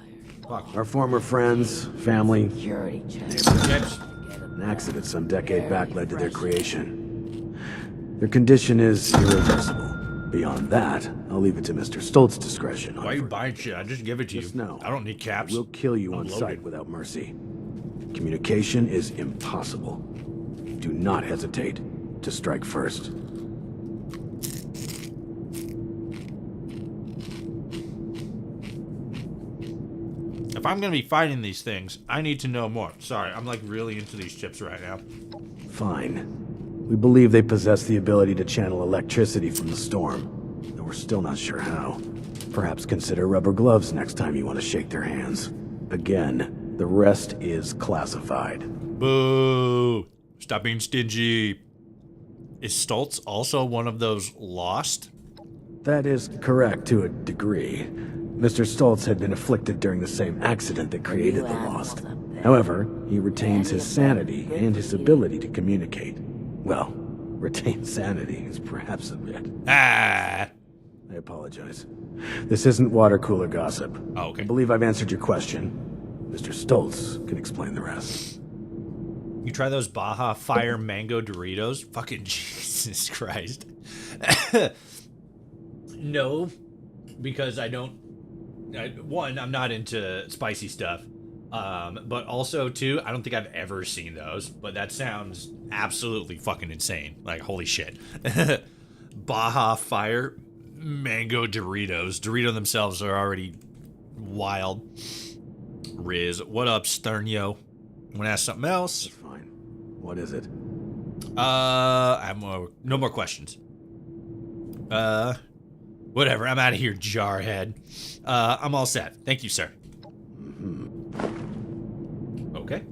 Fuck. Our former friends, family, Yes. an accident some decade back led to their creation. Their condition is irreversible. Beyond that, I'll leave it to Mr. Stoltz's discretion. Why are you buying shit? I just give it to you. Just know, I don't need caps. We'll kill you I'm on loaded. sight without mercy. Communication is impossible. Do not hesitate to strike first. If I'm gonna be fighting these things, I need to know more. Sorry, I'm like really into these chips right now. Fine. We believe they possess the ability to channel electricity from the storm, though we're still not sure how. Perhaps consider rubber gloves next time you want to shake their hands. Again, the rest is classified. Boo! Stop being stingy. Is Stoltz also one of those lost? That is correct to a degree. Mr. Stoltz had been afflicted during the same accident that created the Lost. However, he retains his sanity and his ability to communicate. Well, retain sanity is perhaps a bit. Ah! I apologize. This isn't water cooler gossip. Oh, okay. I believe I've answered your question. Mr. Stoltz can explain the rest. You try those Baja Fire Mango Doritos? Fucking Jesus Christ. No, because I don't... one, I'm not into spicy stuff. But also, two, I don't think I've ever seen those. But that sounds absolutely fucking insane. Like, holy shit. Baja Fire Mango Doritos. Dorito themselves are already wild. Riz, what up, Sternio? Wanna ask something else? That's fine. What is it? I have no more questions. Whatever, I'm out of here, jarhead. I'm all set. Thank you, sir. Okay.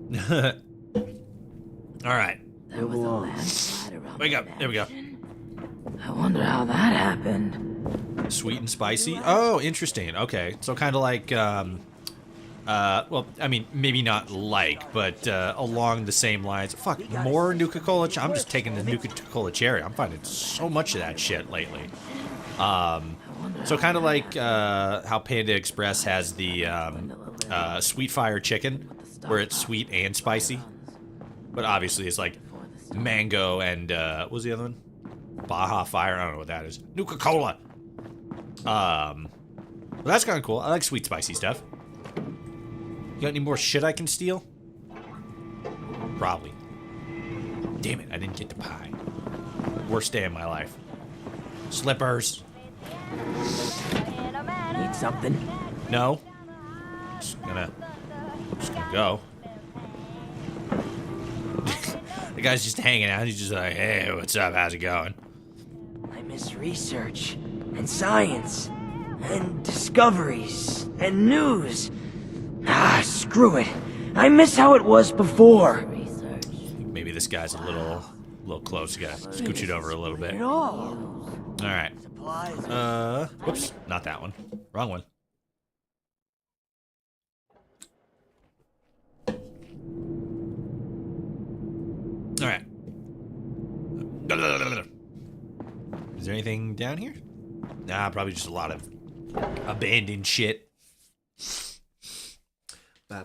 Alright. There was a landslide around Wake up. the There we go. mansion. I wonder how that happened. Sweet and spicy? Oh, interesting. Okay. So kind of like, well, I mean, maybe not like, but along the same lines. Fuck, more Nuka-Cola? I'm just taking the Nuka-Cola cherry. I'm finding so much of that shit lately. So kind of like how Panda Express has the Sweet Fire Chicken, where it's sweet and spicy. But obviously it's like mango and, what was the other one? Baja Fire? I don't know what that is. Nuka-Cola! Well, that's kind of cool. I like sweet spicy stuff. You got any more shit I can steal? Probably. Damn it, I didn't get the pie. Worst day of my life. Slippers. Need something? No. Just gonna go. The guy's just hanging out. He's just like, hey, what's up? How's it going? I miss research and science and discoveries and news. Ah, screw it. I miss how it was before. Maybe this guy's a little close. You gotta scooch it over a little bit. All right. Whoops, not that one. Wrong one. All right. Is there anything down here? Nah, probably just a lot of abandoned shit. All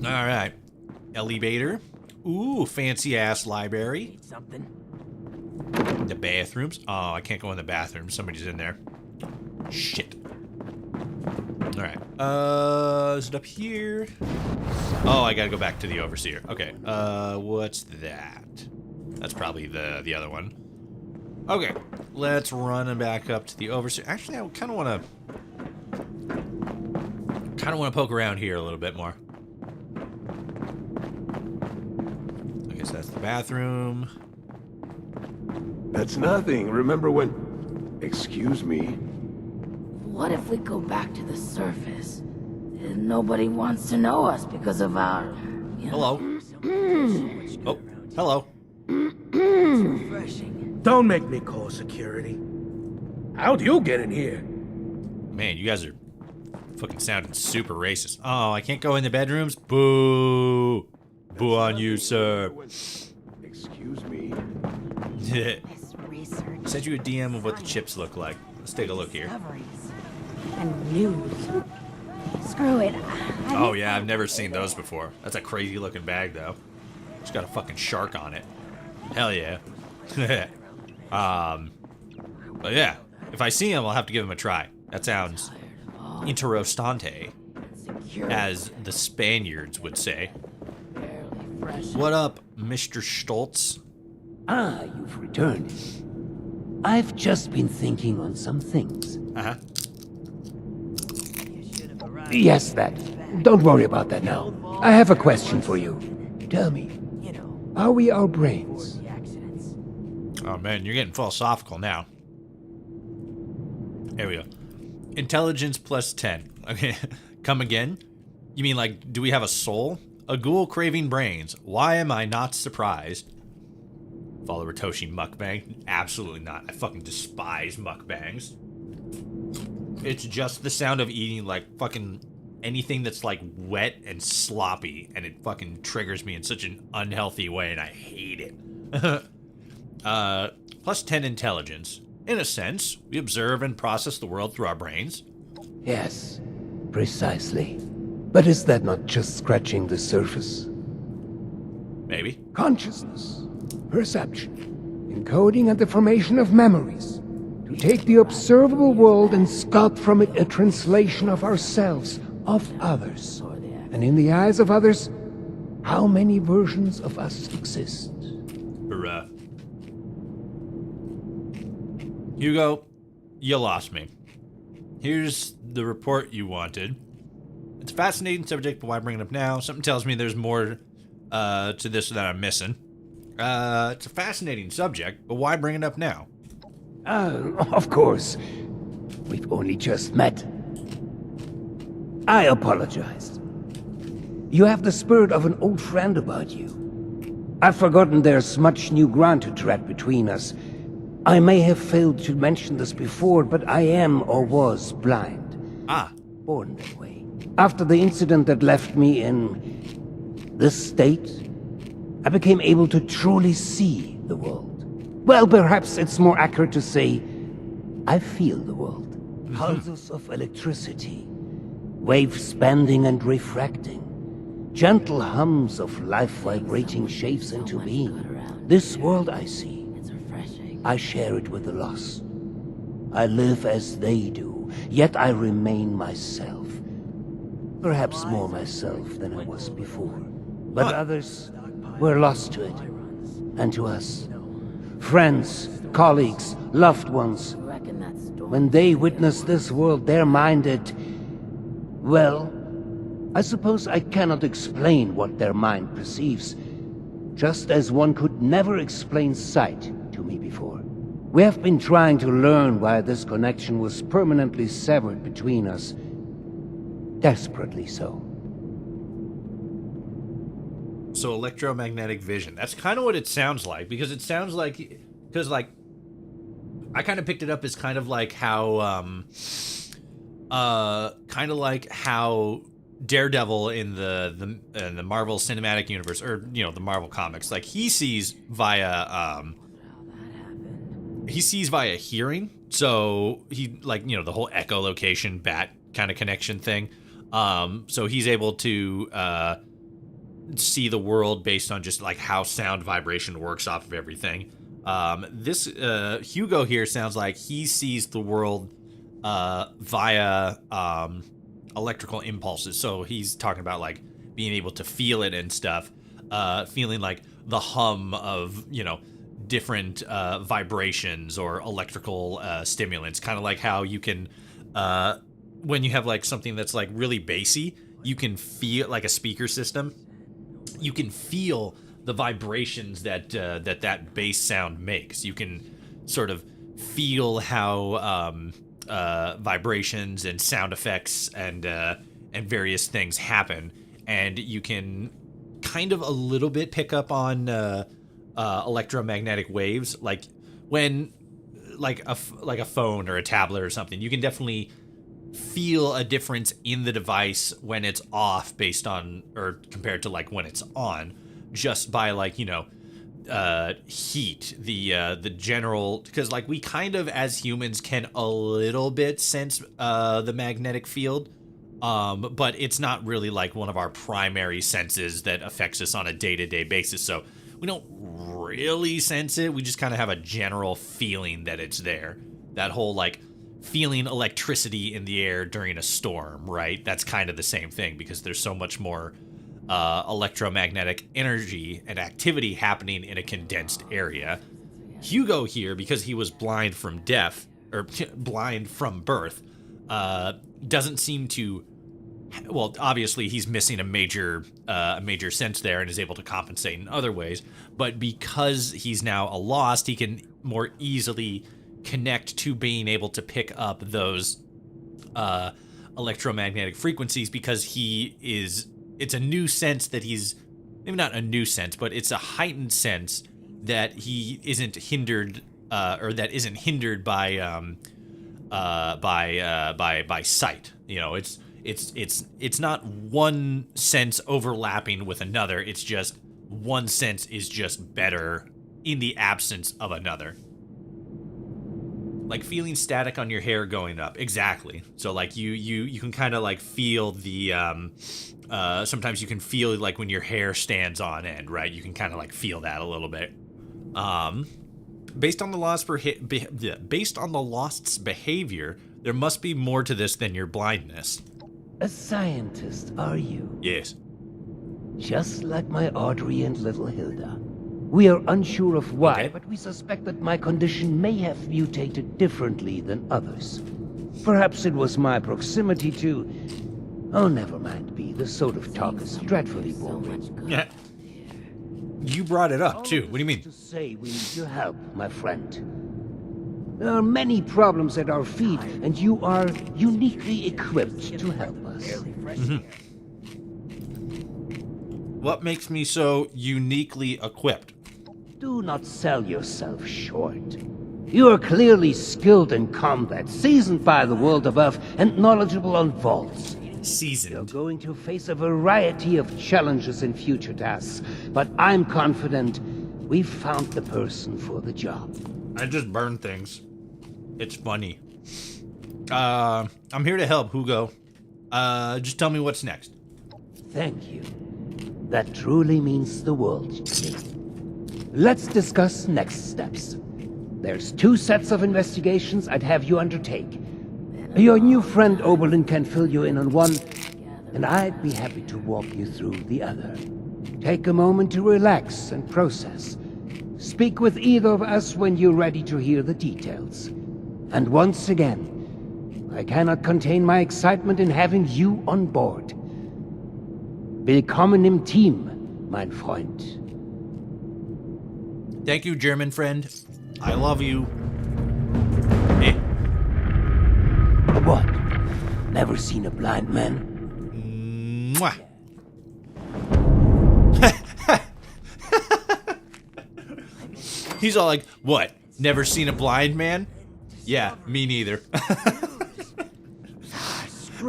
right. Elevator. Ooh, fancy ass library. Need something? The bathrooms. Oh, I can't go in the bathroom. Somebody's in there. Shit. All right. Is it up here? Oh, I gotta go back to the overseer. Okay. What's that? That's probably the other one. Okay. Let's run it back up to the overseer. Actually, I kind of want to poke around here a little bit more. Okay, so that's the bathroom. That's nothing. Remember when... Excuse me? What if we go back to the surface? And nobody wants to know us because of our... Hello. Oh, hello. Don't make me call security. How'd you get in here? Man, you guys are fucking sounding super racist. Oh, I can't go in the bedrooms? Boo. Boo on you, sir. Excuse me? Sent you a DM of what the chips look like. Let's take a look here. And news. screw it. Oh yeah, I've never seen those before. That's a crazy looking bag though. It's got a fucking shark on it. Hell yeah. But yeah, if I see him, I'll have to give him a try. That sounds interessante, as the Spaniards would say. What up, Mr. Stoltz? Ah, you've returned. I've just been thinking on some things. Uh-huh. Yes, that. Don't worry about that now. I have a question for you. Tell me, are we our brains? Oh man, you're getting philosophical now. There we go. Intelligence plus 10. Okay, come again? You mean like, do we have a soul? A ghoul craving brains. Why am I not surprised? Followertoshi mukbang? Absolutely not. I fucking despise mukbangs. It's just the sound of eating like fucking anything that's like wet and sloppy, and it fucking triggers me in such an unhealthy way, and I hate it. Plus 10 intelligence. In a sense, we observe and process the world through our brains. Yes, precisely. But is that not just scratching the surface? Maybe. Consciousness, perception, encoding and the formation of memories. To take the observable world and sculpt from it a translation of ourselves, of others. And in the eyes of others, how many versions of us exist? Hurrah. Hugo, you lost me. Here's the report you wanted. It's a fascinating subject, but why bring it up now? Something tells me there's more to this that I'm missing. It's a fascinating subject, but why bring it up now? Of course. We've only just met. I apologize. You have the spirit of an old friend about you. I've forgotten there's much new ground to tread between us. I may have failed to mention this before, but I am or was blind. Ah. Born that way. After the incident that left me in this state, I became able to truly see the world. Well, perhaps it's more accurate to say, I feel the world. Pulses of electricity, waves bending and refracting, gentle hums of life vibrating shapes into being. This world I see, I share it with the lost. I live as they do, yet I remain myself. Perhaps more myself than I was before. But others were lost to it, and to us. Friends, colleagues, loved ones. When they witness this world, they're minded. Well, I suppose I cannot explain what their mind perceives, just as one could never explain sight to me before. We have been trying to learn why this connection was permanently severed between us. Desperately so. So electromagnetic vision. That's kind of what it sounds like, because it sounds like, because like, I kind of picked it up as kind of like how, Daredevil in the Marvel Cinematic Universe, or you know, the Marvel comics, like he sees via hearing. So he, like, you know, the whole echolocation bat kind of connection thing. So he's able to see the world based on just like how sound vibration works off of everything. This Hugo here sounds like he sees the world via electrical impulses. So he's talking about like being able to feel it and stuff, feeling like the hum of, you know, different vibrations or electrical stimulants, kind of like how you can when you have like something that's like really bassy, you can feel like a speaker system, you can feel the vibrations that that bass sound makes. You can sort of feel how vibrations and sound effects and various things happen, and you can kind of a little bit pick up on electromagnetic waves, like when like a phone or a tablet or something. You can definitely feel a difference in the device when it's off based on, or compared to like when it's on, just by like, you know, heat, the general, because like we kind of as humans can a little bit sense the magnetic field But it's not really like one of our primary senses that affects us on a day-to-day basis. So we don't really sense it. We just kind of have a general feeling that it's there. That whole like feeling electricity in the air during a storm, right? That's kind of the same thing because there's so much more electromagnetic energy and activity happening in a condensed area. Hugo here, because he was blind from blind from birth, doesn't seem to. Well, obviously he's missing a major sense there and is able to compensate in other ways. But because he's now a lost, he can more easily connect to being able to pick up those electromagnetic frequencies because it's a new sense that he's, maybe not a new sense, but it's a heightened sense that he isn't hindered, or that isn't hindered by sight. You know, it's not one sense overlapping with another. It's just one sense is just better in the absence of another. Like feeling static on your hair going up. Exactly. So like you can kind of like feel the sometimes you can feel like when your hair stands on end, right? You can kind of like feel that a little bit. Based on the lost's behavior, there must be more to this than your blindness. A scientist, are you? Yes. Just like my Audrey and little Hilda. We are unsure of why, but we suspect that my condition may have mutated differently than others. Perhaps it was my proximity to... Oh, never mind, B. This sort of talk is dreadfully boring. Yeah. You brought it up, too. What do you mean? To say we need your help, my friend. There are many problems at our feet, and you are uniquely equipped to help us. Mm-hmm. What makes me so uniquely equipped? Do not sell yourself short. You are clearly skilled in combat, seasoned by the world above, and knowledgeable on vaults. Seasoned. You're going to face a variety of challenges in future tasks, but I'm confident we've found the person for the job. I just burn things. It's funny. I'm here to help, Hugo. Just tell me what's next. Thank you. That truly means the world to me. Let's discuss next steps. There's 2 sets of investigations I'd have you undertake. Your new friend Oberlin can fill you in on one, and I'd be happy to walk you through the other. Take a moment to relax and process. Speak with either of us when you're ready to hear the details. And once again, I cannot contain my excitement in having you on board. Willkommen im Team, mein Freund. Thank you, German friend. I love you. Eh. What? Never seen a blind man? Mwah. He's all like, what? Never seen a blind man? Yeah, me neither.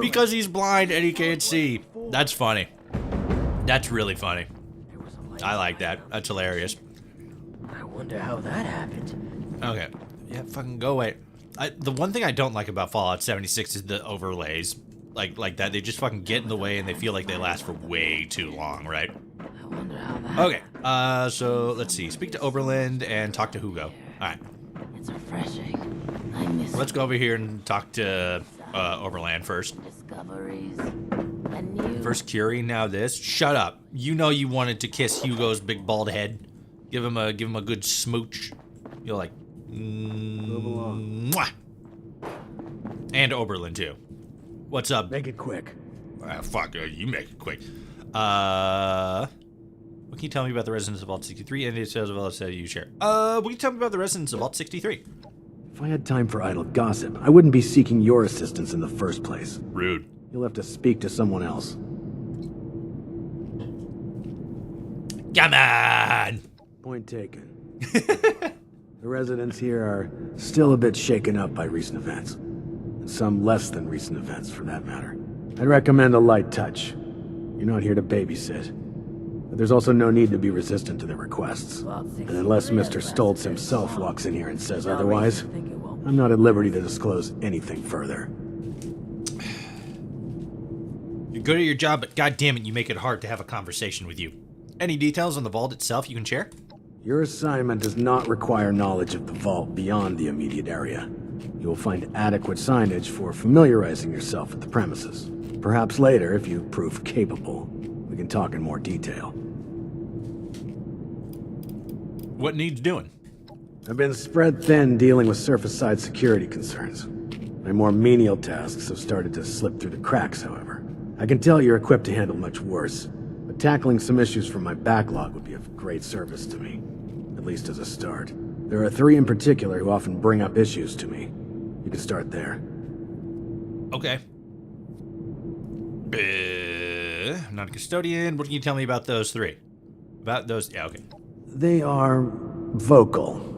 Because he's blind and he can't see. That's funny. That's really funny. I like that. That's hilarious. I wonder how that happened. Okay. Yeah, fucking go away. The one thing I don't like about Fallout 76 is the overlays. Like that. They just fucking get in the way and they feel like they last for way too long, right? I wonder how that Okay. So let's see. Speak to Oberlin and talk to Hugo. Alright. It's refreshing. I miss Let's go over here and talk to Oberlin first. discoveries. And you. First Curie, now this. Shut up. You know you wanted to kiss Hugo's big bald head. Give him a good smooch. You're like, mwah. And Oberlin too. What's up? Make it quick. Fuck, you make it quick. What can you tell me about the residents of Vault 63 and details of Vault you share? What can you tell me about the residents of Vault 63? If I had time for idle gossip, I wouldn't be seeking your assistance in the first place. Rude. You'll have to speak to someone else. Come on! Point taken. The residents here are still a bit shaken up by recent events. And some less than recent events, for that matter. I'd recommend a light touch. You're not here to babysit. But there's also no need to be resistant to their requests. And unless Mr. Stoltz himself walks in here and says otherwise, I'm not at liberty to disclose anything further. Good at your job, but goddammit, you make it hard to have a conversation with you. Any details on the vault itself you can share? Your assignment does not require knowledge of the vault beyond the immediate area. You will find adequate signage for familiarizing yourself with the premises. Perhaps later, if you prove capable, we can talk in more detail. What needs doing? I've been spread thin dealing with surface-side security concerns. My more menial tasks have started to slip through the cracks, however. I can tell you're equipped to handle much worse, but tackling some issues from my backlog would be of great service to me, at least as a start. There are 3 in particular who often bring up issues to me. You can start there. Okay. I'm not a custodian. What can you tell me about those 3? About those... Yeah, okay. They are vocal.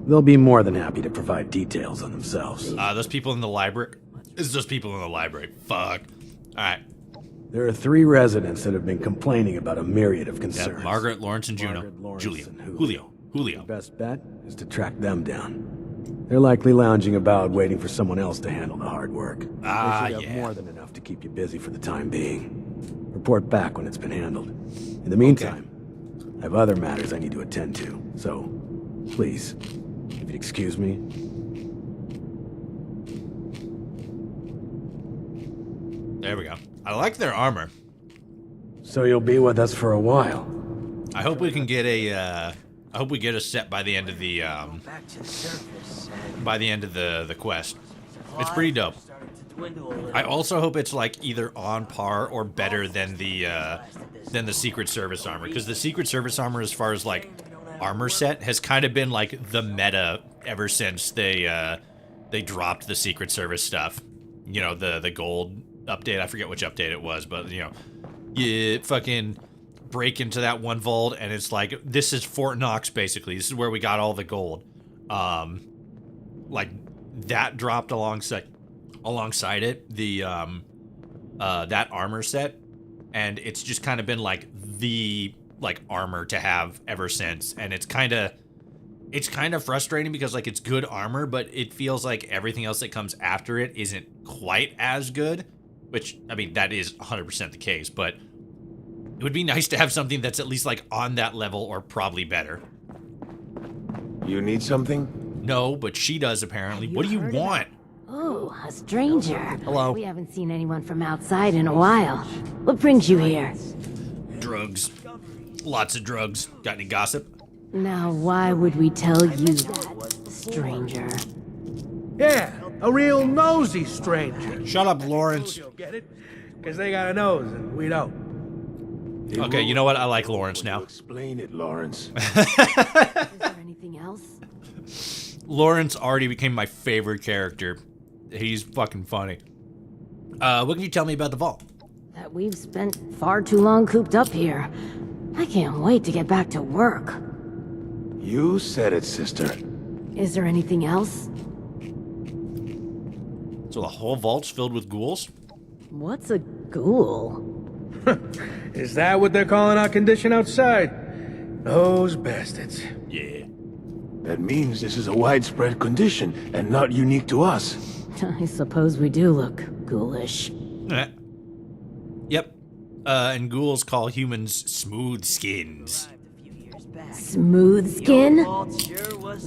They'll be more than happy to provide details on themselves. Those people in the library? It's those people in the library. Fuck. Alright. There are 3 residents that have been complaining about a myriad of concerns. Yep, Margaret, Lawrence, and Juno. Julia. Julio. Your best bet is to track them down. They're likely lounging about waiting for someone else to handle the hard work. They should have more than enough to keep you busy for the time being. Report back when it's been handled. In the meantime, I have other matters I need to attend to, so please, if you'd excuse me. There we go. I like their armor. So you'll be with us for a while. I hope we can get a, I hope we get a set by the end of the, by the end of the quest. It's pretty dope. I also hope it's like either on par or better than the Secret Service armor, because the Secret Service armor, as far as like armor set, has kind of been like the meta ever since they dropped the Secret Service stuff. You know, the gold update. I forget which update it was, but you know, you fucking break into that one vault and it's like, this is Fort Knox basically. This is where we got all the gold. Like that dropped alongside it, the that armor set, and it's just kind of been like the armor to have ever since. And it's kind of frustrating because like it's good armor, but it feels like everything else that comes after it isn't quite as good, which I mean that is 100% the case, but it would be nice to have something that's at least like on that level or probably better. You need something? No, but she does apparently. What do you want? Oh, a stranger. Hello. We haven't seen anyone from outside in a while. What brings you here? Drugs. Lots of drugs. Got any gossip? Now, why would we tell you that, stranger? Yeah, a real nosy stranger. Shut up, Lawrence. Get it? Because they got a nose and we don't. Okay, you know what? I like Lawrence now. Explain it, Lawrence. Is there anything else? Lawrence already became my favorite character. He's fucking funny. What can you tell me about the vault? That we've spent far too long cooped up here. I can't wait to get back to work. You said it, sister. Is there anything else? So the whole vault's filled with ghouls? What's a ghoul? Is that what they're calling our condition outside? Those bastards. Yeah. That means this is a widespread condition and not unique to us. I suppose we do look ghoulish. Yep. And ghouls call humans smooth skins. Smooth skin?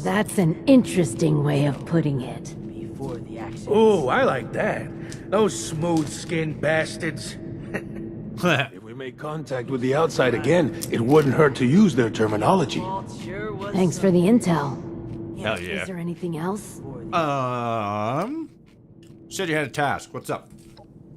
That's an interesting way of putting it. Ooh, I like that. Those smooth-skinned bastards. If we make contact with the outside again, it wouldn't hurt to use their terminology. Thanks for the intel. Hell yeah. Is there anything else? Said you had a task. What's up?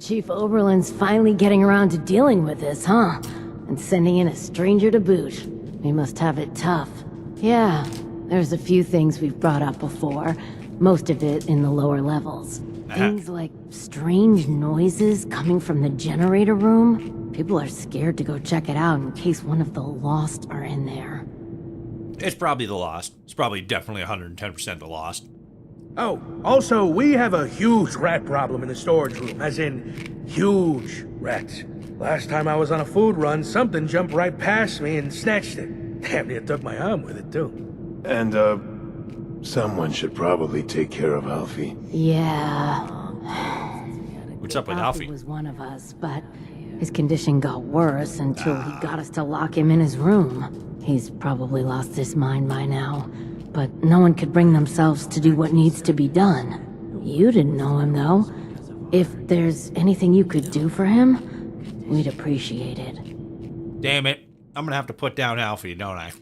Chief Oberlin's finally getting around to dealing with this, huh? And sending in a stranger to boot. We must have it tough. Yeah, there's a few things we've brought up before. Most of it in the lower levels. Things like strange noises coming from the generator room. People are scared to go check it out in case one of the Lost are in there. It's probably the Lost. It's probably definitely 110% the Lost. Oh, also, we have a huge rat problem in the storage room, as in, huge rats. Last time I was on a food run, something jumped right past me and snatched it. Damn near took my arm with it, too. And, someone should probably take care of Alfie. Yeah. What's up with Alfie? Was one of us, but His condition got worse until he got us to lock him in his room. He's probably lost his mind by now, but no one could bring themselves to do what needs to be done. You didn't know him, though. If there's anything you could do for him, we'd appreciate it. Damn it. I'm gonna have to put down Alfie, don't I?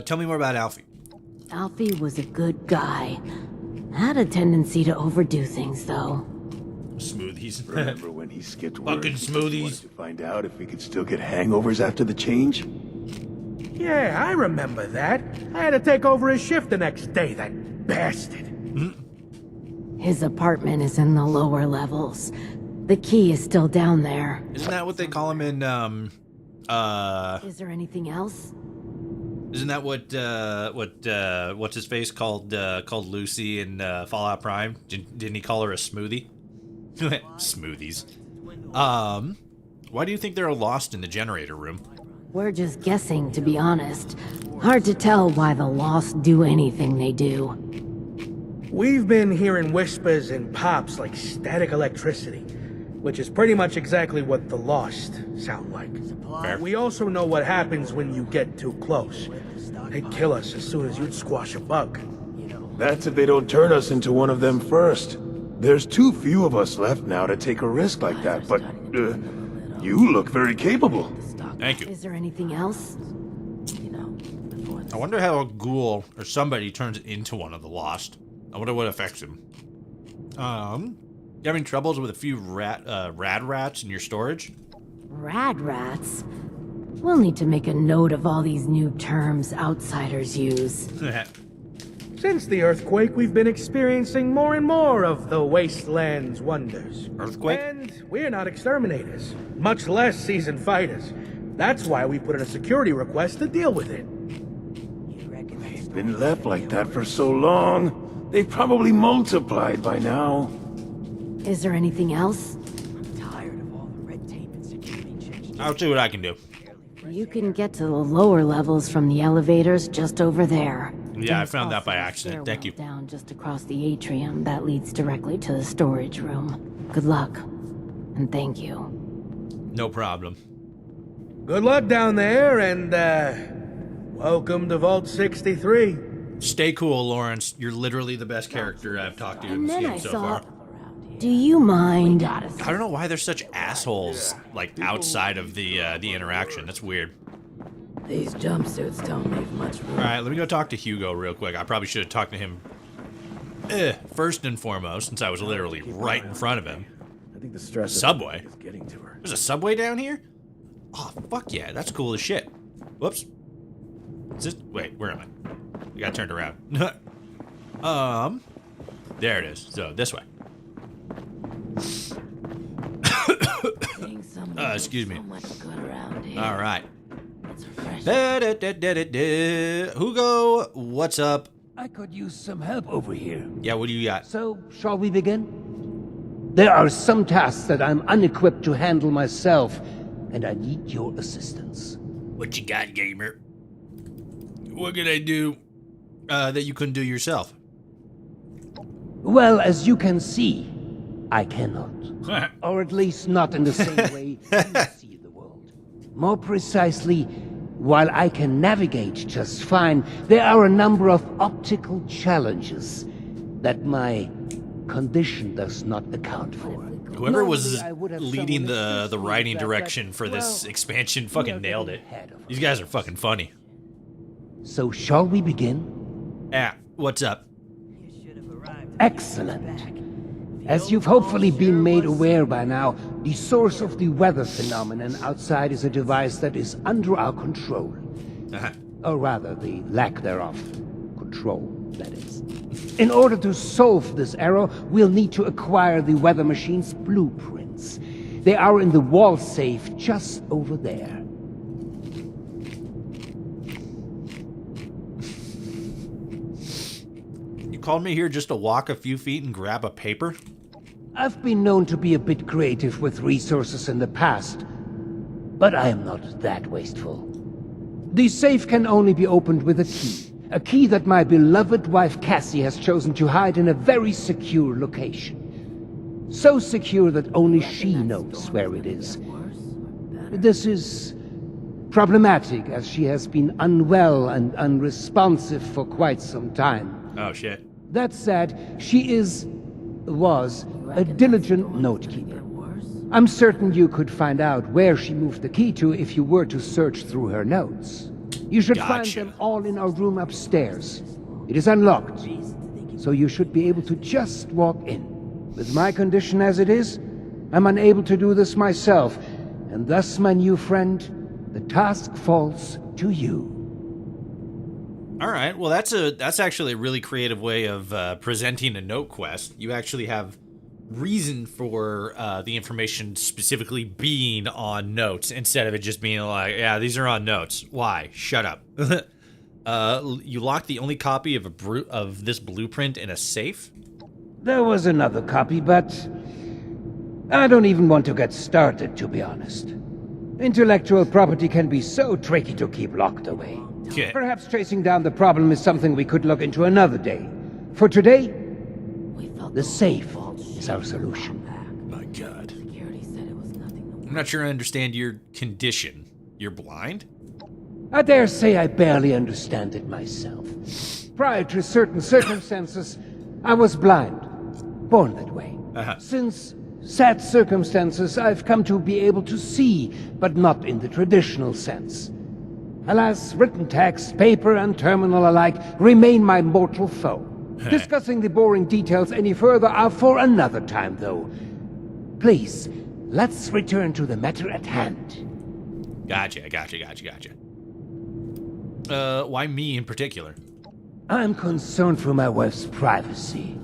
Tell me more about Alfie. Alfie was a good guy. Had a tendency to overdo things, though. Smoothies. Remember when he skipped work? Fucking smoothies. To find out if we could still get hangovers after the change? Yeah, I remember that. I had to take over his shift the next day, that bastard. His apartment is in the lower levels. The key is still down there. Isn't that what they call him in, Is there anything else? Isn't that what's his face called Lucy in Fallout Prime? Didn't he call her a smoothie? Smoothies. Why do you think they're lost in the generator room? We're just guessing, to be honest. Hard to tell why the Lost do anything they do. We've been hearing whispers and pops like static electricity, which is pretty much exactly what the Lost sound like. Fair. We also know what happens when you get too close. They'd kill us as soon as you'd squash a bug. That's if they don't turn us into one of them first. There's too few of us left now to take a risk like that, but you look very capable. Thank you. Is there anything else? I wonder how a ghoul or somebody turns into one of the Lost. I wonder what affects him. You having troubles with a few rad rats in your storage? Rad rats? We'll need to make a note of all these new terms outsiders use. Since the earthquake, we've been experiencing more and more of the wasteland's wonders. Earthquake? And we're not exterminators, much less seasoned fighters. That's why we put in a security request to deal with it. They've been left like that for so long. They've probably multiplied by now. Is there anything else? I'll see what I can do. You can get to the lower levels from the elevators just over there. Yeah, I found that by accident. Thank you. Down just across the atrium that leads directly to the storage room. Good luck. And thank you. No problem. Good luck down there, and, welcome to Vault 63. Stay cool, Lawrence. You're literally the best character I've talked to in this game so far. Do you mind? I don't know why they're such assholes, like, outside of the interaction. That's weird. These jumpsuits don't leave much room. Alright, let me go talk to Hugo real quick. I probably should have talked to him first and foremost, since I was literally right in front of him. I think the stress Subway? is getting to her. There's a subway down here? Oh, fuck yeah, that's cool as shit. Whoops. Is this... Wait, where am I? I got turned around. There it is. So, this way. Excuse me. Alright. Hugo, what's up? I could use some help over here. Yeah, what do you got? So, shall we begin? There are some tasks that I'm unequipped to handle myself, and I need your assistance. What you got, gamer? What can I do that you couldn't do yourself? Well, as you can see, I cannot. Or at least not in the same way you see the world. More precisely, while I can navigate just fine, there are a number of optical challenges that my condition does not account for. Whoever was leading the writing direction for this expansion fucking nailed it. These guys are fucking funny. So shall we begin? What's up? Excellent. As you've hopefully been made aware by now, the source of the weather phenomenon outside is a device that is under our control. Or rather, the lack thereof. Control, that is. In order to solve this error, we'll need to acquire the weather machine's blueprints. They are in the wall safe just over there. You called me here just to walk a few feet and grab a paper? I've been known to be a bit creative with resources in the past, but I am not that wasteful. The safe can only be opened with a key, A key that my beloved wife Cassie has chosen to hide in a very secure location. So secure that only she knows where it is. This is problematic, as she has been unwell and unresponsive for quite some time. Oh, shit. That said, she was a diligent note-keeper. I'm certain you could find out where she moved the key to if you were to search through her notes. You should find them all in our room upstairs. It is unlocked, so you should be able to just walk in. With my condition as it is, I'm unable to do this myself, and thus, my new friend, the task falls to you. All right. Well, that's actually a really creative way of presenting a note quest. You actually have reason for the information specifically being on notes instead of it just being like, yeah, these are on notes. Why? Shut up. You locked the only copy of this blueprint in a safe? There was another copy, but I don't even want to get started, to be honest. Intellectual property can be so tricky to keep locked away. Yeah. Perhaps tracing down the problem is something we could look into another day. For today, the safe is our solution. My God. I'm not sure I understand your condition. You're blind? I dare say I barely understand it myself. Prior to certain circumstances, I was blind. Born that way. Since sad circumstances, I've come to be able to see, but not in the traditional sense. Alas, written text, paper, and terminal alike remain my mortal foe. Discussing the boring details any further are for another time, though. Please, let's return to the matter at hand. Gotcha. Why me in particular? I'm concerned for my wife's privacy.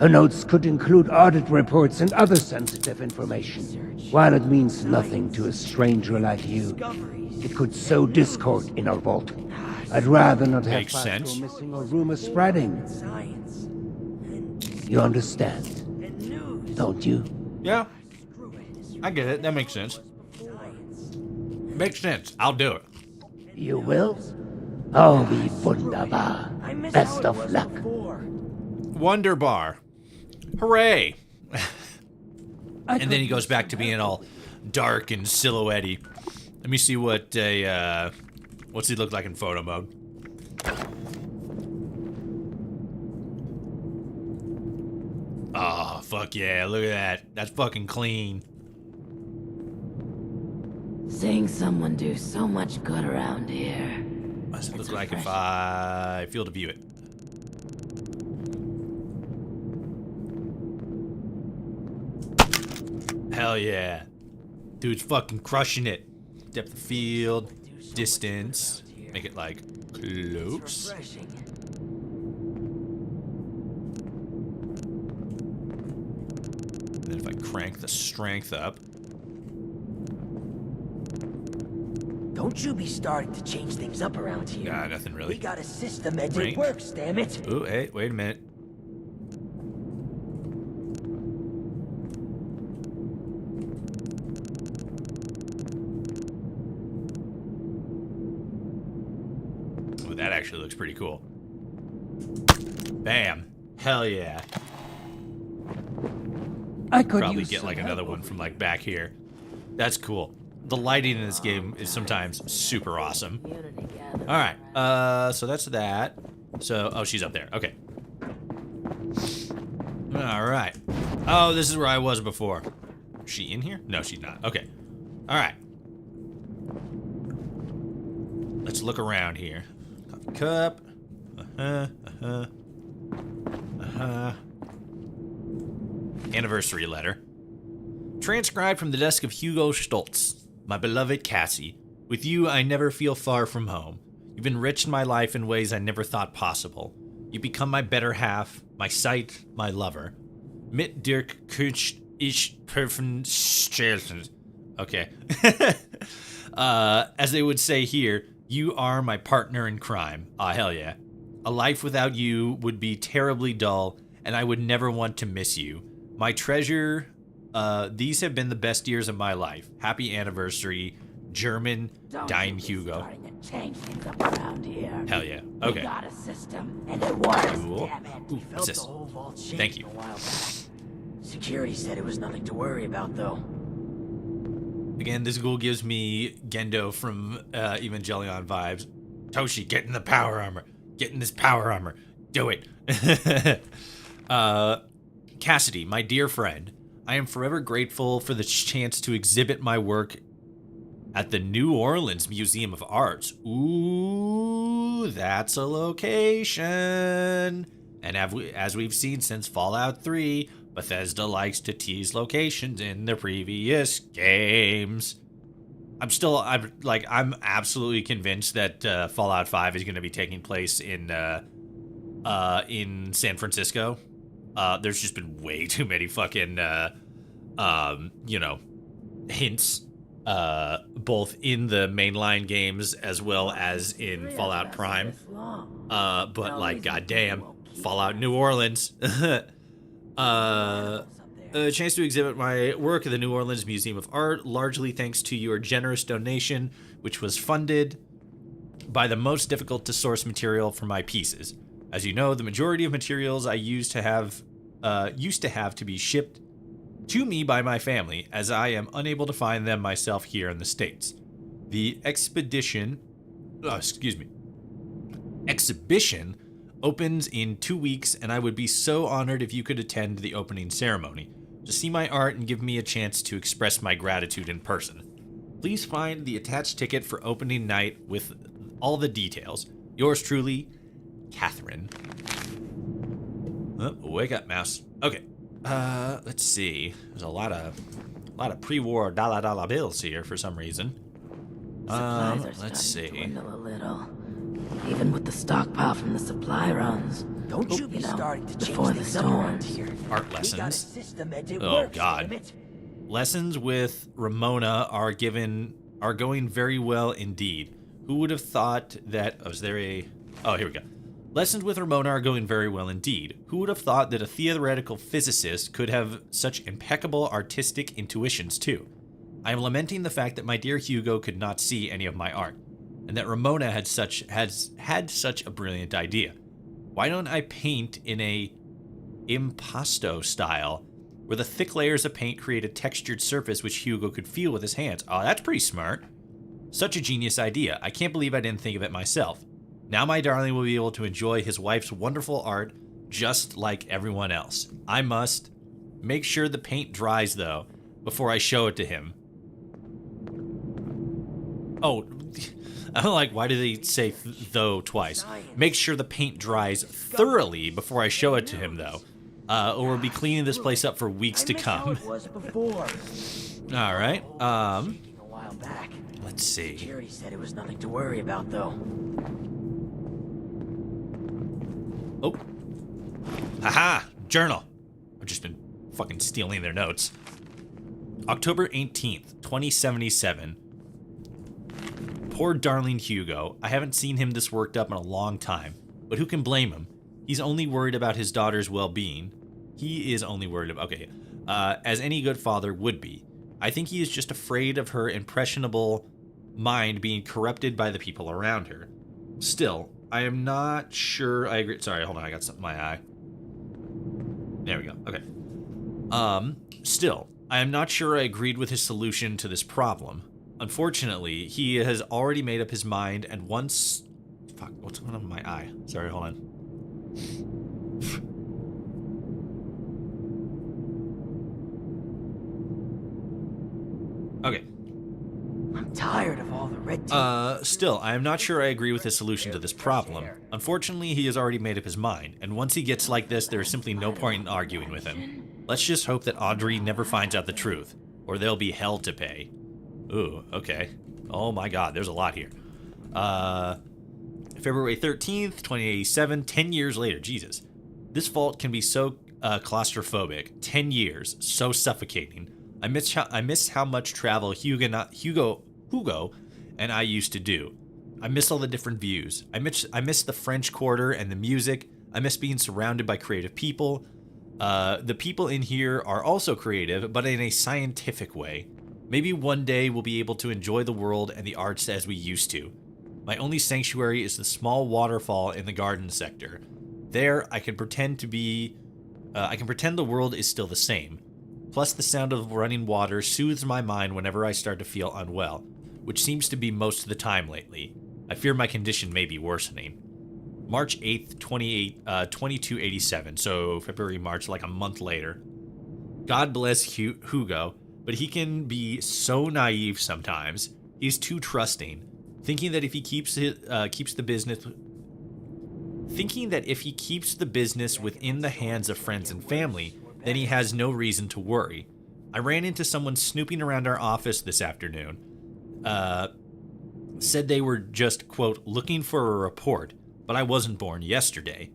Her notes could include audit reports and other sensitive information. While it means nothing to a stranger like you, it could sow discord in our vault. I'd rather not have files go missing or rumors spreading. You understand, don't you? Yeah. I get it. That makes sense. Makes sense. I'll do it. You will? Oh, wie wunderbar. Best of luck. Wonderbar. Hooray. And then he goes back to being all dark and silhouette-y. Let me see what what's he look like in photo mode. Oh, fuck yeah, look at that. That's fucking clean. Seeing someone do so much good around here. What does it look like if I field of view it? Hell yeah. Dude's fucking crushing it. Depth of field, distance. Make it like close. And then if I crank the strength up. Don't you be starting to change things up around here. Nah, nothing really. We got a system and it works, damn it. Ooh, hey, wait a minute. Ooh, that actually looks pretty cool. Bam. Hell yeah. I could probably get like another one from like back here. That's cool. The lighting in this game is sometimes super awesome. Alright, so that's that. So, oh, she's up there. Okay. Alright. Oh, this is where I was before. Is she in here? No, she's not. Okay. Alright. Let's look around here. Coffee cup. Anniversary letter. Transcribed from the desk of Hugo Stoltz. My beloved Cassie, with you I never feel far from home. You've enriched my life in ways I never thought possible. You become my better half, my sight, my lover. Mit Dirk Kunst ich Perfen Stelzen. Okay. As they would say here, you are my partner in crime. Ah, hell yeah. A life without you would be terribly dull, and I would never want to miss you. My treasure... these have been the best years of my life. Happy anniversary, German Dying Hugo. Change things up around here. Hell yeah. Okay. We got a system, and it works. Cool. Damn it. Ooh, what's this? The whole vault shaking Thank you. a while back. Security said it was nothing to worry about, though. Again, this ghoul gives me Gendo from Evangelion vibes. Toshi, get in the power armor. Get in this power armor. Do it. Cassidy, my dear friend, I am forever grateful for the chance to exhibit my work at the New Orleans Museum of Arts. Ooh, that's a location. And as we've seen since Fallout 3, Bethesda likes to tease locations in their previous games. I'm absolutely convinced that Fallout 5 is going to be taking place in San Francisco. There's just been way too many fucking, hints, both in the mainline games as well as in Fallout Prime. But like, goddamn, Fallout New Orleans. A chance to exhibit my work at the New Orleans Museum of Art, largely thanks to your generous donation, which was funded by the most difficult to source material for my pieces. As you know, the majority of materials I used to have to be shipped to me by my family, as I am unable to find them myself here in the States. The exhibition opens in 2 weeks, and I would be so honored if you could attend the opening ceremony to see my art and give me a chance to express my gratitude in person. Please find the attached ticket for opening night with all the details. Yours truly, Catherine. Oh, wake up, mouse. Okay. Let's see. There's a lot of pre-war dollar bills here for some reason. Let's see. Dwindle a little. Even with the stockpile from the supply runs. Don't you be starting to change before the things up around storm. here. Art We got a lessons. system that it Oh works, God. damn it. Lessons with Ramona are going very well indeed. Who would have thought that? Oh, is there a? Oh, here we go. Lessons with Ramona are going very well indeed. Who would have thought that a theoretical physicist could have such impeccable artistic intuitions too? I am lamenting the fact that my dear Hugo could not see any of my art, and that Ramona had had such a brilliant idea. Why don't I paint in a impasto style, where the thick layers of paint create a textured surface which Hugo could feel with his hands? Oh, that's pretty smart. Such a genius idea. I can't believe I didn't think of it myself. Now my darling will be able to enjoy his wife's wonderful art just like everyone else. I must make sure the paint dries, though, before I show it to him. Oh, I'm like, why do they say though twice? Make sure the paint dries thoroughly before I show it to him, though. Or we'll be cleaning this place up for weeks to come. All right. Let's see. Security said it was nothing to worry about, though. Oh. Haha! Journal. I've just been fucking stealing their notes. October 18th, 2077. Poor darling Hugo. I haven't seen him this worked up in a long time. But who can blame him? He's only worried about his daughter's well-being. He is only worried about... Okay. As any good father would be. I think he is just afraid of her impressionable mind being corrupted by the people around her. Still, I am not sure I agree. Sorry, hold on. I got something in my eye. There we go. Okay. Still, I am not sure I agreed with his solution to this problem. Unfortunately, he has already made up his mind, and once... Fuck, what's going on with my eye? Sorry, hold on. Okay. I'm tired of all the red tape. Still, I am not sure I agree with his solution to this problem. Unfortunately, he has already made up his mind, and once he gets like this, there is simply no point in arguing with him. Let's just hope that Audrey never finds out the truth, or there'll be hell to pay. Ooh, okay. Oh my god, there's a lot here. February 13th, 2087, 10 years later, Jesus. This vault can be so claustrophobic. 10 years, so suffocating. I miss how much travel Hugo and I used to do. I miss all the different views. I miss the French Quarter and the music. I miss being surrounded by creative people. The people in here are also creative, but in a scientific way. Maybe one day we'll be able to enjoy the world and the arts as we used to. My only sanctuary is the small waterfall in the garden sector. There, I can pretend the world is still the same. Plus, the sound of running water soothes my mind whenever I start to feel unwell, which seems to be most of the time lately. I fear my condition may be worsening. March 8th, 2287, so February, March, like a month later. God bless Hugo, but he can be so naive sometimes. He's too trusting, thinking that if he keeps the business within the hands of friends and family, then he has no reason to worry. I ran into someone snooping around our office this afternoon. Said they were just, quote, looking for a report, but I wasn't born yesterday.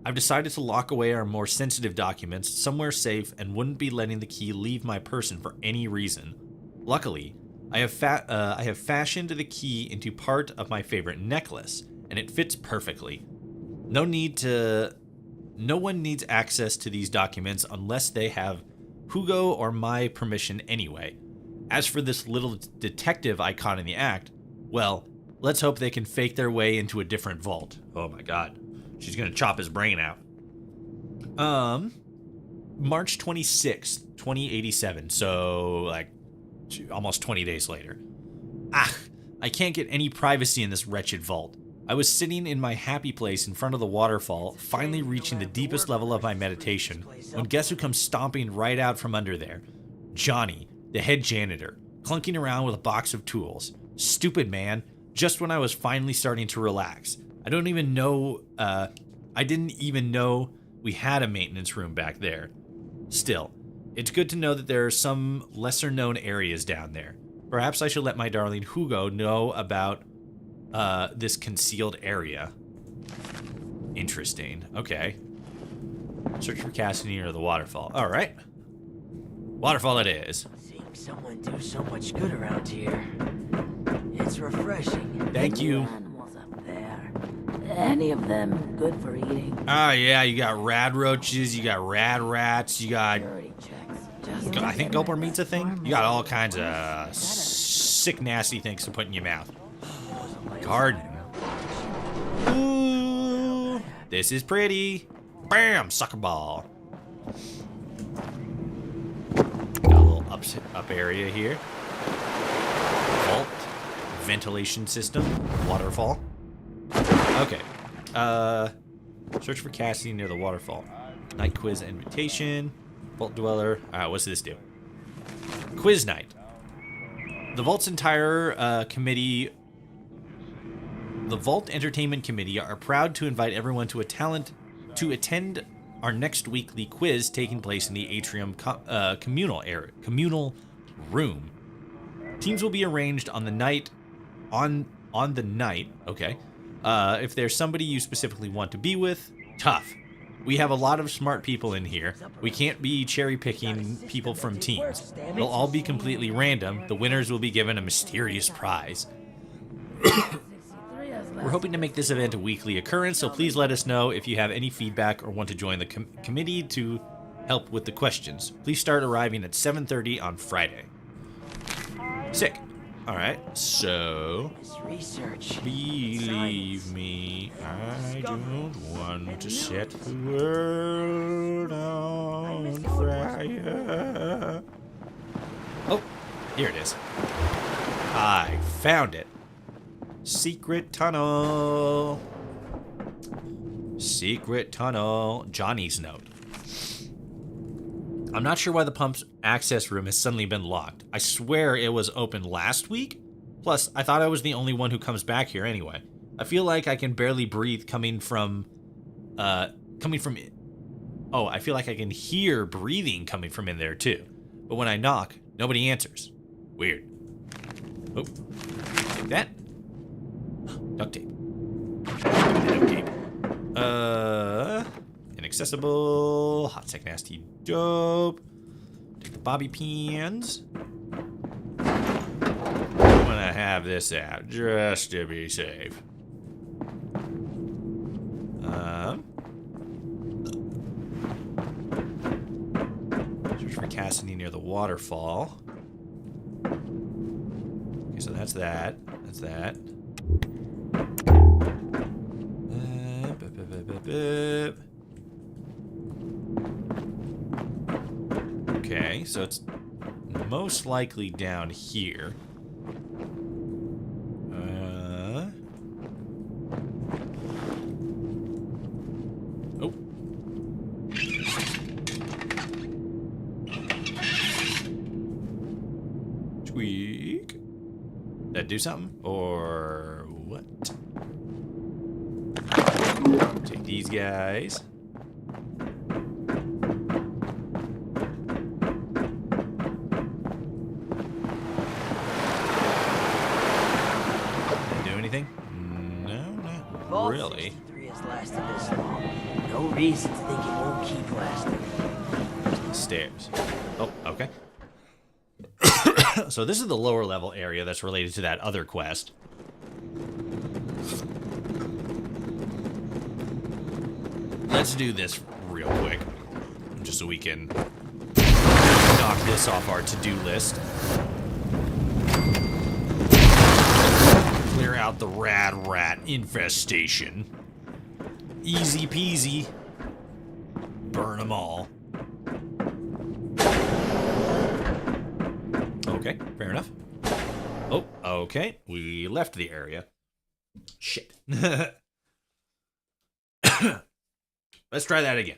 I've decided to lock away our more sensitive documents somewhere safe and wouldn't be letting the key leave my person for any reason. Luckily, I have fashioned the key into part of my favorite necklace, and it fits perfectly. No one needs access to these documents unless they have Hugo or my permission anyway. As for this little detective I caught in the act, well, let's hope they can fake their way into a different vault. Oh my god. She's gonna chop his brain out. March 26th, 2087. So, like, almost 20 days later. I can't get any privacy in this wretched vault. I was sitting in my happy place in front of the waterfall, finally reaching the deepest level of my meditation, when guess who comes stomping right out from under there? Johnny, the head janitor, clunking around with a box of tools. Stupid man, just when I was finally starting to relax. I didn't even know we had a maintenance room back there. Still, it's good to know that there are some lesser known areas down there. Perhaps I should let my darling Hugo know about this concealed area. Interesting. Okay. Search for Cassidy near the waterfall. All right. Waterfall it is. Seeing someone do so much good around here. It's refreshing. Thank you. Animals up there. Any of them good for eating? Oh yeah, you got rad roaches, you got rad rats, you got... I think gulper meat's a thing. You got all kinds of sick, nasty things to put in your mouth. Garden. Ooh, this is pretty. Bam, sucker ball. Got a little up area here. Vault, ventilation system, waterfall. Okay. Search for Cassidy near the waterfall. Night quiz invitation. Vault dweller. Alright, what's this do? Quiz night. The Vault's entire committee. The Vault Entertainment Committee are proud to invite everyone to attend our next weekly quiz taking place in the atrium communal room. Teams will be arranged on the night. Okay. If there's somebody you specifically want to be with, tough. We have a lot of smart people in here. We can't be cherry-picking people from teams. They'll all be completely random. The winners will be given a mysterious prize. We're hoping to make this event a weekly occurrence, so please let us know if you have any feedback or want to join the committee to help with the questions. Please start arriving at 7:30 on Friday. Sick. Alright, so... Believe me, I don't want to set the world on fire. Oh, here it is. I found it. Secret tunnel. Secret tunnel. Johnny's note. I'm not sure why the pump's access room has suddenly been locked. I swear it was open last week. Plus, I thought I was the only one who comes back here anyway. I feel like I can barely breathe coming from... I feel like I can hear breathing coming from in there too. But when I knock, nobody answers. Weird. Oh, take that. Duct tape. Duct tape. Inaccessible. Hot, sick, nasty, dope. Take the bobby pins. I'm gonna have this out just to be safe. Search for Cassidy near the waterfall. that's that. That's that. Okay, so it's most likely down here. Oh. Squeak. That do something? Or what? Take these guys. Did it do anything? No, not Vault really. 63 has lasted this long. No reason to think it won't keep lasting. Stairs. Oh, okay. So this is the lower level area that's related to that other quest. Let's do this real quick, just so we can knock this off our to-do list. Clear out the rad rat infestation. Easy peasy. Burn them all. Okay, fair enough. Oh, okay. We left the area. Shit. Let's try that again.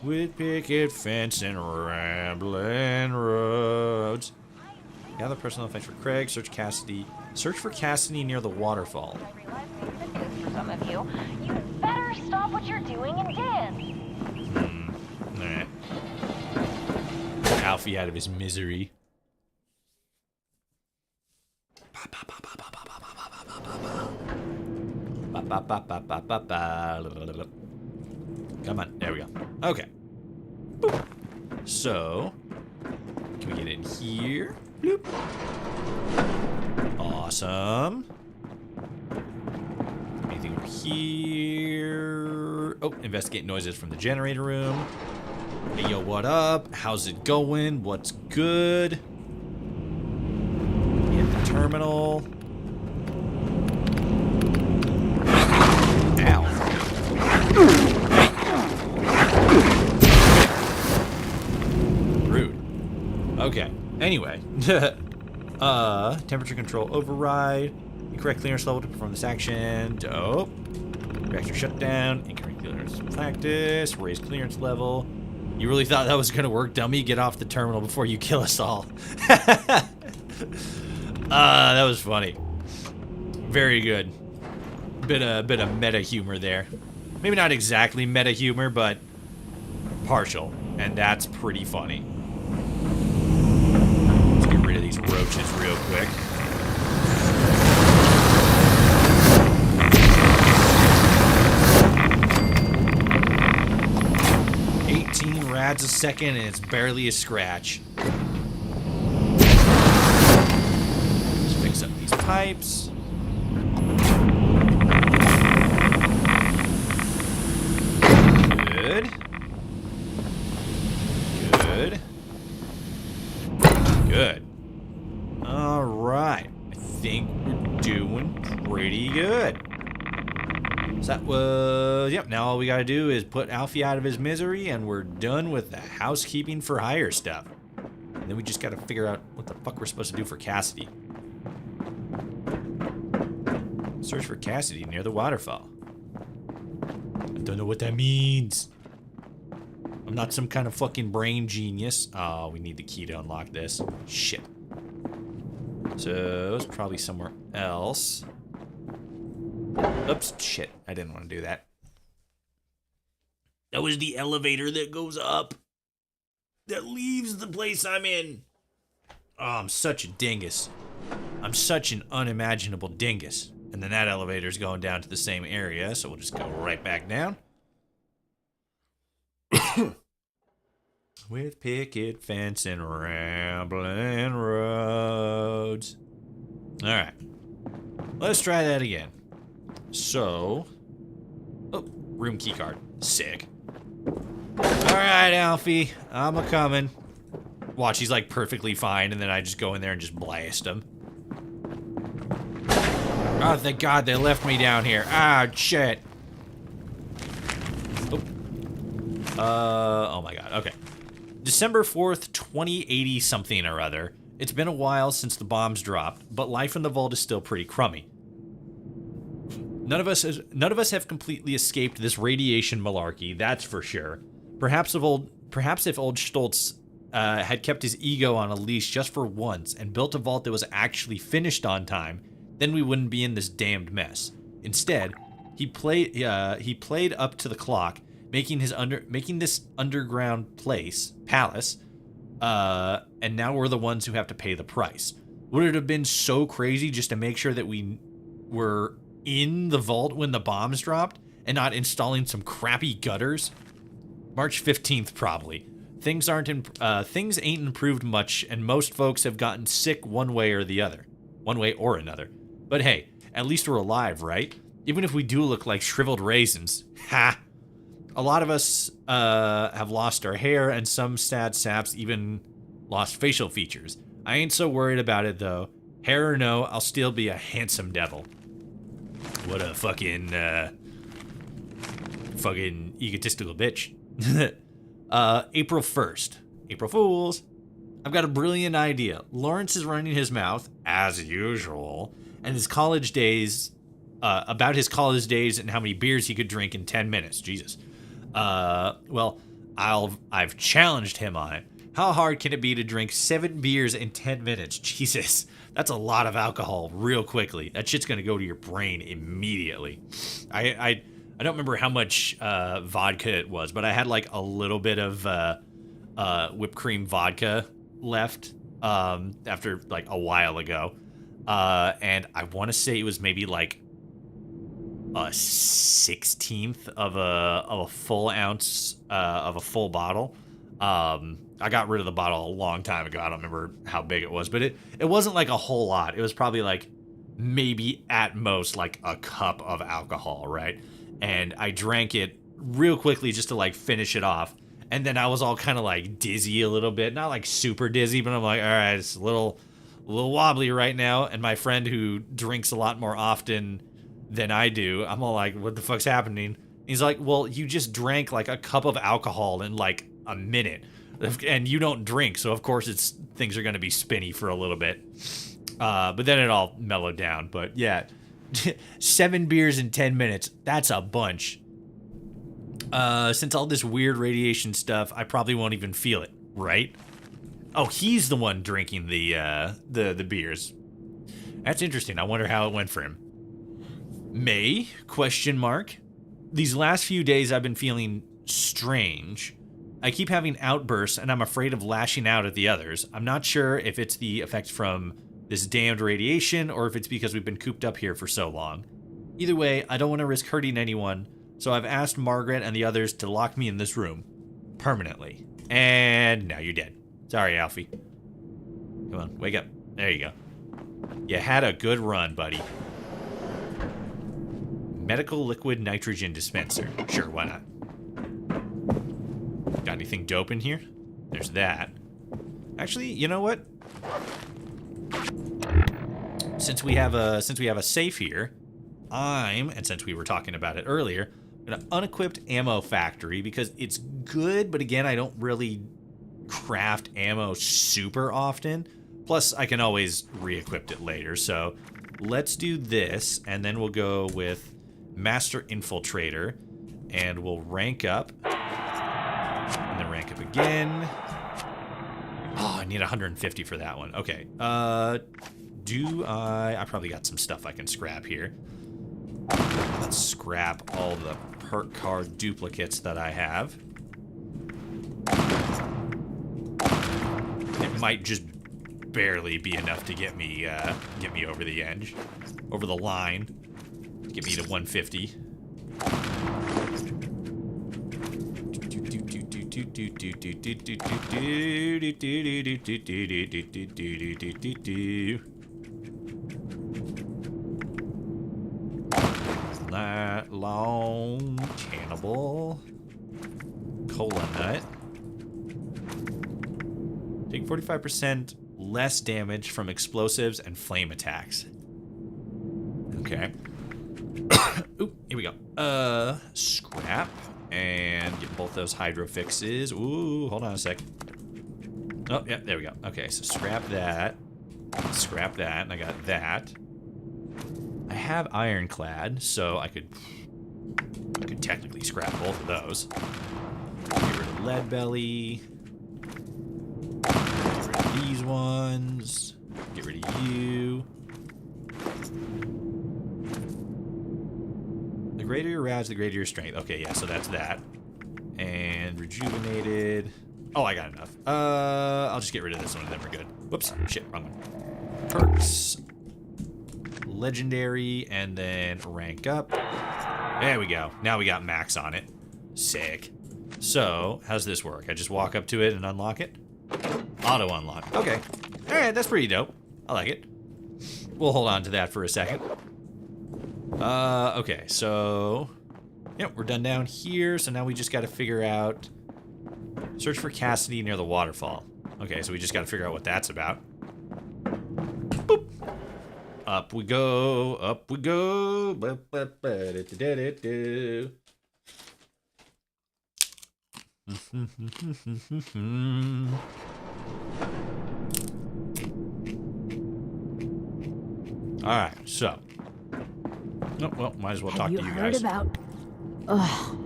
With picket fence and rambling roads. Gather personal effects for Craig. Search Cassidy. Search for Cassidy near the waterfall. For some of you, you better stop what you're doing and dance. Alright. Alfie out of his misery. Come on, there we go. Okay. Boop. So, can we get in here? Bloop. Awesome. Anything over here? Oh, investigate noises from the generator room. Hey, yo, what up? How's it going? What's good? Hit the terminal. Ow. Rude. Okay. Anyway. Temperature control override. Incorrect clearance level to perform this action. Dope. Reactor shutdown. Incorrect clearance practice. Raise clearance level. You really thought that was gonna work, dummy? Get off the terminal before you kill us all. That was funny. Very good. Bit of meta humor there. Maybe not exactly meta humor, but partial, and that's pretty funny. Let's get rid of these roaches real quick. Rads a second and it's barely a scratch. Let's fix up these pipes. Good. Good. Good. Alright. I think we're doing pretty good. So that was, yep, now all we gotta do is put Alfie out of his misery and we're done with the housekeeping for hire stuff. And then we just gotta figure out what the fuck we're supposed to do for Cassidy. Search for Cassidy near the waterfall. I don't know what that means. I'm not some kind of fucking brain genius. Oh, we need the key to unlock this. Shit. So, it's probably somewhere else. Oops, shit. I didn't want to do that. That was the elevator that goes up. That leaves the place I'm in. Oh, I'm such a dingus. I'm such an unimaginable dingus. And then that elevator's going down to the same area, so we'll just go right back down. With picket fence and rambling roads. Alright. Let's try that again. So, oh, room keycard. Sick. Alright, Alfie. I'm a-coming. Watch, he's like perfectly fine, and then I just go in there and just blast him. Oh, thank God they left me down here. Ah, shit. Oh my God, okay. December 4th, 2080 something or other. It's been a while since the bombs dropped, but life in the vault is still pretty crummy. None of us have completely escaped this radiation malarkey, that's for sure. Perhaps if old Stoltz had kept his ego on a leash just for once and built a vault that was actually finished on time, then we wouldn't be in this damned mess. Instead, he played up to the clock, making this underground palace, and now we're the ones who have to pay the price. Would it have been so crazy just to make sure that we were in the vault when the bombs dropped and not installing some crappy gutters? March 15th, probably. Things ain't improved much, and most folks have gotten sick one way or another. But hey, at least we're alive, right? Even if we do look like shriveled raisins. Ha! A lot of us have lost our hair, and some sad saps even lost facial features. I ain't so worried about it, though. Hair or no, I'll still be a handsome devil. What a fucking egotistical bitch. April 1st. April Fools. I've got a brilliant idea. Lawrence is running his mouth, as usual, and his college days, about his college days and how many beers he could drink in 10 minutes. Jesus. Well, I've challenged him on it. How hard can it be to drink 7 beers in 10 minutes? Jesus. That's a lot of alcohol real quickly. That shit's gonna go to your brain immediately. I don't remember how much vodka it was, but I had like a little bit of whipped cream vodka left after like a while ago. And I want to say it was maybe like a 1/16 of a full ounce of a full bottle. I got rid of the bottle a long time ago. I don't remember how big it was, but it wasn't like a whole lot. It was probably like maybe at most like a cup of alcohol, right? And I drank it real quickly just to like finish it off. And then I was all kind of like dizzy a little bit, not like super dizzy, but I'm like, all right, it's a little wobbly right now. And my friend who drinks a lot more often than I do, I'm all like, what the fuck's happening? He's like, well, you just drank like a cup of alcohol in like a minute, and you don't drink, so of course things are going to be spinny for a little bit. But then it all mellowed down. But yeah, 7 beers in 10 minutes, that's a bunch. Since all this weird radiation stuff, I probably won't even feel it, right? Oh, he's the one drinking the beers. That's interesting. I wonder how it went for him. May? ? These last few days I've been feeling strange. I keep having outbursts, and I'm afraid of lashing out at the others. I'm not sure if it's the effects from this damned radiation, or if it's because we've been cooped up here for so long. Either way, I don't want to risk hurting anyone, so I've asked Margaret and the others to lock me in this room. Permanently. And now you're dead. Sorry, Alfie. Come on, wake up. There you go. You had a good run, buddy. Medical liquid nitrogen dispenser. Sure, why not? Got anything dope in here? There's that. Actually, you know what? Since we have a safe here, and since we were talking about it earlier, I'm gonna unequipped ammo factory because it's good, but again, I don't really craft ammo super often. Plus, I can always re-equip it later. So let's do this, and then we'll go with Master Infiltrator, and we'll rank up. And then rank up again. Oh, I need 150 for that one. Okay. I probably got some stuff I can scrap here. Let's scrap all the perk card duplicates that I have. It might just barely be enough to get me over the edge, over the line. Get me to 150. That long cannibal cola nut. Take take 45% less damage from explosives and flame attacks. Okay. Oop, here we go. Scrap. And get both those hydro fixes. Ooh, hold on a sec. Oh, yeah, there we go. Okay, so scrap that. Scrap that, and I got that. I have ironclad, so I could technically scrap both of those. Get rid of lead belly. Get rid of these ones. Get rid of you. The greater your RAS, the greater your strength. Okay, yeah, so that's that. And rejuvenated. Oh, I got enough. I'll just get rid of this one and then we're good. Whoops, shit, wrong one. Perks. Legendary, and then rank up. There we go. Now we got max on it. Sick. So, how's this work? I just walk up to it and unlock it? Auto unlock. Okay. Alright, that's pretty dope. I like it. We'll hold on to that for a second. Okay, so... Yep, we're done down here, so now we just gotta figure out... Search for Cassidy near the waterfall. Okay, so we just gotta figure out what that's about. Boop! Up we go, up we go. Alright, so. Oh, well, might as well talk to you guys. About...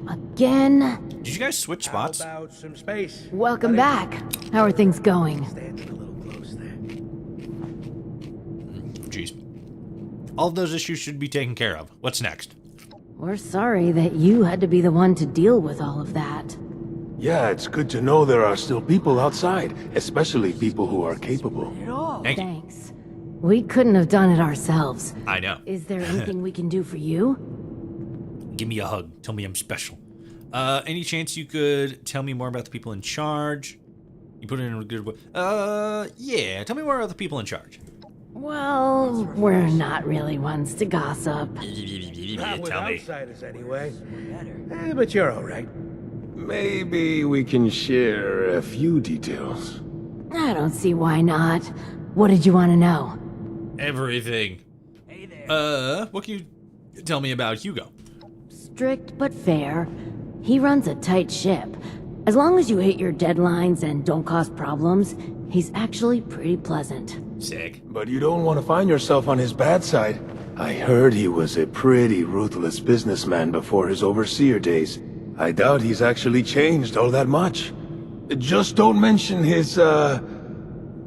again? Did you guys switch spots? How about some space? Welcome back. How are things going? Standing a little close there. Jeez. All of those issues should be taken care of. What's next? We're sorry that you had to be the one to deal with all of that. Yeah, it's good to know there are still people outside, especially people who are capable. Thanks. We couldn't have done it ourselves. I know. Is there anything we can do for you? Give me a hug. Tell me I'm special. Any chance you could tell me more about the people in charge? You put it in a good way. Yeah. Tell me more about the people in charge. Well, we're not really ones to gossip. Not with Tell me. outsiders anyway. But you're all right. Maybe we can share a few details. I don't see why not. What did you want to know? Everything. Hey there. What can you tell me about Hugo? Strict but fair. He runs a tight ship. As long as you hit your deadlines and don't cause problems, he's actually pretty pleasant. Sick. But you don't want to find yourself on his bad side. I heard he was a pretty ruthless businessman before his overseer days. I doubt he's actually changed all that much. Just don't mention his,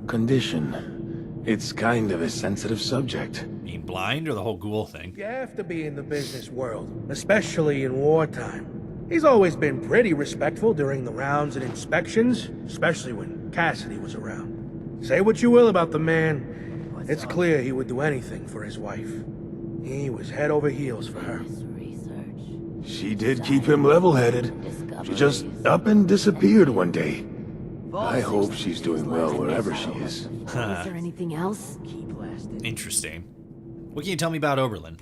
condition. It's kind of a sensitive subject. Being blind or the whole ghoul thing? You have to be in the business world, especially in wartime. He's always been pretty respectful during the rounds and inspections, especially when Cassidy was around. Say what you will about the man, it's clear he would do anything for his wife. He was head over heels for her. She did keep him level-headed. She just up and disappeared one day. I hope she's doing well wherever she is. Is there anything else? Interesting. What can you tell me about Oberlin?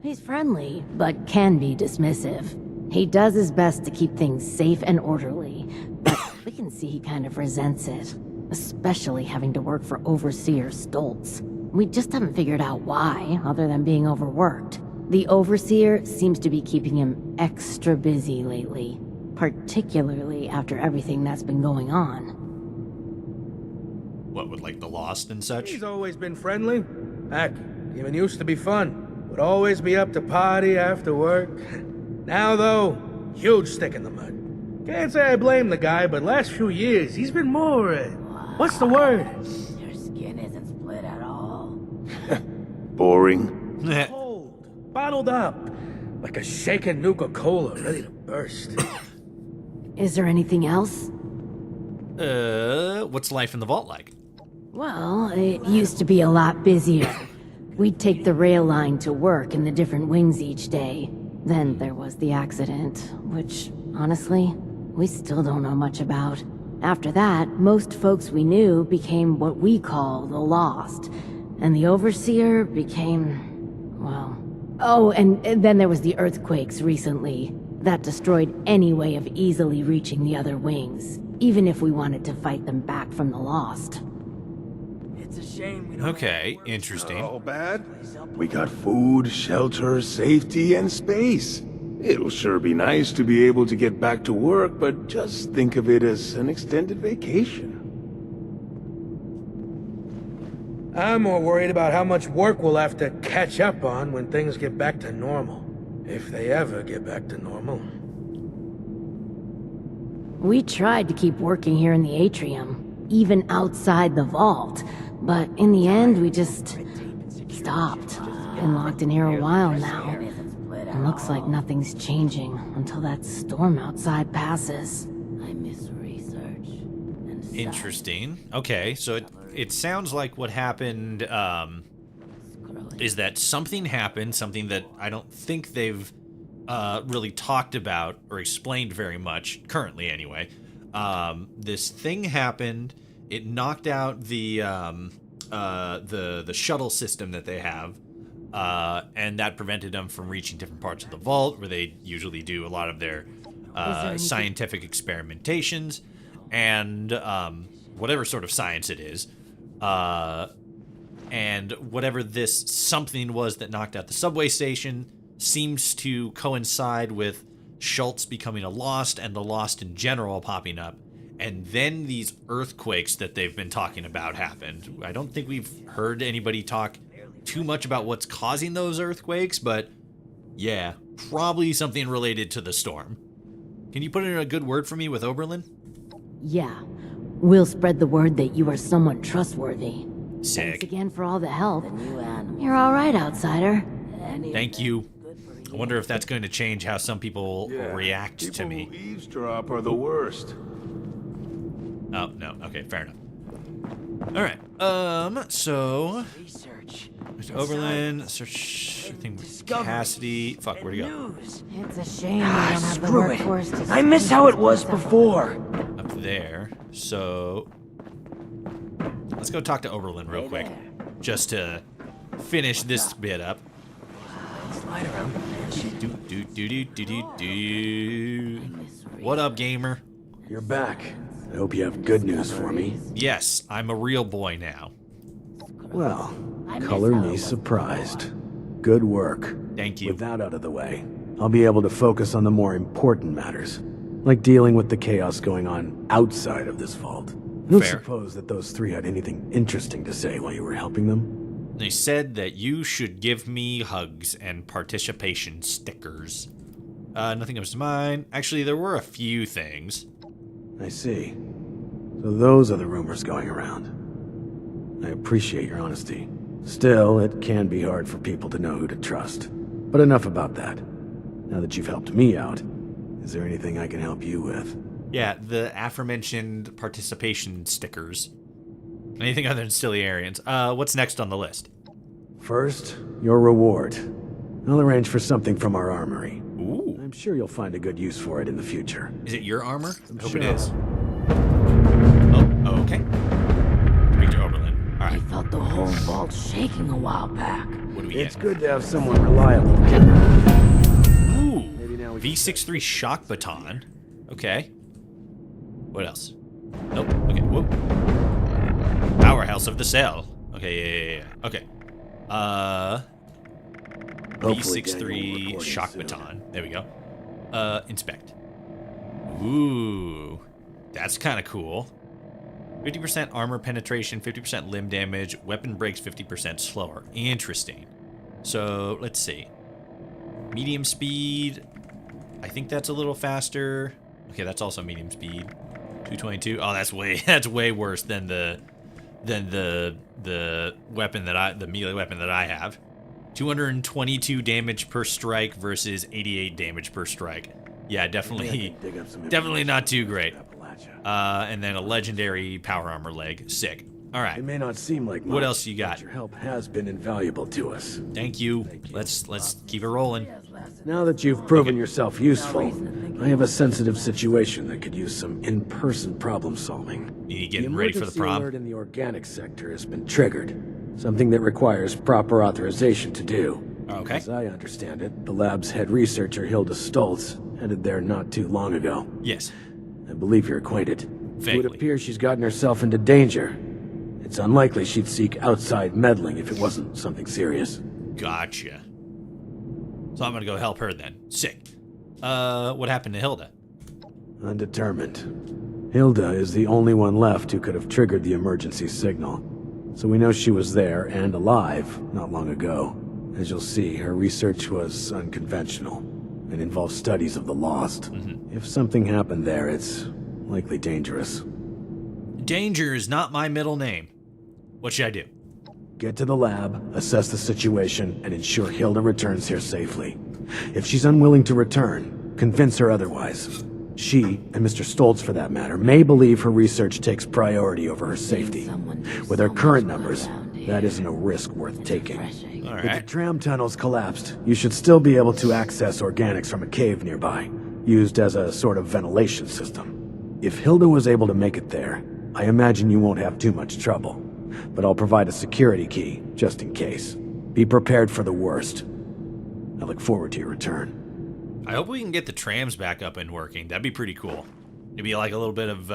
He's friendly, but can be dismissive. He does his best to keep things safe and orderly, but we can see he kind of resents it. Especially having to work for Overseer Stoltz. We just haven't figured out why, other than being overworked. The Overseer seems to be keeping him extra busy lately, particularly after everything that's been going on. What, with like the Lost and such? He's always been friendly. Heck, even used to be fun. Would always be up to party after work. Now though, huge stick in the mud. Can't say I blame the guy, but last few years he's been more, what's the word? Your skin isn't split at all. Boring. Cold, bottled up, like a shaken Nuka-Cola ready to burst. Is there anything else? What's life in the vault like? Well, it used to be a lot busier. We'd take the rail line to work in the different wings each day. Then there was the accident, which, honestly, we still don't know much about. After that, most folks we knew became what we call the Lost. And the Overseer became, well... Oh, and then there was the earthquakes recently. That destroyed any way of easily reaching the other wings. even if we wanted to fight them back from the Lost. It's a shame we don't Okay, interesting. All bad? We got food, shelter, safety, and space. It'll sure be nice to be able to get back to work, but just think of it as an extended vacation. I'm more worried about how much work we'll have to catch up on when things get back to normal. If they ever get back to normal. We tried to keep working here in the atrium, even outside the vault, but in the end we just stopped. Been locked in here a while now. And looks like nothing's changing until that storm outside passes. I miss research. And Interesting. Okay, so it sounds like what happened is that something happened, something that I don't think they've really talked about or explained very much, currently anyway. This thing happened, it knocked out the shuttle system that they have, and that prevented them from reaching different parts of the vault where they usually do a lot of their scientific experimentations and whatever sort of science it is. And whatever this something was that knocked out the subway station seems to coincide with Schultz becoming a Lost and the Lost in general popping up. And then these earthquakes that they've been talking about happened. I don't think we've heard anybody talk too much about what's causing those earthquakes, but yeah, probably something related to the storm. Can you put in a good word for me with Oberlin? Yeah. We'll spread the word that you are someone trustworthy. Sick. Thanks again for all the help. You're all right, outsider. Thank you. I wonder if that's going to change how some people react to me. People who eavesdrop are the worst. Oh, no. Okay, fair enough. All right. So Mr. Oberlin, search thing with Cassidy. Fuck, where'd he go? It's a shame we don't have the workforce to... I miss how it was before. Up there. So let's go talk to Oberlin real quick, just to finish this bit up. Slide around. What up, gamer? You're back. I hope you have good news for me. Yes, I'm a real boy now. Well, color me surprised. Good work. Thank you. With that out of the way, I'll be able to focus on the more important matters, like dealing with the chaos going on outside of this vault. I don't suppose that those three had anything interesting to say while you were helping them? They said that you should give me hugs and participation stickers. Nothing comes to mind. Actually, there were a few things. I see. So those are the rumors going around. I appreciate your honesty. Still, it can be hard for people to know who to trust. But enough about that. Now that you've helped me out, is there anything I can help you with? Yeah, the aforementioned participation stickers. Anything other than Stellarians. What's next on the list? First, your reward. I'll arrange for something from our armory. Ooh. I'm sure you'll find a good use for it in the future. Is it your armor? I hope Sure. it is. Oh, okay. Speak to Oberlin. All I right. felt the whole vault shaking a while back. What do we It's get? good to have someone reliable. Ooh. V63 shock baton. Okay. What else? Nope. Okay. Whoop. Powerhouse of the cell. Okay. Yeah. Okay. Hopefully getting a V63 recording shock soon. baton. There we go. Inspect. Ooh. That's kind of cool. 50% armor penetration, 50% limb damage, weapon breaks 50% slower. Interesting. So, let's see. Medium speed. I think that's a little faster. Okay, that's also medium speed. 222. Oh, that's way worse than the weapon that the melee weapon that I have. 222 damage per strike versus 88 damage per strike. Yeah, definitely not too great. And then a legendary power armor leg. Sick. All right. It may not seem like much, what else you but got? your help has been invaluable to us. Thank you. Let's keep it rolling. Now that you've proven yourself useful, I have a sensitive situation that could use some in-person problem solving. You getting ready for the emergency prom? alert in the organic sector has been triggered. Something that requires proper authorization to do. Okay. As I understand it, the lab's head researcher Hilda Stoltz headed there not too long ago. Yes. I believe you're acquainted. It would appear she's gotten herself into danger. It's unlikely she'd seek outside meddling if it wasn't something serious. Gotcha. So I'm gonna go help her then. Sick. What happened to Hilda? Undetermined. Hilda is the only one left who could have triggered the emergency signal. So we know she was there and alive not long ago. As you'll see, her research was unconventional and involved studies of the lost. If something happened there, it's likely dangerous. Danger is not my middle name. What should I do? Get to the lab, assess the situation, and ensure Hilda returns here safely. If she's unwilling to return, convince her otherwise. She, and Mr. Stoltz for that matter, may believe her research takes priority over her safety. With her current numbers, that isn't a risk worth taking. If the tram tunnel's collapsed, you should still be able to access organics from a cave nearby, used as a sort of ventilation system. If Hilda was able to make it there, I imagine you won't have too much trouble. But I'll provide a security key, just in case. Be prepared for the worst. I look forward to your return. I hope we can get the trams back up and working. That'd be pretty cool. It'd be like a little bit of,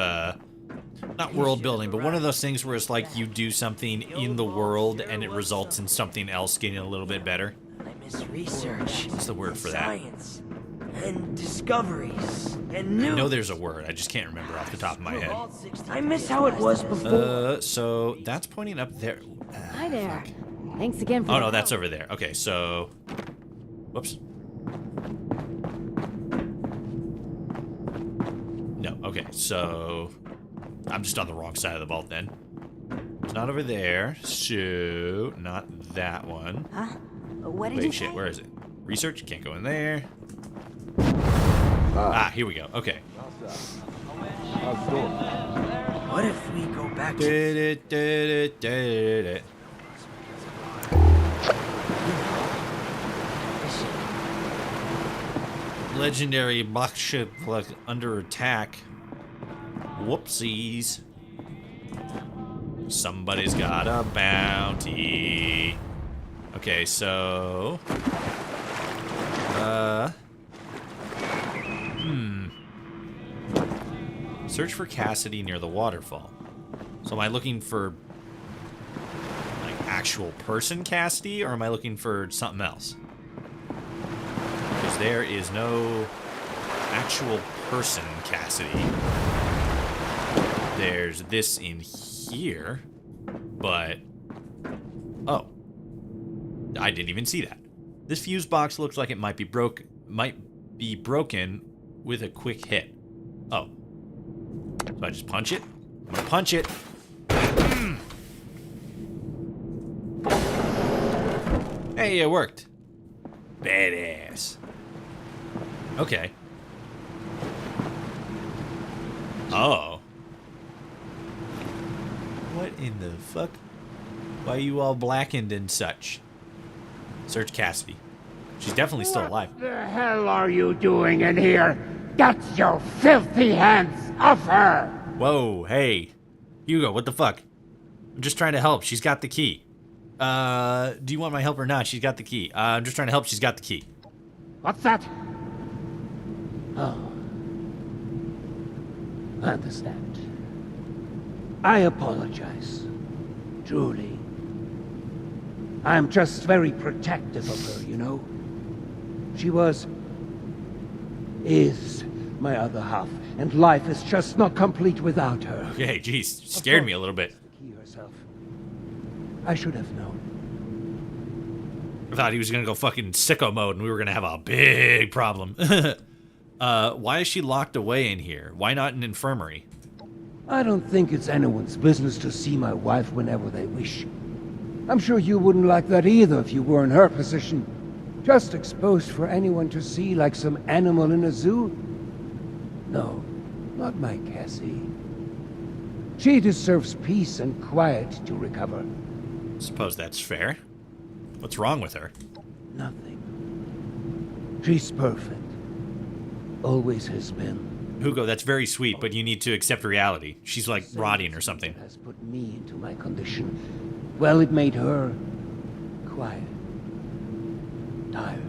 not world building, but one of those things where it's like you do something in the world and it results in something else getting a little bit better. I miss research. What's the word for that? Science. And discoveries. And news. I know there's a word. I just can't remember off the top of my head. I miss how it was before. So that's pointing up there. Hi there. Thanks again for Oh, no, that's over there. Okay, so... Whoops. No, okay, so... I'm just on the wrong side of the vault then. It's not over there, so... Not that one. Huh? What did Wait, you shit, say? where is it? Research, can't go in there. Here we go, okay. What if we go back to... Legendary box ship like under attack. Whoopsies. Somebody's got a bounty. Okay, so... Search for Cassidy near the waterfall. So am I looking for... like, actual person Cassidy, or am I looking for something else? Because there is no actual person Cassidy. There's this in here, but... Oh. I didn't even see that. This fuse box looks like it might be broken with a quick hit. Oh. So I just punch it? I'm gonna punch it. Hey, it worked. Badass. Okay. Oh. What in the fuck? Why are you all blackened and such? Search Cassidy. She's definitely still alive. What the hell are you doing in here? Get your filthy hands off her! Whoa, hey. Hugo, what the fuck? I'm just trying to help. She's got the key. Do you want my help or not? She's got the key. I'm just trying to help. She's got the key. What's that? Oh. I understand. I apologize. Truly. I'm just very protective of her, you know? She is my other half, and life is just not complete without her. Okay, geez, scared me a little bit. I should have known. I thought he was gonna go fucking sicko mode and we were gonna have a big problem. Why is she locked away in here? Why not an infirmary? I don't think it's anyone's business to see my wife whenever they wish. I'm sure you wouldn't like that either if you were in her position. Just exposed for anyone to see like some animal in a zoo? No, not my Cassie. She deserves peace and quiet to recover. Suppose that's fair. What's wrong with her? Nothing. She's perfect. Always has been. Hugo, that's very sweet, but you need to accept reality. She's like rotting or something. Has put me into my condition. Well, it made her quiet. Tired.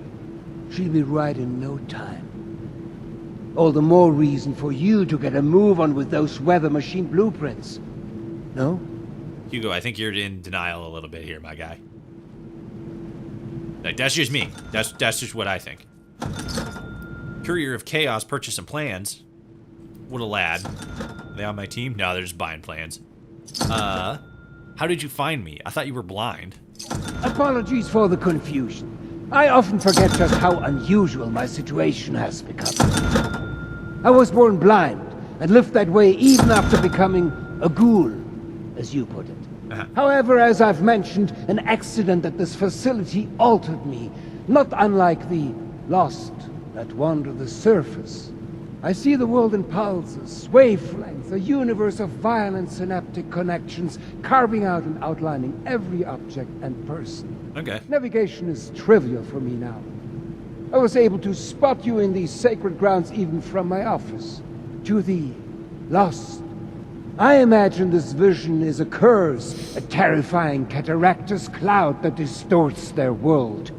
She'll be right in no time. All the more reason for you to get a move on with those weather machine blueprints. No? Hugo, I think you're in denial a little bit here, my guy. Like, that's just me. That's just what I think. Courier of Chaos purchase some plans. What a lad. Are they on my team? No, they're just buying plans. How did you find me? I thought you were blind. Apologies for the confusion. I often forget just how unusual my situation has become. I was born blind, and lived that way even after becoming a ghoul, as you put it. However, as I've mentioned, an accident at this facility altered me, not unlike the lost that wander the surface. I see the world in pulses, wavelengths, a universe of violent synaptic connections, carving out and outlining every object and person. Okay. Navigation is trivial for me now. I was able to spot you in these sacred grounds even from my office. To the lost. I imagine this vision is a curse, a terrifying cataractous cloud that distorts their world.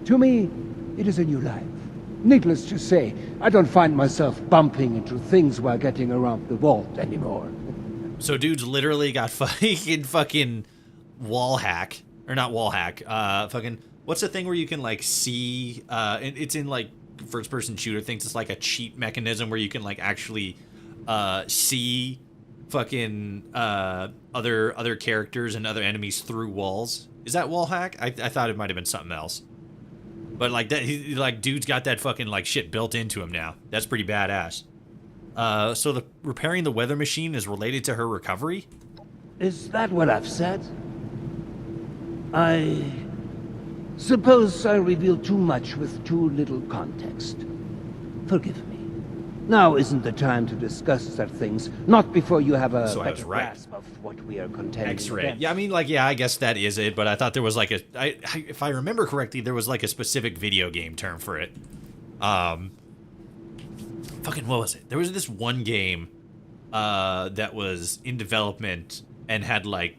To me, it is a new life. Needless to say, I don't find myself bumping into things while getting around the vault anymore. So dude's literally got fucking wall hack. Or not wall hack. Fucking, what's the thing where you can, like, see, it's in, like, first-person shooter things. It's like a cheat mechanism where you can, like, actually see fucking other characters and other enemies through walls. Is that wall hack? I thought it might have been something else. But like that, dude's got that fucking like shit built into him now. That's pretty badass. So the repairing the weather machine is related to her recovery? Is that what I've said? I suppose I revealed too much with too little context. Forgive me. Now isn't the time to discuss such things, not before you have a better grasp of what we are contending X-ray. against. Yeah, I mean, like, yeah, I guess that is it, but I thought there was like if I remember correctly, there was like a specific video game term for it. Fucking, what was it? There was this one game that was in development and had like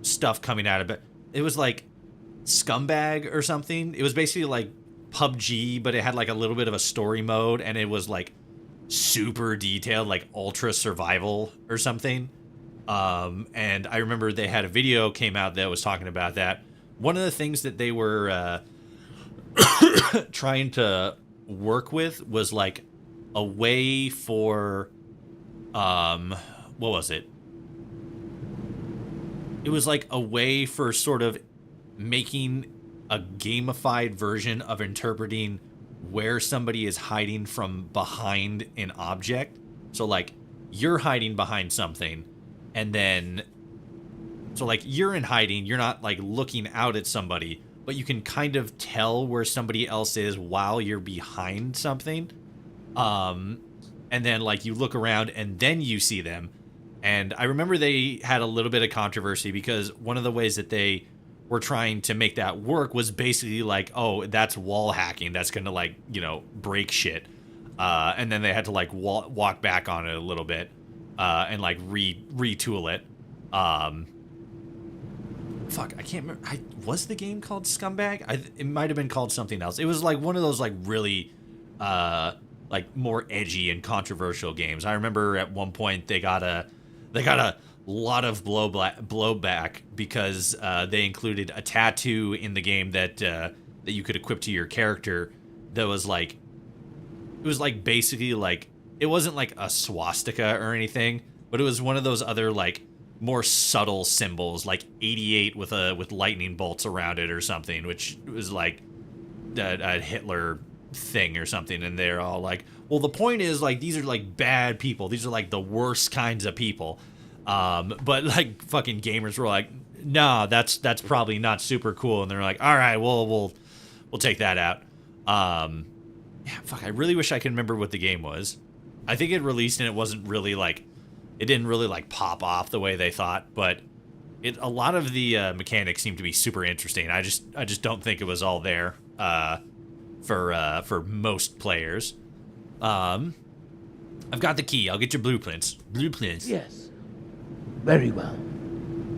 stuff coming out of it. It was like Scumbag or something. It was basically like PUBG, but it had like a little bit of a story mode, and it was like super detailed, like ultra survival or something. And I remember they had a video came out that was talking about that. One of the things that they were trying to work with was like a way for what was it? It was like a way for sort of making a gamified version of interpreting where somebody is hiding from behind an object. So like you're hiding behind something, and then so like you're in hiding, you're not like looking out at somebody, but you can kind of tell where somebody else is while you're behind something. And then like you look around and then you see them. And I remember they had a little bit of controversy because one of the ways that they were trying to make that work was basically like, oh, that's wall hacking. That's going to like, you know, break shit. And then they had to like walk back on it a little bit and like retool it. Fuck, I can't remember. Was the game called Scumbag? It might have been called something else. It was like one of those like really like more edgy and controversial games. I remember at one point they got a lot of blowback because they included a tattoo in the game that you could equip to your character that was like, it was like basically like, it wasn't like a swastika or anything, but it was one of those other like more subtle symbols, like 88 with lightning bolts around it or something, which was like a Hitler thing or something. And they're all like, well, the point is like, these are like bad people. These are like the worst kinds of people. But like fucking gamers were like, nah, that's probably not super cool. And they're like, all right, well, we'll take that out. Yeah, fuck, I really wish I could remember what the game was. I think it released and it wasn't really like, it didn't really like pop off the way they thought, but a lot of the mechanics seemed to be super interesting. I just don't think it was all there for most players. I've got the key. I'll get your blueprints. Blueprints. Yes. Very well.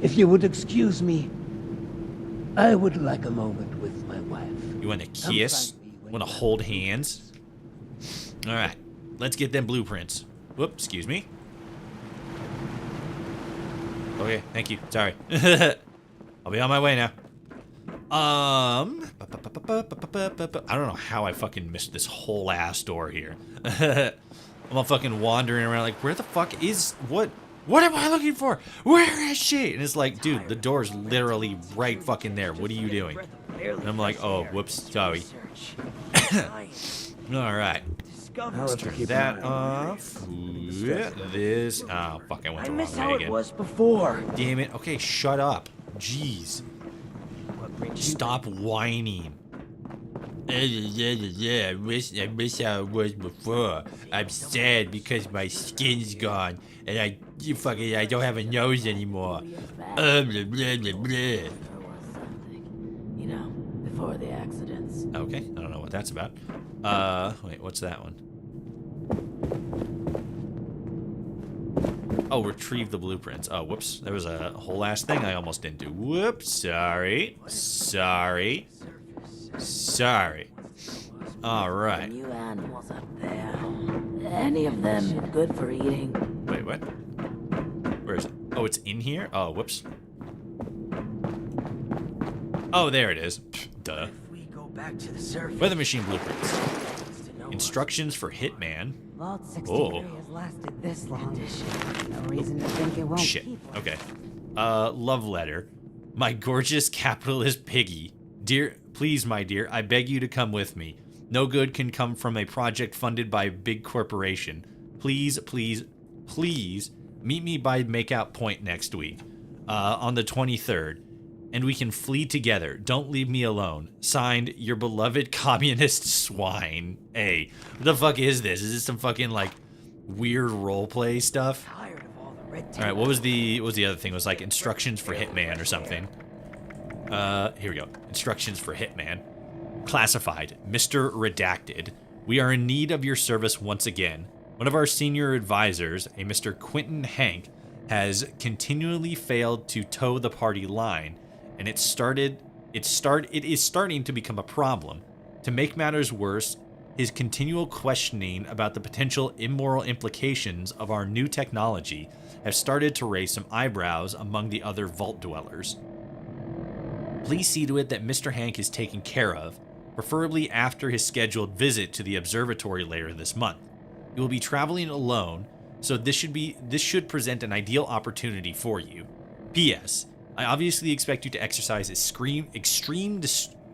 If you would excuse me, I would like a moment with my wife. You want to kiss? Want to hold hands? All right. Let's get them blueprints. Whoop, excuse me. Okay, thank you. Sorry. I'll be on my way now. I don't know how I fucking missed this whole ass door here. I'm all fucking wandering around like, where the fuck is, what am I looking for? Where is she? And it's like, dude, the door's literally right fucking there. What are you doing? And I'm like, oh, whoops, sorry. Alright. Let's turn that off. This, oh, fuck, I went the wrong way again. I miss how it was before. Damn it. Okay, shut up. Jeez. Stop whining. Yeah, I miss how it was before. I'm sad because my skin's gone and I don't have a nose anymore. Blah, blah, blah, blah. You know, before the accidents. Okay, I don't know what that's about. Wait, what's that one? Oh, retrieve the blueprints. Oh, whoops. There was a whole ass thing I almost didn't do. Whoops. Sorry. Sorry. Sorry. Alright. New animals up there. Any of them good for eating? Wait, what? Where is it? Oh, it's in here? Oh, whoops. Oh, there it is. Duh. If we go back to the surface. Weather machine blueprints. Instructions for Hitman. Vault 63 has lasted this long. No reason to think it won't. Shit. Okay. Love letter. My gorgeous capitalist piggy. Dear, please, my dear, I beg you to come with me. No good can come from a project funded by a big corporation. Please, please, please meet me by Makeout Point next week. On the 23rd. And we can flee together. Don't leave me alone. Signed, your beloved communist swine. Hey, what the fuck is this? Is this some fucking like weird roleplay stuff? Alright, what was the other thing? It was like instructions for Hitman or something. Here we go. Instructions for Hitman. Classified, Mr. Redacted. We are in need of your service once again. One of our senior advisors, a Mr. Quentin Hank, has continually failed to toe the party line. And it is starting to become a problem. To make matters worse, his continual questioning about the potential immoral implications of our new technology have started to raise some eyebrows among the other vault dwellers. Please see to it that Mr. Hank is taken care of, preferably after his scheduled visit to the observatory later this month. He will be traveling alone, so this should present an ideal opportunity for you. P.S. I obviously expect you to exercise extreme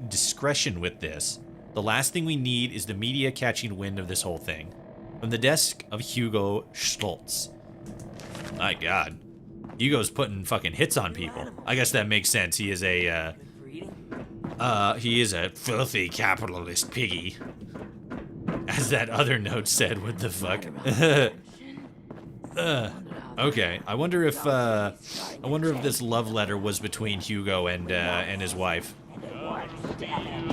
discretion with this. The last thing we need is the media catching wind of this whole thing. From the desk of Hugo Stoltz. My God. Hugo's putting fucking hits on people. I guess that makes sense. He is a filthy capitalist piggy. As that other note said, what the fuck? Okay, I wonder if this love letter was between Hugo and his wife.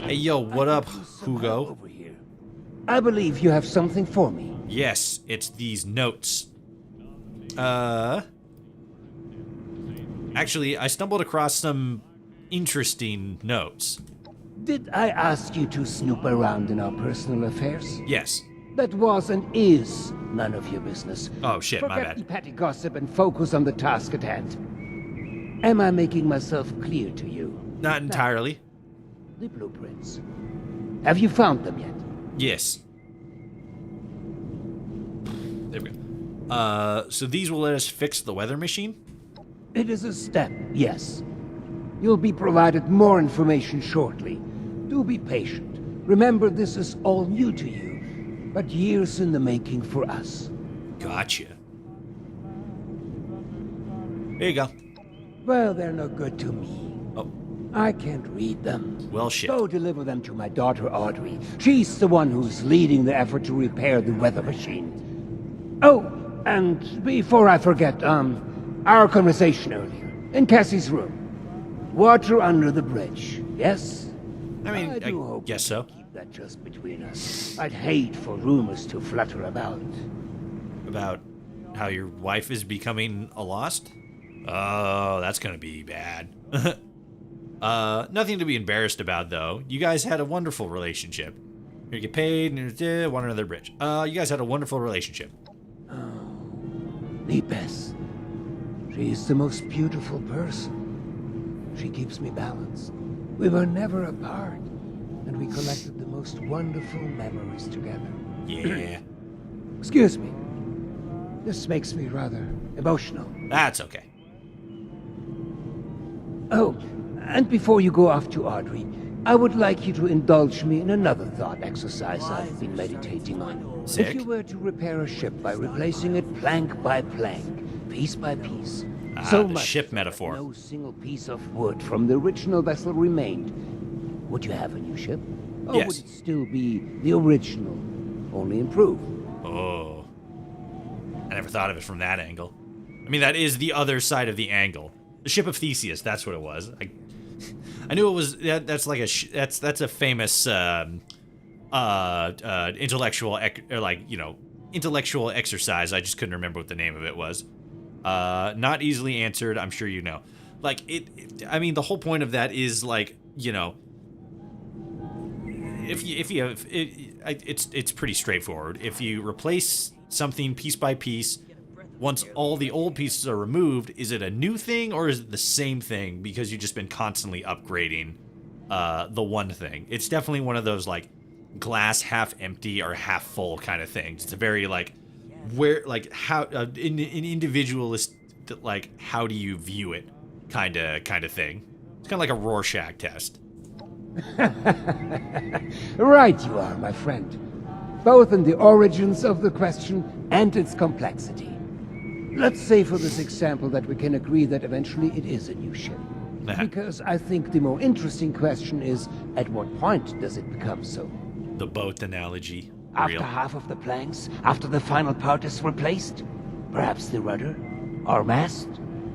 Hey, yo, what up, Hugo? I believe you have something for me. Yes, it's these notes. Actually, I stumbled across some interesting notes. Did I ask you to snoop around in our personal affairs? Yes. That was and is none of your business. Oh shit, my bad. Forget the petty gossip and focus on the task at hand. Am I making myself clear to you? Not entirely. The blueprints. Have you found them yet? Yes. There we go. So these will let us fix the weather machine? It is a step, yes. You'll be provided more information shortly. Do be patient. Remember, this is all new to you, but years in the making for us. Gotcha. There you go. Well, they're no good to me. Oh. I can't read them. Well, shit. Go deliver them to my daughter, Audrey. She's the one who's leading the effort to repair the weather machine. Oh, and before I forget, our conversation earlier, in Cassie's room. Water under the bridge, yes? I mean, I guess so. Keep that just between us. I'd hate for rumors to flutter about. About how your wife is becoming a lost? Oh, that's gonna be bad. Nothing to be embarrassed about, though. You guys had a wonderful relationship. You get paid, and want another bridge. You guys had a wonderful relationship. The best. She is the most beautiful person. She keeps me balanced. We were never apart, and we collected the most wonderful memories together. Yeah. Excuse me. This makes me rather emotional. That's okay. Oh, and before you go off to Audrey, I would like you to indulge me in another thought exercise I've been meditating on. Sick. If you were to repair a ship by replacing it plank by plank, piece by piece, so the much ship that metaphor. no single piece of wood from the original vessel remained, would you have a new ship? Or Yes. would it still be the original, only improved? Oh. I never thought of it from that angle. I mean, that is the other side of the angle. The ship of Theseus, that's what it was. I knew it was, that's like that's a famous, intellectual, intellectual exercise. I just couldn't remember what the name of it was. Not easily answered, I'm sure you know. Like, I mean, the whole point of that is, like, you know, it's pretty straightforward. If you replace something piece by piece, once all the old pieces are removed, is it a new thing or is it the same thing because you've just been constantly upgrading the one thing? It's definitely one of those, like, glass half empty or half full kind of things. It's a very, like, where, like, how an individualist, like, how do you view it kind of thing. It's kind of like a Rorschach test. Right you are, my friend. Both in the origins of the question and its complexity. Let's say for this example that we can agree that eventually it is a new ship. Because I think the more interesting question is, at what point does it become so? The boat analogy. After half of the planks? After the final part is replaced? Perhaps the rudder? Or mast?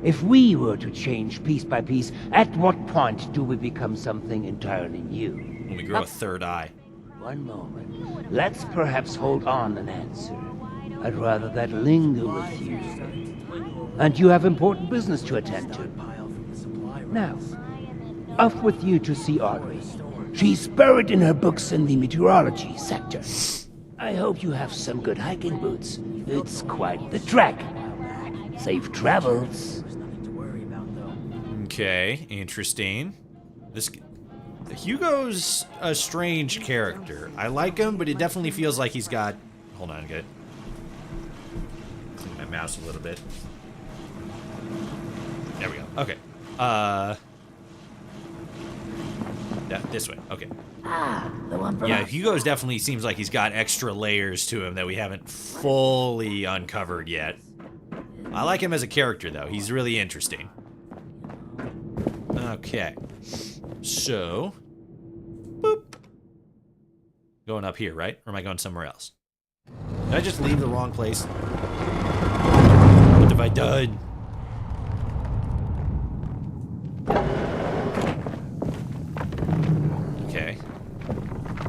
If we were to change piece by piece, at what point do we become something entirely new? When we grow a third eye. One moment. Let's perhaps hold on an answer. I'd rather that linger with you. And you have important business to attend to. Now, off with you to see Audrey. She's buried in her books in the meteorology sector. I hope you have some good hiking boots. It's quite the trek. Safe travels. Okay, interesting. Hugo's a strange character. I like him, but it definitely feels like he's got... Hold on, get clean my mouse a little bit. There we go. Okay. Yeah, this way. Okay. The one from Yeah, Hugo's definitely seems like he's got extra layers to him that we haven't fully uncovered yet. I like him as a character, though. He's really interesting. Okay. So... Boop. Going up here, right? Or am I going somewhere else? Did I just leave the wrong place? What have I done? Okay.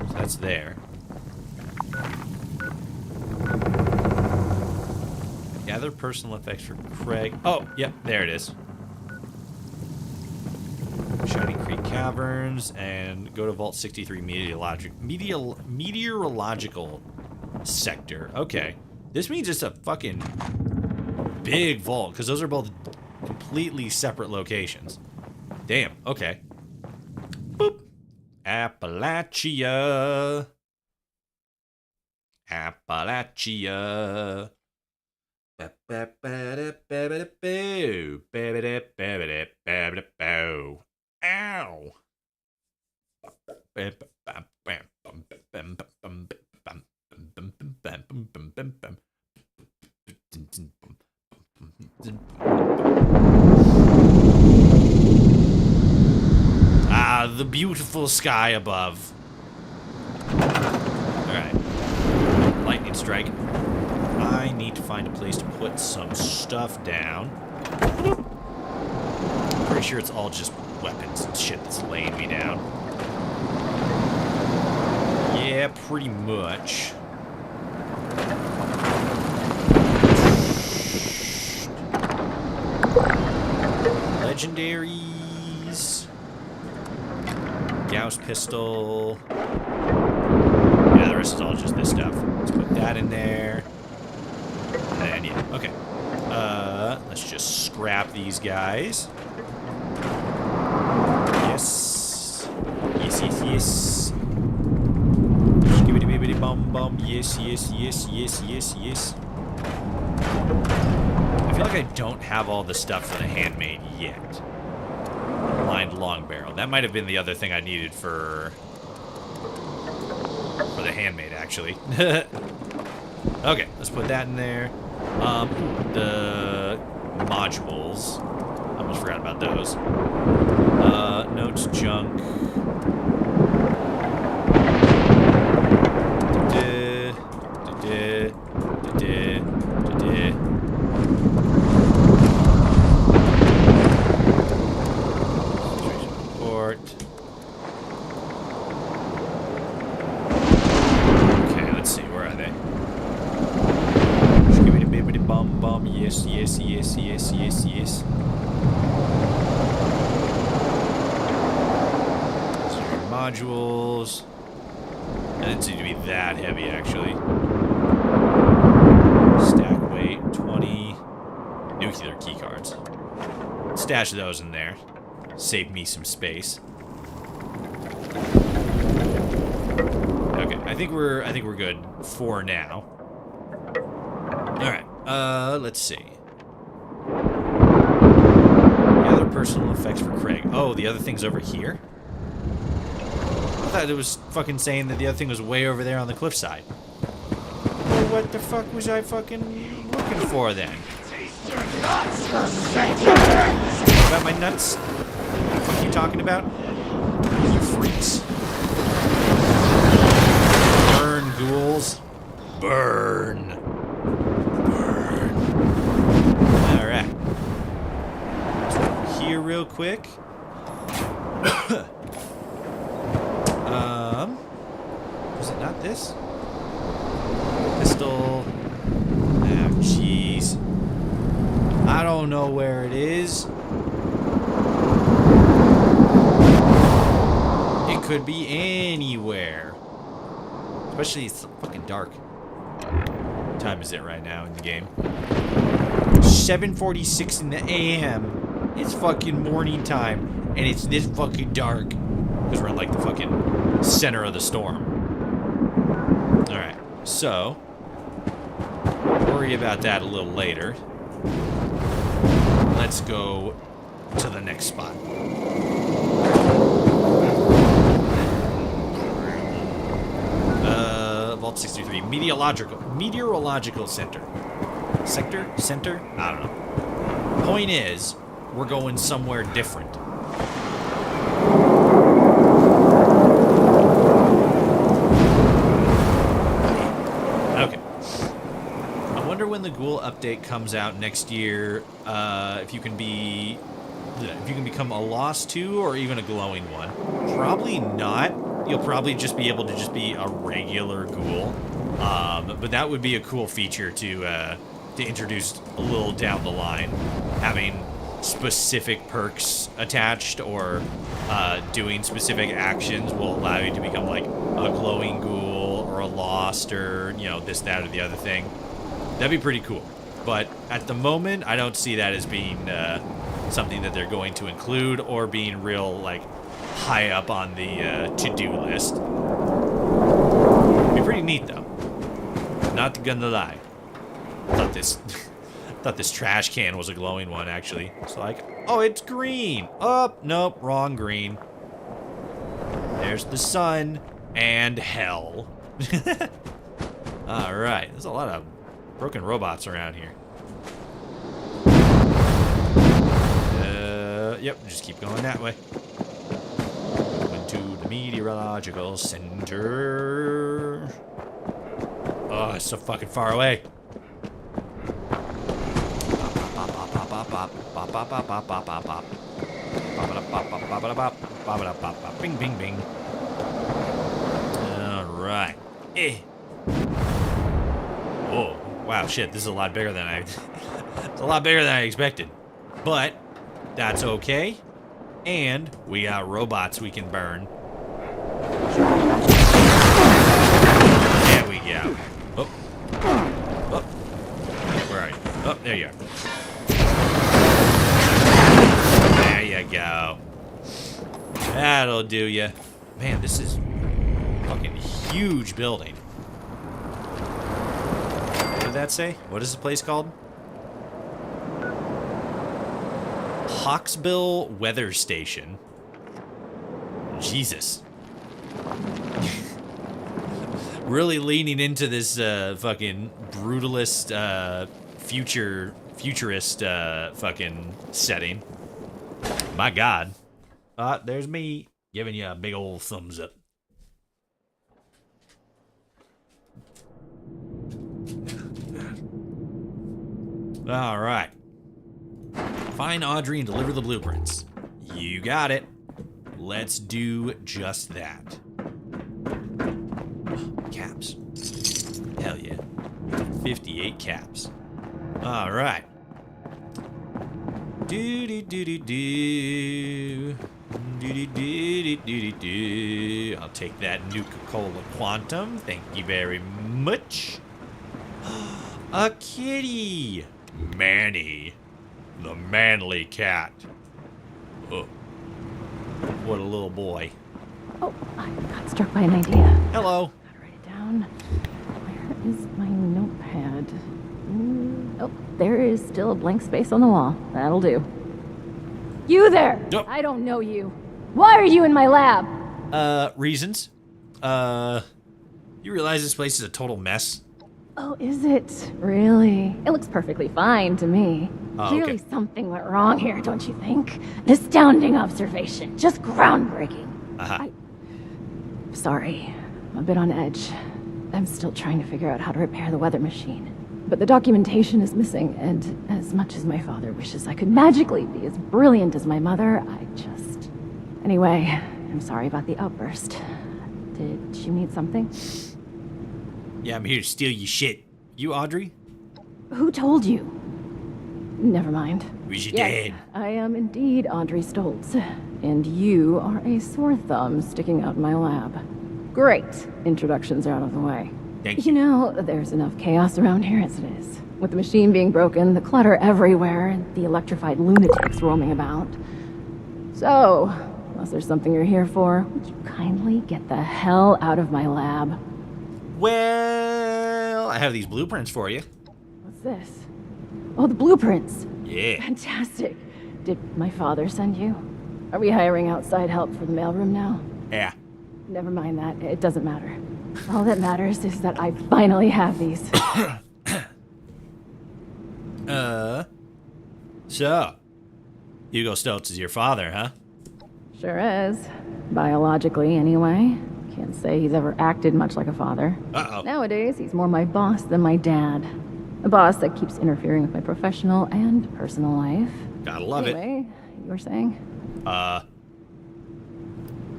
So that's there. Gather personal effects for Craig. Oh, yep, there it is. Shining Creek Caverns, and go to Vault 63 meteorological sector. Okay. This means it's a fucking big vault, because those are both completely separate locations. Damn, okay. Boop. Appalachia. Appalachia. Ow. Ah, the beautiful sky above. Alright. Lightning strike. I need to find a place to put some stuff down. Pretty sure it's all just weapons and shit that's laying me down. Yeah, pretty much. Legendaries. Gauss pistol. Yeah, Yeah, the rest is all just this stuff. Let's put that in there. And then, yeah, okay. Let's just scrap these guys. Yes. Yes, yes, yes. Skibbity bum bum. Yes, yes, yes, yes, yes, yes. I feel like I don't have all the stuff for the handmade yet. Lined long barrel. That might have been the other thing I needed for the handmade, actually. Okay, let's put that in there. The modules. I almost forgot about those. Notes, junk. Report. Okay, let's see. Where are they? Bum bum. Yes, yes, yes, yes, yes, yes. So your modules. That didn't seem to be that heavy, actually. Stack weight 20. Nuclear keycards. Stash those in there. Save me some space. Okay, I think we're good for now. All right. Let's see. The other personal effects for Craig. Oh, the other thing's over here? I thought it was fucking saying that the other thing was way over there on the cliffside. Well, what the fuck was I fucking looking for then? About my nuts? What the fuck are you talking about? You freaks. Burn, ghouls. Burn. Alright. Here real quick. Was it not this? Pistol. Ah, jeez. I don't know where it is. It could be anywhere. Especially it's fucking dark. What time is it right now in the game? 7:46 in the AM. It's fucking morning time, and it's this fucking dark because we're in like the fucking center of the storm. All right, so worry about that a little later. Let's go to the next spot. Vault 63, meteorological center. Center? I don't know. Point is, we're going somewhere different. Okay. I wonder when the ghoul update comes out next year, if you can become a lost 2 or even a glowing 1. Probably not. You'll probably just be able to just be a regular ghoul. But that would be a cool feature to introduce a little down the line. Having specific perks attached or doing specific actions will allow you to become like a glowing ghoul or a lost or, you know, this, that, or the other thing. That'd be pretty cool. But at the moment, I don't see that as being something that they're going to include or being real, like, high up on the to-do list. It'd be pretty neat, though. Not gonna lie. Thought this trash can was a glowing one, actually. It's like, oh, it's green. Oh, nope, wrong green. There's the sun and hell. All right, there's a lot of broken robots around here. Yep, just keep going that way. Going to the meteorological center. Oh, it's so fucking far away. Bing, bing, bing. All right. Whoa! Wow, shit! This is a lot bigger than it's a lot bigger than I expected, but that's okay. And we got robots we can burn. do ya? Man, this is fucking huge building. What did that say? What is the place called? Hawksbill Weather Station. Jesus. Really leaning into this fucking brutalist futurist fucking setting. My God. There's me giving you a big old thumbs up. All right. Find Audrey and deliver the blueprints. You got it. Let's do just that. Caps. Hell yeah. 58 caps. All right. Do do do do do. Do do do do do do. I'll take that Nuka-Cola Quantum. Thank you very much. A kitty. Manny. The manly cat. Oh. What a little boy. Oh, I got struck by an idea. Hello. Gotta write it down. Where is my notepad? Oh, there is still a blank space on the wall. That'll do. You there! Oh. I don't know you. Why are you in my lab? Reasons. You realize this place is a total mess? Oh, is it? Really? It looks perfectly fine to me. Oh, Clearly okay. something went wrong here, don't you think? An astounding observation. Just groundbreaking. Uh-huh. Sorry. I'm a bit on edge. I'm still trying to figure out how to repair the weather machine. But the documentation is missing, and as much as my father wishes I could magically be as brilliant as my mother, I just... Anyway, I'm sorry about the outburst. Did you need something? Yeah, I'm here to steal your shit. You, Audrey? Who told you? Never mind. Who's your Yes, dad? I am indeed Audrey Stoltz, and you are a sore thumb sticking out in my lab. Great. Introductions are out of the way. Thank you. know, there's enough chaos around here as it is. With the machine being broken, the clutter everywhere, and the electrified lunatics roaming about. So, unless there's something you're here for, would you kindly get the hell out of my lab? Well, I have these blueprints for you. What's this? Oh, the blueprints. Yeah. Fantastic. Did my father send you? Are we hiring outside help for the mailroom now? Yeah. Never mind that. It doesn't matter. All that matters is that I finally have these. So, Hugo Stoltz is your father, huh? Sure is. Biologically, anyway. Can't say he's ever acted much like a father. Uh-oh. Nowadays, he's more my boss than my dad. A boss that keeps interfering with my professional and personal life. Gotta love it. Anyway, you were saying? Tell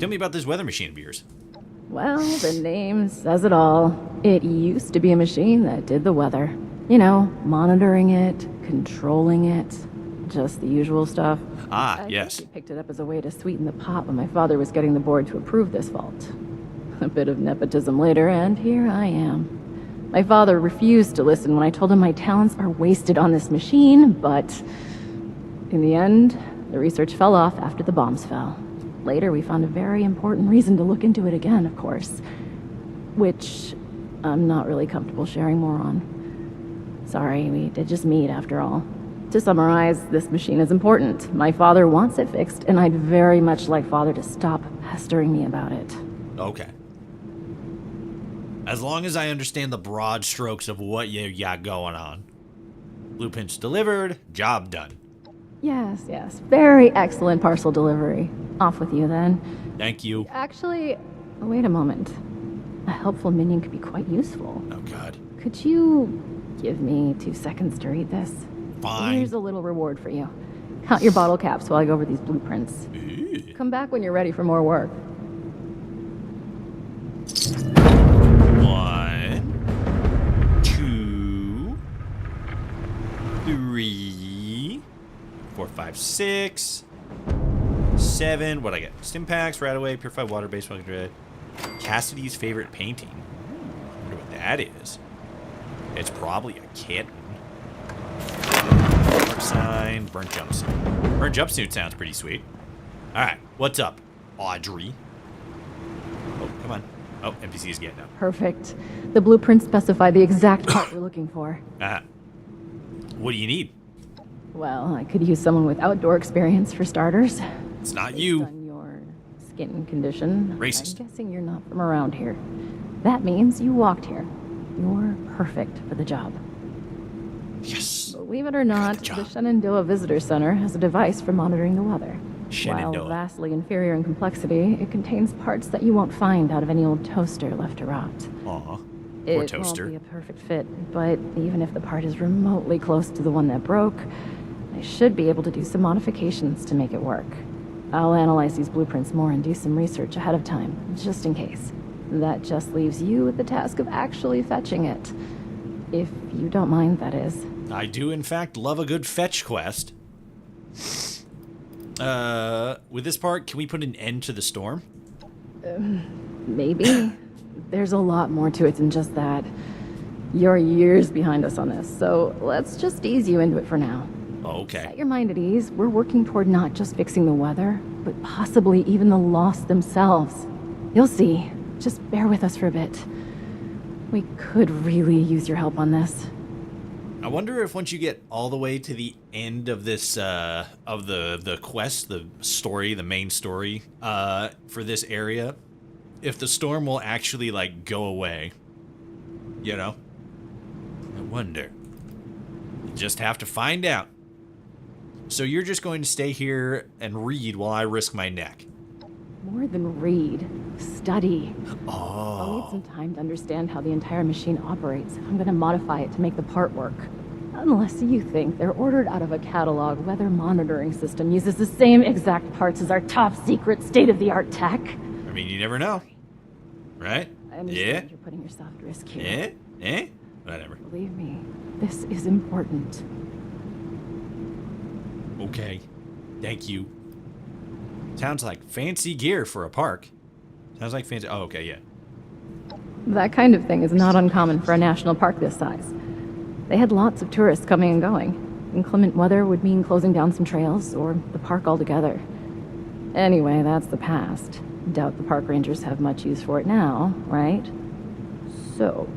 me about this weather machine of yours. Well, the name says it all. It used to be a machine that did the weather. You know, monitoring it, controlling it, just the usual stuff. Ah, yes. We picked it up as a way to sweeten the pot when my father was getting the board to approve this vault. A bit of nepotism later, and here I am. My father refused to listen when I told him my talents are wasted on this machine, but in the end, the research fell off after the bombs fell. Later, we found a very important reason to look into it again, of course, which I'm not really comfortable sharing more on. Sorry, we did just meet after all. To summarize, this machine is important. My father wants it fixed, and I'd very much like Father to stop pestering me about it. Okay. As long as I understand the broad strokes of what you got going on. Blueprints delivered, job done. Yes, yes. Very excellent parcel delivery. Off with you, then. Thank you. Actually, wait a moment. A helpful minion could be quite useful. Oh, God. Could you give me 2 seconds to read this? Fine. Here's a little reward for you. Count your bottle caps while I go over these blueprints. Come back when you're ready for more work. 1, 2, 3, 4, 5, 6, 7. What'd I get? Stimpaks, Radaway, Purified Water, Base Smoke Dread. Cassidy's favorite painting. I wonder what that is. It's probably a kitten. Mark sign, burnt jumpsuit. Burnt jumpsuit sounds pretty sweet. Alright, what's up, Audrey? Oh, NPC's getting up. Perfect. The blueprints specify the exact part we're looking for. What do you need? Well, I could use someone with outdoor experience for starters. It's not Based you. on your skin condition. Racist. I'm guessing you're not from around here. That means you walked here. You're perfect for the job. Yes. Believe it or not, the Shenandoah Visitor Center has a device for monitoring the weather. Shenandoah. While vastly inferior in complexity, it contains parts that you won't find out of any old toaster left to rot. Aw. It Poor toaster. won't be a perfect fit, but even if the part is remotely close to the one that broke, I should be able to do some modifications to make it work. I'll analyze these blueprints more and do some research ahead of time, just in case. That just leaves you with the task of actually fetching it. If you don't mind, that is. I do, in fact, love a good fetch quest. With this part, can we put an end to the storm? Maybe. There's a lot more to it than just that. You're years behind us on this, so let's just ease you into it for now. Okay. Set your mind at ease. We're working toward not just fixing the weather, but possibly even the Lost themselves. You'll see. Just bear with us for a bit. We could really use your help on this. I wonder if once you get all the way to the end of this, of the quest, the story, the main story, for this area, if the storm will actually, like, go away. You know? I wonder. You just have to find out. So you're just going to stay here and read while I risk my neck. More than read. Study. Oh. I'll need some time to understand how the entire machine operates if I'm going to modify it to make the part work. Unless you think they're ordered out of a catalog weather monitoring system uses the same exact parts as our top secret state-of-the-art tech. I mean, you never know. Right? I understand you're putting yourself at risk here. Whatever. Believe me, this is important. Okay. Thank you. Sounds like fancy gear for a park. Sounds like fancy... Oh, okay, yeah. That kind of thing is not uncommon for a national park this size. They had lots of tourists coming and going. Inclement weather would mean closing down some trails, or the park altogether. Anyway, that's the past. Doubt the park rangers have much use for it now, right? So,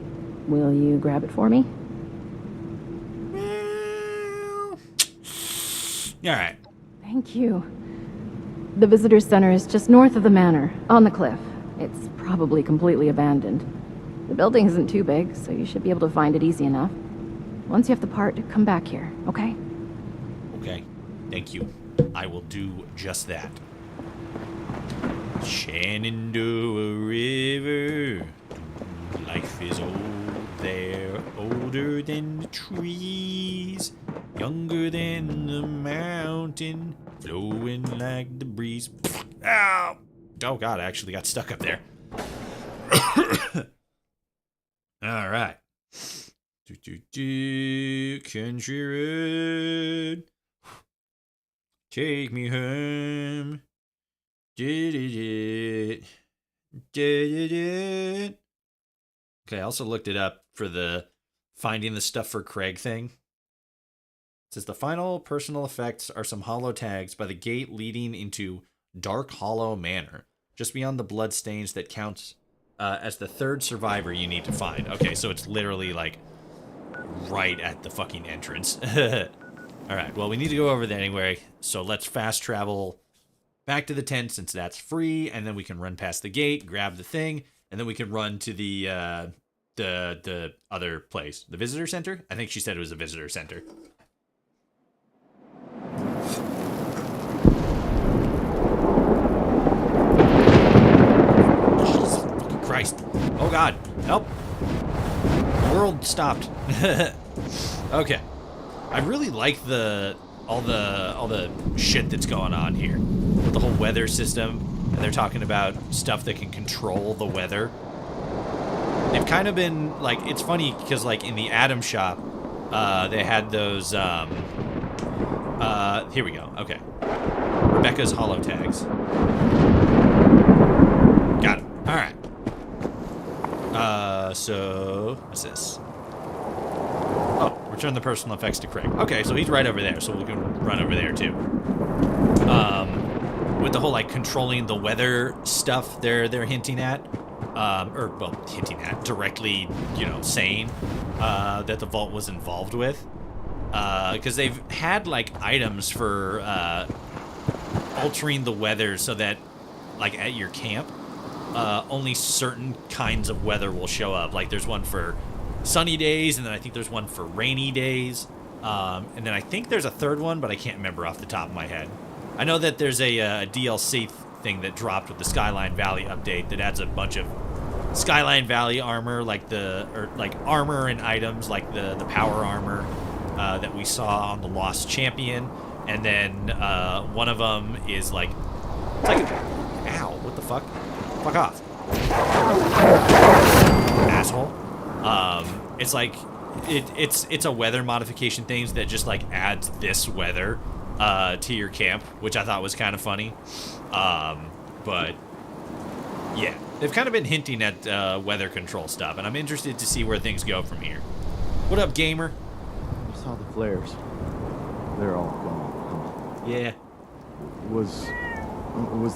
will you grab it for me? Alright. Thank you. The visitor center is just north of the manor, on the cliff. It's probably completely abandoned. The building isn't too big, so you should be able to find it easy enough. Once you have the part, come back here, okay? Okay. Thank you. I will do just that. Shenandoah River. Life is old there, older than the trees, younger than the mountain, flowing like the breeze. Ow! Oh god, I actually got stuck up there. Alright. Country road. Take me home. Okay, I also looked it up for the finding the stuff for Craig thing. It says the final personal effects are some hollow tags by the gate leading into Dark Hollow Manor, just beyond the bloodstains that counts as the third survivor you need to find. Okay, so it's literally like right at the fucking entrance. Alright, well, we need to go over there anyway, so let's fast travel back to the tent since that's free, and then we can run past the gate, grab the thing, and then we can run to the other place. The visitor center? I think she said it was a visitor center. Jesus fucking Christ. Oh god. Help. The world stopped. Okay. I really like all the shit that's going on here. With the whole weather system, and they're talking about stuff that can control the weather. They've kind of been, like, it's funny, because, like, in the Atom shop, they had those, here we go, okay. Rebecca's hollow tags. Got it, alright. So, what's this? Oh, return the personal effects to Craig. Okay, so he's right over there, so we can run over there, too. With the whole, like, controlling the weather stuff they're hinting at. or well, hinting at, directly, saying that the vault was involved with. Because they've had, like, items for altering the weather so that, like, at your camp, only certain kinds of weather will show up. Like, there's one for sunny days, and then I think there's one for rainy days. And then I think there's a third one, but I can't remember off the top of my head. I know that there's a DLC thing that dropped with the Skyline Valley update that adds a bunch of Skyline Valley armor, like armor and items like the power armor that we saw on the Lost Champion, and then one of them is like, it's like, ow, what the fuck? Fuck off, asshole. It's like it's a weather modification things that just like adds this weather to your camp, which I thought was kind of funny. But yeah, they've kind of been hinting at weather control stuff, and I'm interested to see where things go from here. What up, gamer? I saw the flares. They're all gone. Yeah. Was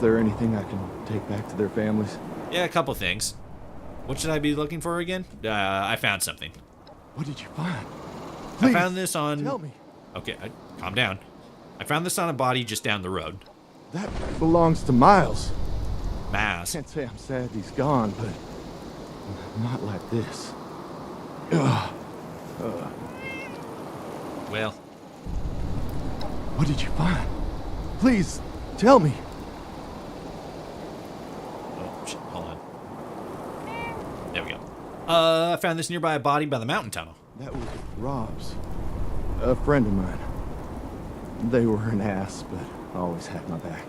there anything I can take back to their families? Yeah, a couple things. What should I be looking for again? I found something. What did you find? Please, I found this on... tell me. Okay, calm down. I found this on a body just down the road. That belongs to Miles. Miles. I can't say I'm sad he's gone, but not like this. Ugh. Well. What did you find? Please, tell me. Oh, shit, hold on. There we go. I found this nearby a body by the mountain tunnel. That was Rob's. A friend of mine. They were an ass, but always had my back.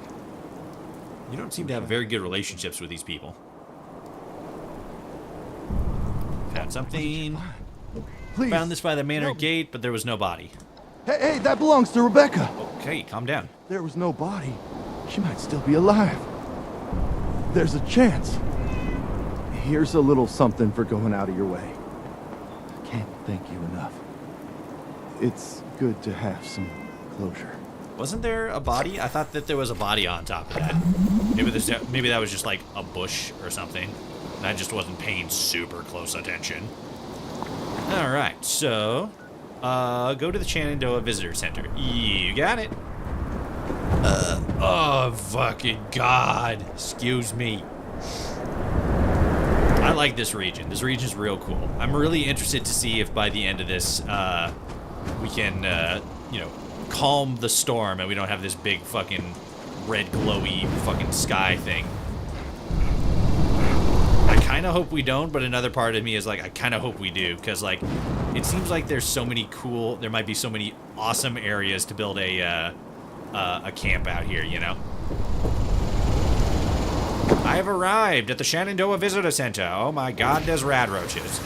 You don't seem to have very good relationships with these people. Found something. Please, found this by the manor gate, but there was no body. Hey, that belongs to Rebecca. Okay, calm down. There was no body. She might still be alive. There's a chance. Here's a little something for going out of your way. I can't thank you enough. It's good to have some closure. Wasn't there a body? I thought that there was a body on top of that. Maybe that was just like a bush or something. And I just wasn't paying super close attention. Alright, so go to the Shenandoah Visitor Center. You got it. Oh, fucking God. Excuse me. I like this region. This region's real cool. I'm really interested to see if by the end of this, we can, calm the storm and we don't have this big fucking red glowy fucking sky thing. I kind of hope we don't, but another part of me is like, I kind of hope we do, because like, it seems like there's so many cool, there might be so many awesome areas to build a camp out here, you know? I have arrived at the Shenandoah Visitor Center. Oh my God, there's rad roaches.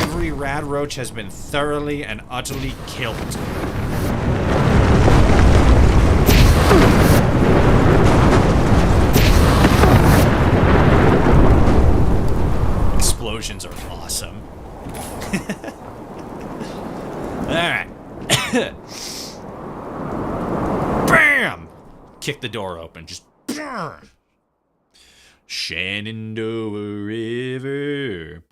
Every rad roach has been thoroughly and utterly killed. Explosions are awesome. Alright. BAM! Kick the door open. Just BAM! Shenandoah River.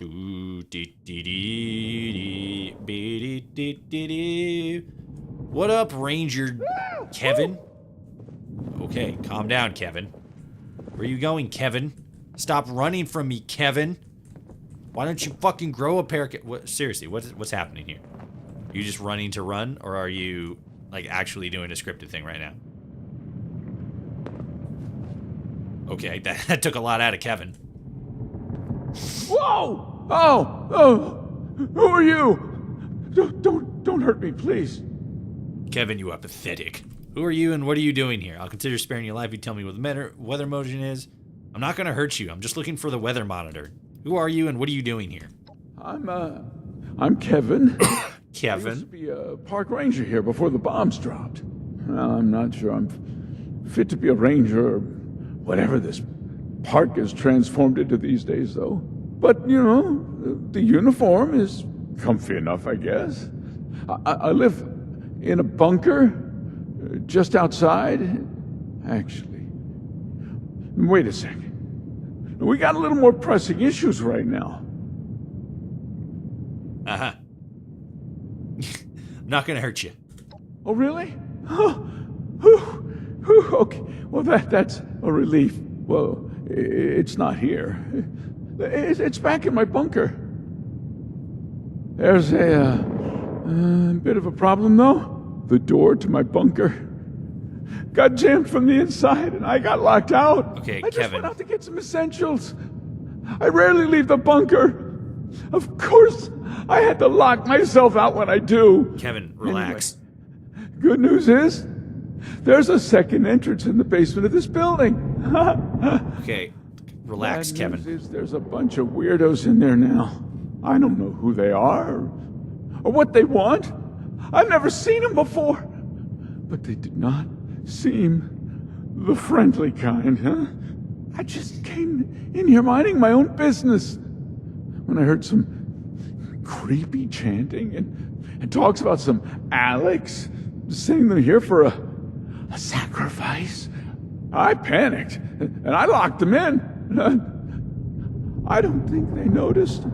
What up, Ranger Kevin? Okay, calm down, Kevin. Where are you going, Kevin? Stop running from me, Kevin. Why don't you fucking grow a pair of... Seriously, what's happening here? Are you just running to run, or are you, like, actually doing a scripted thing right now? Okay, that took a lot out of Kevin. Whoa! Oh! Who are you? Don't hurt me, please. Kevin, you are pathetic. Who are you and what are you doing here? I'll consider sparing your life if you tell me what the weather motion is. I'm not gonna hurt you. I'm just looking for the weather monitor. Who are you and what are you doing here? I'm Kevin. Kevin? I used to be a park ranger here before the bombs dropped. Well, I'm not sure I'm fit to be a ranger or whatever this park is transformed into these days, though. But, you know, the uniform is comfy enough, I guess. I live in a bunker just outside, actually. Wait a second. We got a little more pressing issues right now. Uh-huh. Not gonna hurt you. Oh, really? Okay. Well, that's a relief. Well, it's not here. It's back in my bunker. There's a bit of a problem, though. The door to my bunker got jammed from the inside, and I got locked out. Okay, I just Kevin. went out to get some essentials. I rarely leave the bunker. Of course, I had to lock myself out when I do. Kevin, relax. Anyway, good news is, there's a second entrance in the basement of this building. Okay, relax, Kevin. News is there's a bunch of weirdos in there now. I don't know who they are or what they want. I've never seen them before. But they did not seem the friendly kind, huh? I just came in here minding my own business when I heard some creepy chanting and talks about some Alex sending them here for a sacrifice. I panicked and I locked them in. I don't think they noticed,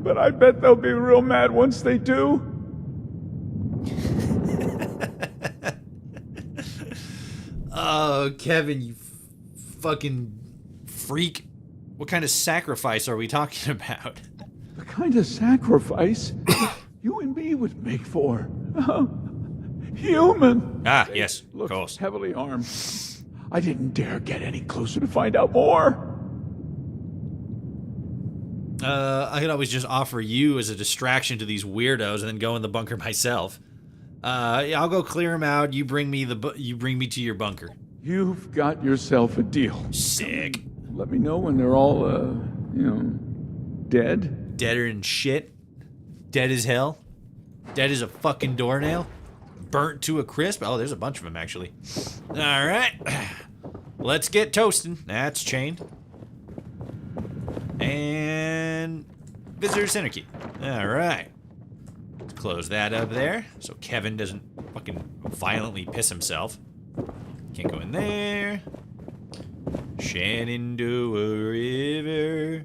but I bet they'll be real mad once they do. Oh, Kevin, you fucking freak. What kind of sacrifice are we talking about? The kind of sacrifice you and me would make for. Human. Ah, yes, of course. Heavily armed. I didn't dare get any closer to find out more. I could always just offer you as a distraction to these weirdos and then go in the bunker myself. Yeah, I'll go clear them out. You bring me to your bunker. You've got yourself a deal. Sick. Let me know when they're all, dead. Deader than shit. Dead as hell. Dead as a fucking doornail. Burnt to a crisp. Oh, there's a bunch of them, actually. All right. Let's get toasting. That's chained. And visitor center key. All right. Let's close that up there so Kevin doesn't fucking violently piss himself. Can't go in there. Shenandoah River.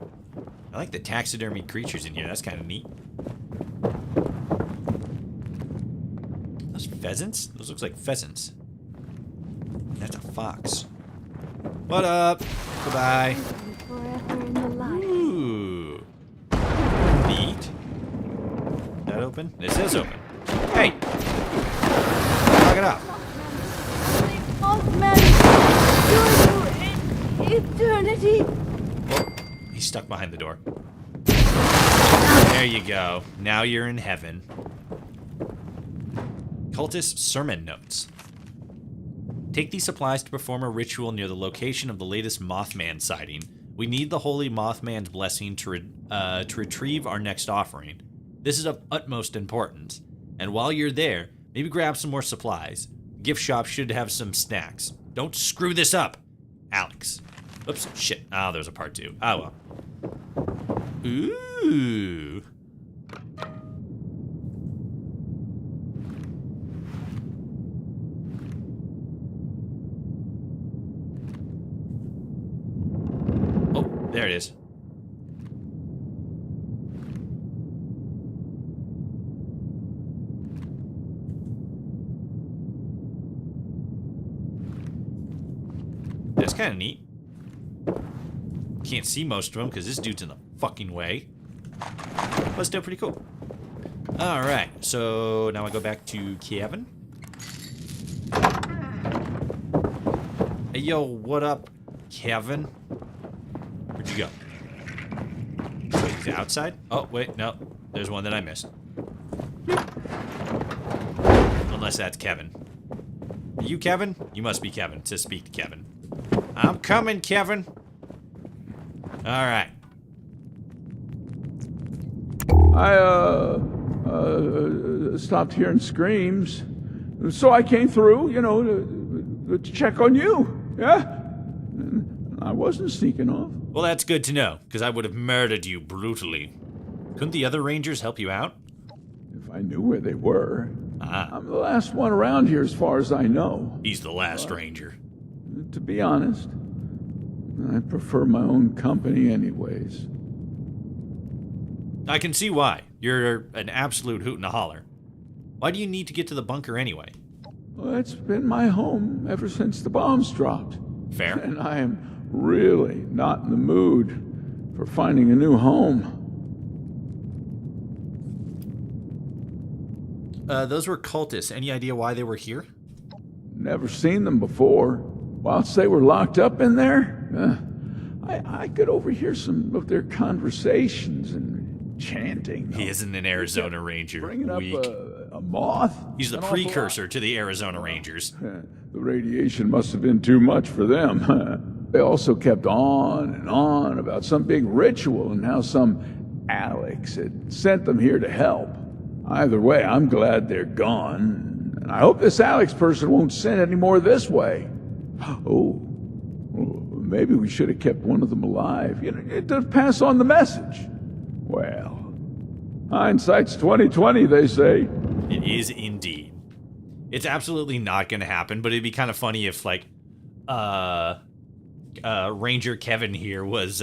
I like the taxidermy creatures in here. That's kind of neat. Those pheasants? Those looks like pheasants. That's a fox. What up? Goodbye. Ooh. Neat. That open? This is open. Hey! Knock it off. Eternity. Oh, he's stuck behind the door. There you go. Now you're in heaven. Cultist sermon notes. Take these supplies to perform a ritual near the location of the latest Mothman sighting. We need the holy Mothman's blessing to retrieve our next offering. This is of utmost importance. And while you're there, maybe grab some more supplies. Gift shop should have some snacks. Don't screw this up, Alex. Oops, shit. Oh, there's a part 2. Oh, well. Ooh. Oh, there it is. That's kind of neat. Can't see most of them because this dude's in the fucking way. But still pretty cool. Alright, so now I go back to Kevin. Hey, yo, what up, Kevin? Where'd you go? Wait, is it outside? Oh, wait, no. There's one that I missed. Unless that's Kevin. Are you Kevin? You must be Kevin. It says speak to Kevin. I'm coming, Kevin. Alright. I, stopped hearing screams. So I came through, to check on you. Yeah? I wasn't sneaking off. Well, that's good to know, because I would have murdered you brutally. Couldn't the other rangers help you out? If I knew where they were. Ah. I'm the last one around here as far as I know. He's the last ranger. To be honest, I prefer my own company anyways. I can see why. You're an absolute hoot and a holler. Why do you need to get to the bunker anyway? Well, it's been my home ever since the bombs dropped. Fair. And I am really not in the mood for finding a new home. Those were cultists. Any idea why they were here? Never seen them before. Whilst they were locked up in there, I could overhear some of their conversations and chanting. He isn't an Arizona Ranger. Bringing Weak. up a moth. He's the precursor to the Arizona Rangers. The radiation must have been too much for them. They also kept on and on about some big ritual and how some Alex had sent them here to help. Either way, I'm glad they're gone. And I hope this Alex person won't send any more this way. Oh, maybe we should have kept one of them alive. You know, to pass on the message. Well, hindsight's 20/20, they say. It is indeed. It's absolutely not going to happen, but it'd be kind of funny if, like, Ranger Kevin here was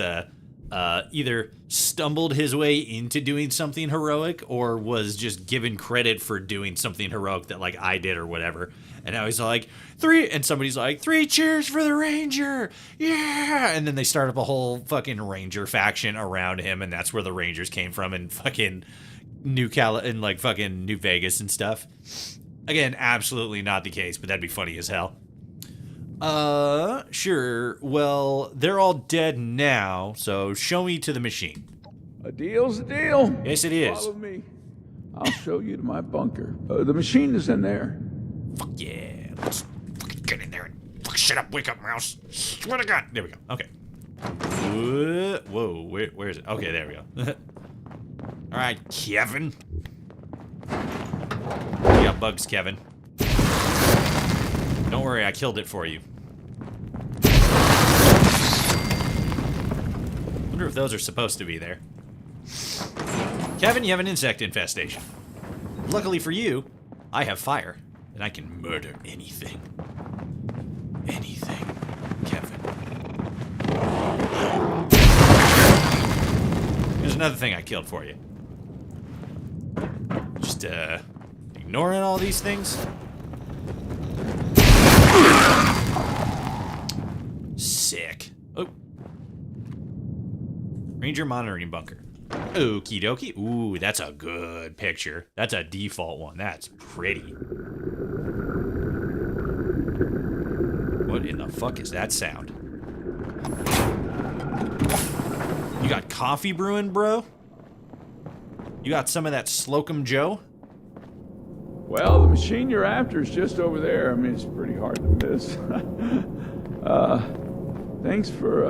either stumbled his way into doing something heroic or was just given credit for doing something heroic that, like, I did or whatever. And now he's like, and somebody's like, 3 cheers for the Ranger! Yeah! And then they start up a whole fucking Ranger faction around him, and that's where the Rangers came from in fucking New Vegas and stuff. Again, absolutely not the case, but that'd be funny as hell. Sure. Well, they're all dead now, so show me to the machine. A deal's a deal. Yes, it is. Follow me. I'll show you to my bunker. The machine is in there. Fuck yeah. Let's fucking get in there and shut up, wake up, mouse. Swear to God. There we go. Okay. Whoa, where is it? Okay, there we go. All right, Kevin. You got bugs, Kevin. Don't worry, I killed it for you. Wonder if those are supposed to be there. Kevin, you have an insect infestation. Luckily for you, I have fire, and I can murder anything. Anything, Kevin. Here's another thing I killed for you. Just, ignoring all these things. Sick. Oh. Ranger monitoring bunker. Okie dokie. Ooh, that's a good picture. That's a default one. That's pretty. What in the fuck is that sound? You got coffee brewing, bro? You got some of that Slocum Joe? Well, the machine you're after is just over there. I mean, it's pretty hard to miss. Thanks for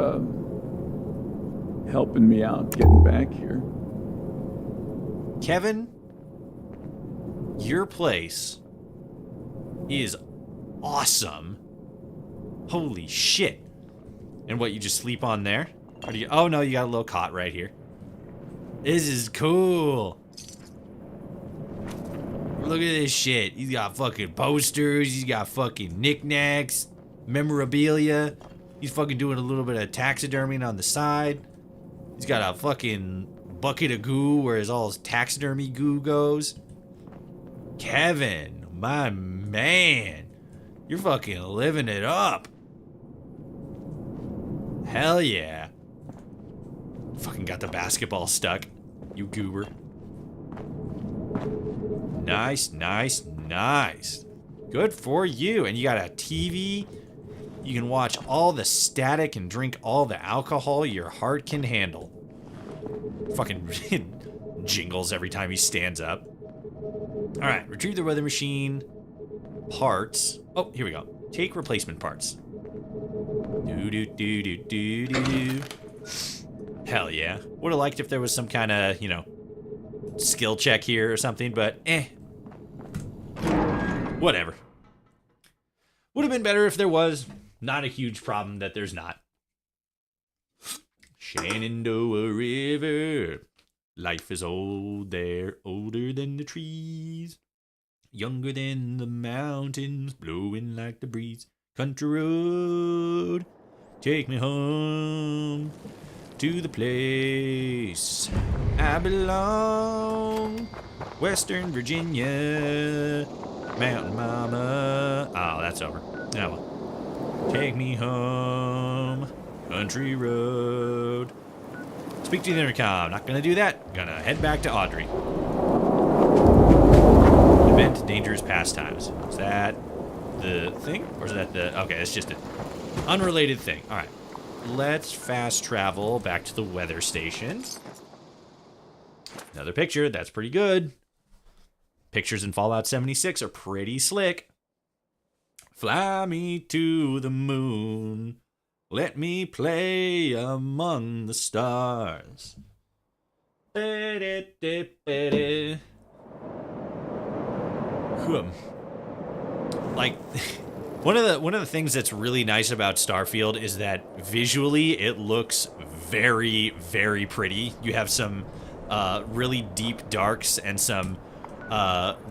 helping me out getting back here. Kevin, your place is awesome. Holy shit. And what, you just sleep on there? Or do you, oh no, you got a little cot right here. This is cool. Look at this shit. He's got fucking posters. He's got fucking knickknacks, memorabilia. He's fucking doing a little bit of taxidermy on the side. He's got a fucking bucket of goo where all his taxidermy goo goes. Kevin, my man. You're fucking living it up. Hell yeah. Fucking got the basketball stuck. You goober. Nice, nice, nice. Good for you. And you got a TV. You can watch all the static and drink all the alcohol your heart can handle. Fucking jingles every time he stands up. Alright, retrieve the weather machine. Parts. Oh, here we go. Take replacement parts. Do-do-do-do-do-do. Hell yeah. Would have liked if there was some kind of, you know, skill check here or something, but whatever. Would have been better if there was. Not a huge problem that there's not. Shenandoah River. Life is old there, older than the trees. Younger than the mountains, blowing like the breeze. Country road. Take me home to the place I belong. Western Virginia, Mountain Mama. Oh, that's over. Oh, well. Take me home, country road. Speak to the intercom. Not gonna do that. Gonna head back to Audrey. Event dangerous pastimes. Is that the thing? Or is that the... Okay, it's just an unrelated thing. Alright. Let's fast travel back to the weather station. Another picture. That's pretty good. Pictures in Fallout 76 are pretty slick. Fly me to the moon. Let me play among the stars. Like, one of the things that's really nice about Starfield is that visually it looks very, very pretty. You have some really deep darks and some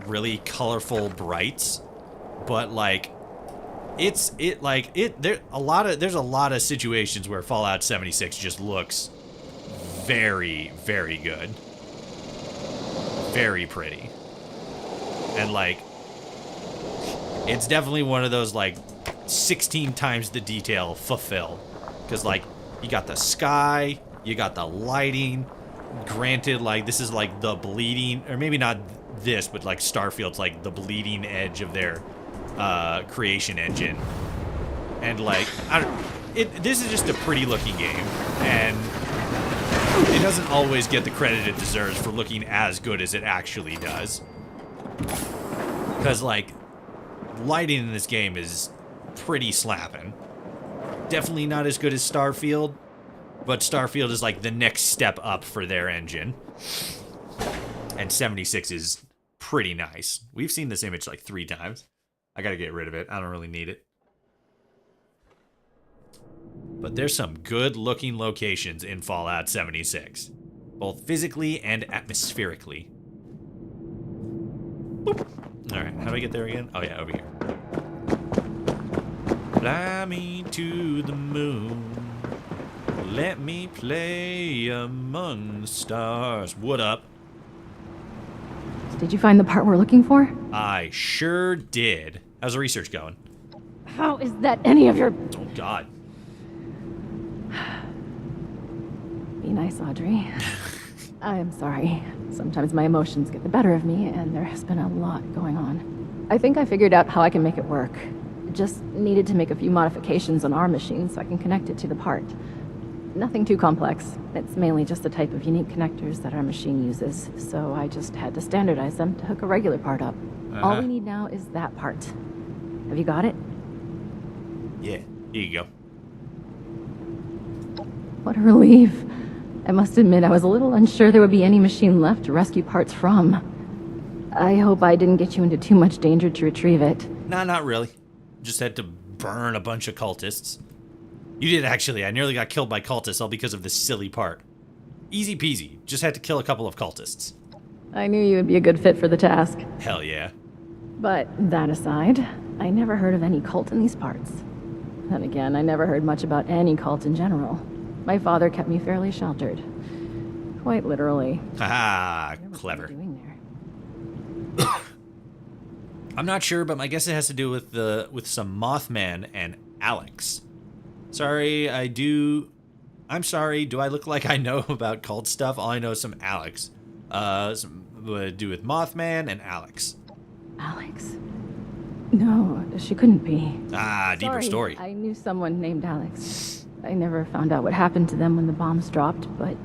really colorful brights, but like there's a lot of situations where Fallout 76 just looks very, very good, very pretty, and like it's definitely one of those like 16 times the detail fulfilled, because like you got the sky, you got the lighting. Granted, like this is like the bleeding, or maybe not this, but like Starfield's like the bleeding edge of their creation engine, and like this is just a pretty looking game, and it doesn't always get the credit it deserves for looking as good as it actually does, because like lighting in this game is pretty slapping. Definitely not as good as Starfield, but Starfield is like the next step up for their engine, and 76 is pretty nice. We've seen this image like 3 times. I gotta get rid of it. I don't really need it. But there's some good looking locations in Fallout 76, both physically and atmospherically. Boop. All right, how do I get there again? Oh yeah, over here. Fly me to the moon. Let me play among the stars. What up? Did you find the part we're looking for? I sure did. How's the research going? How is that any of your... Oh, God. Be nice, Audrey. I am sorry. Sometimes my emotions get the better of me, and there has been a lot going on. I think I figured out how I can make it work. Just needed to make a few modifications on our machine so I can connect it to the part. Nothing too complex. It's mainly just the type of unique connectors that our machine uses, so I just had to standardize them to hook a regular part up. All we need now is that part. Have you got it? Yeah, here you go. What a relief. I must admit I was a little unsure there would be any machine left to rescue parts from. I hope I didn't get you into too much danger to retrieve it. Nah, not really. Just had to burn a bunch of cultists. You did actually. I nearly got killed by cultists all because of this silly part. Easy peasy. Just had to kill a couple of cultists. I knew you would be a good fit for the task. Hell yeah. But that aside, I never heard of any cult in these parts. Then again, I never heard much about any cult in general. My father kept me fairly sheltered. Quite literally. Haha, clever. I'm not sure, but my guess it has to do with some Mothman and Alex. Sorry, I'm sorry, do I look like I know about cult stuff? All I know is some Alex. Some to do with Mothman and Alex. Alex? No, she couldn't be. Ah, deeper story. I knew someone named Alex. I never found out what happened to them when the bombs dropped, but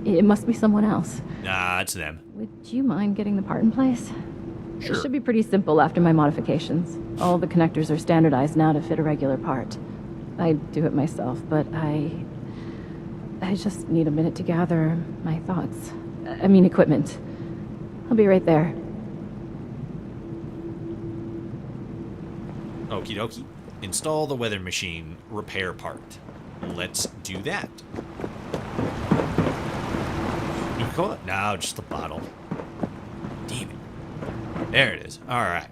it must be someone else. Nah, it's them. Would you mind getting the part in place? Sure. It should be pretty simple after my modifications. All the connectors are standardized now to fit a regular part. I'd do it myself, but I just need a minute to gather my thoughts. I mean equipment. I'll be right there. Okie dokie. Install the weather machine repair part. Let's do that. New cola? No, just the bottle. Damn it. There it is. Alright.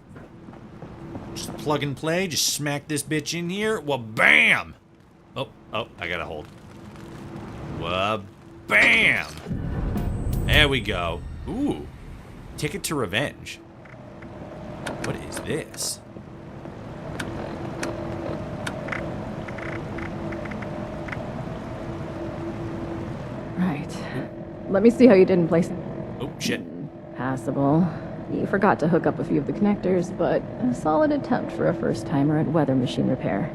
Just plug and play. Just smack this bitch in here. Well, bam! Oh, Oh, I gotta hold. Bam! There we go. Ooh. Ticket to Revenge. What is this? Right. Let me see how you did in placing. Oh, shit. Passable. You forgot to hook up a few of the connectors, but a solid attempt for a first-timer at weather machine repair.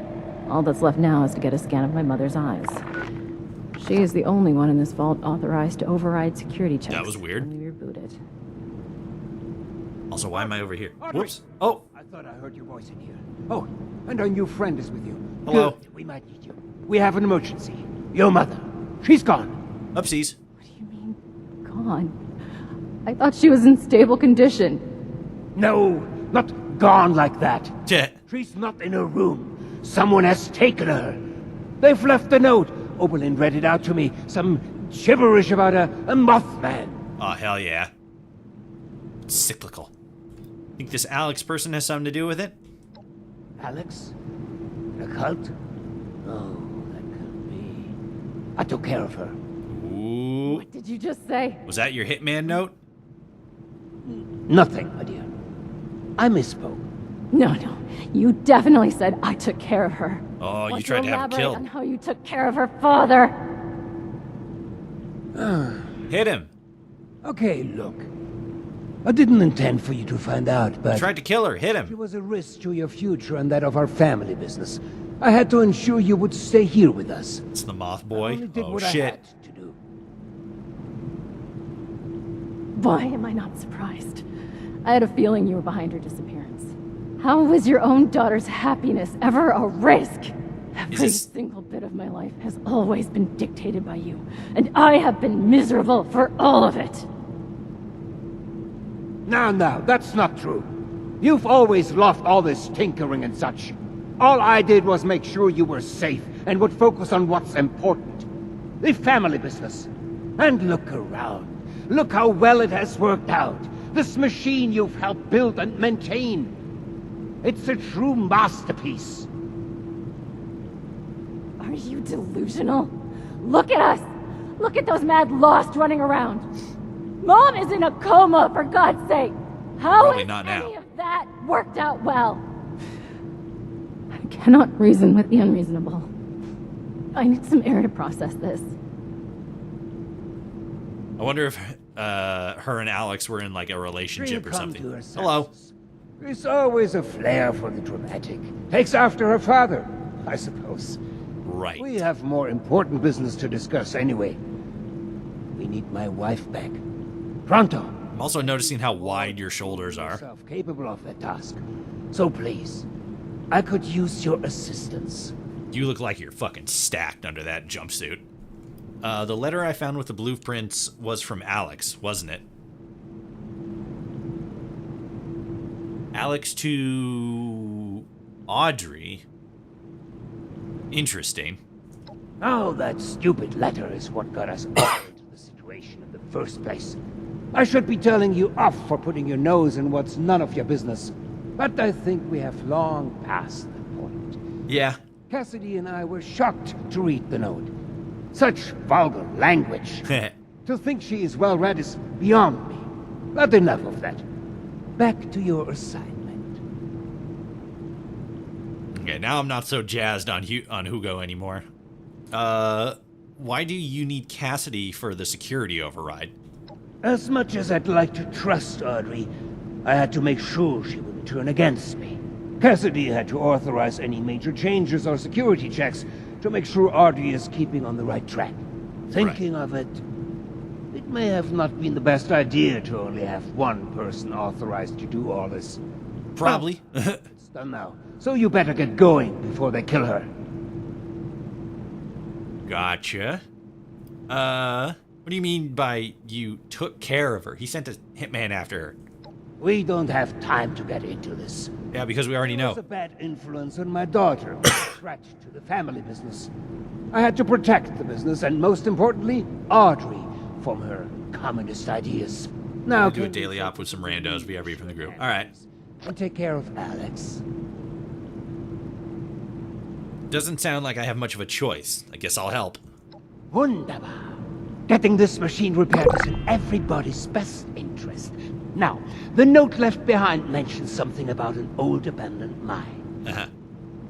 All that's left now is to get a scan of my mother's eyes. She is the only one in this vault authorized to override security checks. That was weird. When we reboot it. Also, why am I over here? Audrey. Whoops. Oh. I thought I heard your voice in here. Oh, and our new friend is with you. Hello. Good. We might need you. We have an emergency. Your mother. She's gone. Upsies. Gone. I thought she was in stable condition. No, not gone like that. Yeah. She's not in her room. Someone has taken her. They've left a note. Oberlin read it out to me. Some gibberish about a Mothman. Oh, hell yeah. It's cyclical. Think this Alex person has something to do with it? Alex? A cult? Oh, that could be. I took care of her. Ooh. What did you just say? Was that your hitman note? Nothing, my dear. I misspoke. No. You definitely said I took care of her. Oh, you Want tried to have her elaborate killed. on how you took care of her father. Hit him. Okay, look. I didn't intend for you to find out, but... You tried to kill her. Hit It him. was a risk to your future and that of our family business. I had to ensure you would stay here with us. It's the moth I boy. only did Oh, what I shit. had to do. Why am I not surprised? I had a feeling you were behind her disappearance. How was your own daughter's happiness ever a risk? Every single bit of my life has always been dictated by you, and I have been miserable for all of it. Now, that's not true. You've always loved all this tinkering and such. All I did was make sure you were safe and would focus on what's important. The family business. And look around. Look how well it has worked out. This machine you've helped build and maintain. It's a true masterpiece. Are you delusional? Look at us! Look at those mad lost running around! Mom is in a coma, for God's sake! How Probably is not any now. of that worked out well? I cannot reason with the unreasonable. I need some air to process this. I wonder if her and Alex were in like a relationship or something. Hello. There's always a flair for the dramatic. Takes after her father, I suppose. Right. We have more important business to discuss anyway. We need my wife back. Pronto. I'm also noticing how wide your shoulders are. Capable of that task. So please, I could use your assistance. You look like you're fucking stacked under that jumpsuit. The letter I found with the blueprints was from Alex, wasn't it? Alex to Audrey. Interesting. Oh, that stupid letter is what got us all into the situation in the first place. I should be telling you off for putting your nose in what's none of your business. But I think we have long passed that point. Yeah. Cassidy and I were shocked to read the note. Such vulgar language. To think she is well read is beyond me. But enough of that. Back to your assignment. Okay, now I'm not so jazzed on Hugo anymore. Why do you need Cassidy for the security override? As much as I'd like to trust Audrey, I had to make sure she wouldn't turn against me. Cassidy had to authorize any major changes or security checks to make sure Audrey is keeping on the right track. Thinking of it, it may have not been the best idea to only have one person authorized to do all this. Probably. It's done now, so you better get going before they kill her. Gotcha. What do you mean by you took care of her? He sent a hitman after her. We don't have time to get into this. Yeah, because we already know. It was a bad influence on my daughter, a threat to the family business. I had to protect the business, and most importantly, Audrey, from her communist ideas. Now I'll do a daily op with some randos we ever from the group. All right. And take care of Alex. Doesn't sound like I have much of a choice. I guess I'll help. Wunderbar. Getting this machine repaired is in everybody's best interest. Now, the note left behind mentions something about an old abandoned mine.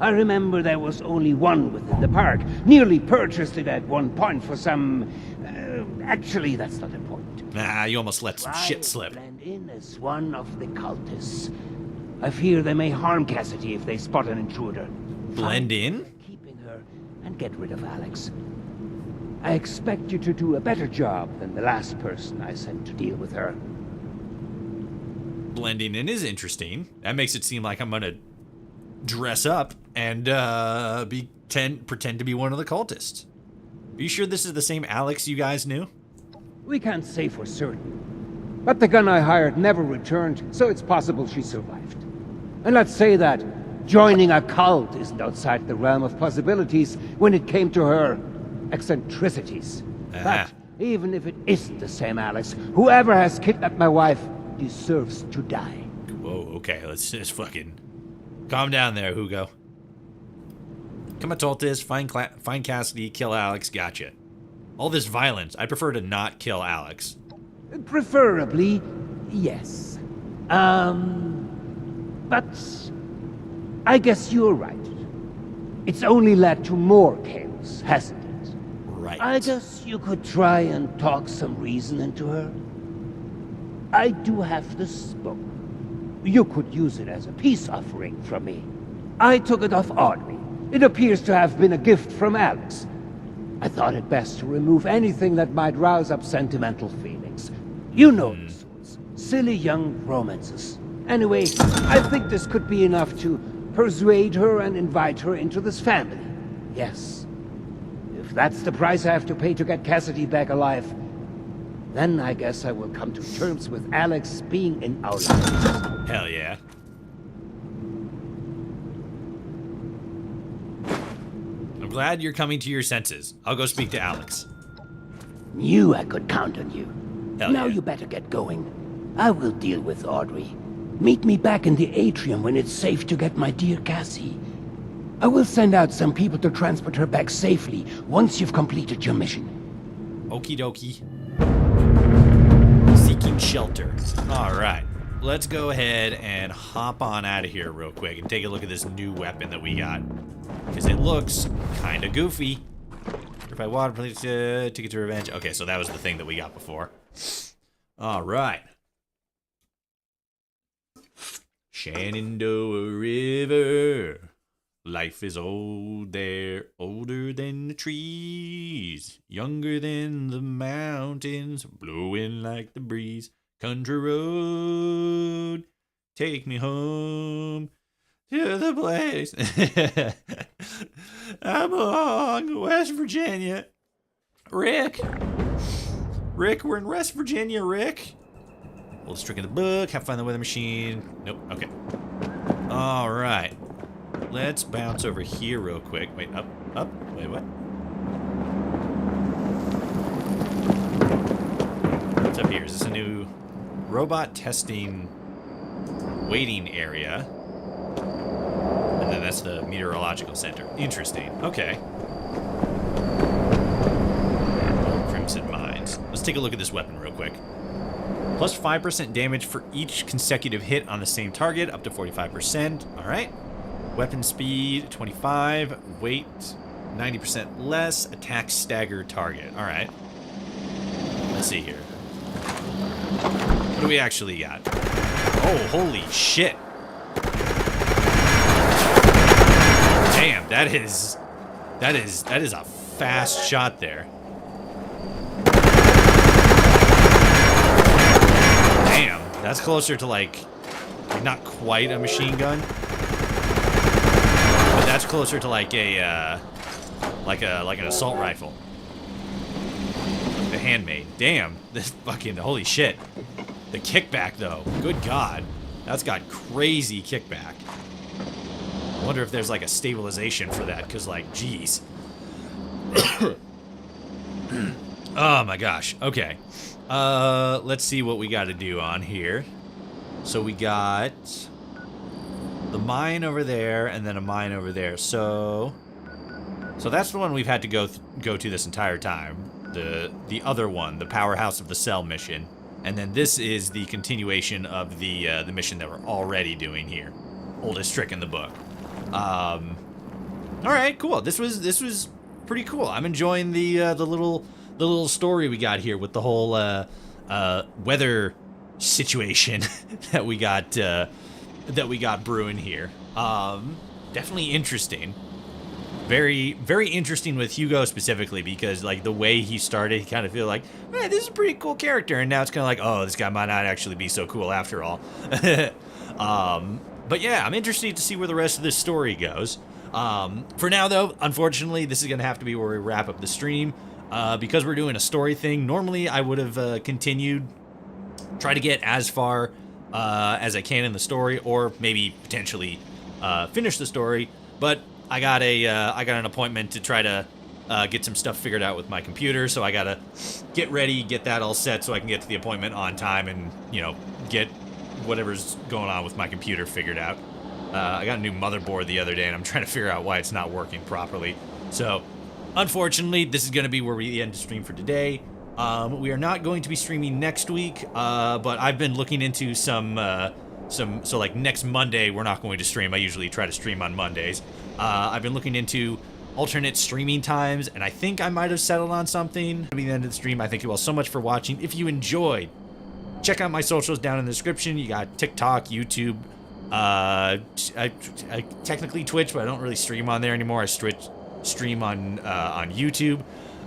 I remember there was only one within the park. Nearly purchased it at one point for some... actually, that's not important. Nah, you almost let some shit slip. Blend in as one of the cultists. I fear they may harm Cassidy if they spot an intruder. Blend in? Keeping her and get rid of Alex. I expect you to do a better job than the last person I sent to deal with her. Blending in is interesting. That makes it seem like I'm gonna dress up and pretend to be one of the cultists. Are you sure this is the same Alex you guys knew? We can't say for certain. But the gun I hired never returned, so it's possible she survived. And let's say that joining a cult isn't outside the realm of possibilities when it came to her eccentricities. But even if it isn't the same Alex, whoever has kidnapped my wife deserves to die. Whoa, okay, let's just fucking calm down there, Hugo. Come on, Toltis, find Cassidy, kill Alex, gotcha. All this violence, I prefer to not kill Alex. Preferably, yes. But I guess you're right. It's only led to more chaos, hasn't it? Right. I guess you could try and talk some reason into her. I do have this book. You could use it as a peace offering from me. I took it off Audrey. It appears to have been a gift from Alex. I thought it best to remove anything that might rouse up sentimental feelings. You know the sorts. Silly young romances. Anyway, I think this could be enough to persuade her and invite her into this family. Yes. If that's the price I have to pay to get Cassidy back alive, then I guess I will come to terms with Alex being in our lives. Hell yeah. I'm glad you're coming to your senses. I'll go speak to Alex. Knew I could count on you. Hell now yeah. you better get going. I will deal with Audrey. Meet me back in the atrium when it's safe to get my dear Cassie. I will send out some people to transport her back safely once you've completed your mission. Okie dokie. Seeking shelter. Alright. Let's go ahead and hop on out of here real quick and take a look at this new weapon that we got. Because it looks kind of goofy. If I want to ticket to revenge. Okay, so that was the thing that we got before. Alright. Shenandoah River. Life is old there, older than the trees, younger than the mountains, blowing like the breeze. Country road, take me home to the place. I belong to West Virginia. Rick, we're in West Virginia, Rick. Oldest trick in the book, have fun in the weather machine. Nope, okay. All right. Let's bounce over here real quick. Wait, up. Wait, what? What's up here? Is this a new robot testing waiting area? And then that's the meteorological center. Interesting. Okay. Crimson Mines. Let's take a look at this weapon real quick. Plus 5% damage for each consecutive hit on the same target, up to 45%. All right. Weapon speed, 25. Weight, 90% less. Attack stagger target. All right. Let's see here. What do we actually got? Oh, holy shit. Damn, that is a fast shot there. Damn, that's closer to like not quite a machine gun. That's closer to like a like an assault rifle. The handmade. Damn, this fucking holy shit. The kickback though. Good God. That's got crazy kickback. I wonder if there's like a stabilization for that, cause like geez. Oh my gosh. Okay. Let's see what we gotta do on here. So we got the mine over there, and then a mine over there. So, So that's the one we've had to go to this entire time. The other one, the Powerhouse of the Cell mission. And then this is the continuation of the mission that we're already doing here. Oldest trick in the book. All right, cool. This was pretty cool. I'm enjoying the little story we got here with the whole weather situation that we got brewing here. Definitely interesting. Very, very interesting with Hugo specifically, because like the way he started, he kind of feel like, hey, this is a pretty cool character, and now it's kind of like, oh, this guy might not actually be so cool after all. But yeah, I'm interested to see where the rest of this story goes. For now, though, unfortunately, this is gonna have to be where we wrap up the stream, because we're doing a story thing. Normally, I would have continued, try to get as far as I can in the story, or maybe potentially finish the story, but I got an appointment to try to get some stuff figured out with my computer, so I gotta get ready, get that all set so I can get to the appointment on time and, you know, get whatever's going on with my computer figured out. I got a new motherboard the other day, and I'm trying to figure out why it's not working properly. So, unfortunately, this is gonna be where we end the stream for today. We are not going to be streaming next week, but I've been looking into so like next Monday, we're not going to stream. I usually try to stream on Mondays. I've been looking into alternate streaming times, and I think I might have settled on something. At the end of the stream, I thank you all so much for watching. If you enjoyed, check out my socials down in the description. You got TikTok, YouTube, I technically Twitch, but I don't really stream on there anymore. I stream on YouTube.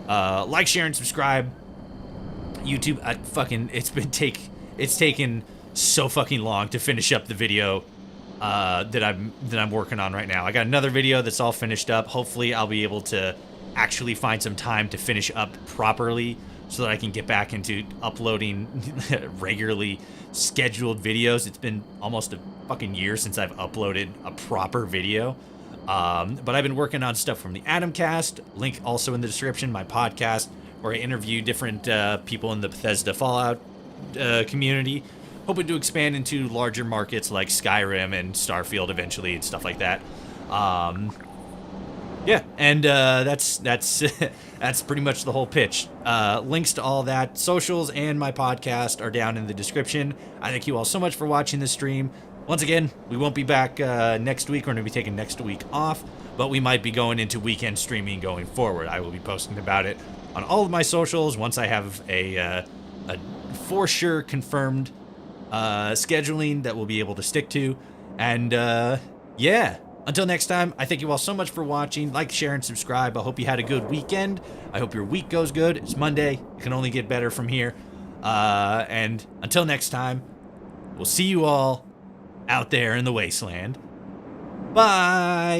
Like, share, and subscribe. YouTube, it's taken so fucking long to finish up the video that I'm working on right now. I got another video that's all finished up. Hopefully I'll be able to actually find some time to finish up properly so that I can get back into uploading regularly scheduled videos. It's been almost a fucking year since I've uploaded a proper video. But I've been working on stuff from the Adamcast, link also in the description, my podcast, where I interview different people in the Bethesda Fallout community. Hoping to expand into larger markets like Skyrim and Starfield eventually and stuff like that. Yeah, and that's that's pretty much the whole pitch. Links to all that, socials, and my podcast are down in the description. I thank you all so much for watching this stream. Once again, we won't be back next week. We're going to be taking next week off, but we might be going into weekend streaming going forward. I will be posting about it on all of my socials once I have a for sure confirmed scheduling that we'll be able to stick to. And yeah, until next time, I thank you all so much for watching. Like, share, and subscribe. I hope you had a good weekend. I hope your week goes good. It's Monday. It can only get better from here. And until next time, we'll see you all out there in the wasteland. Bye.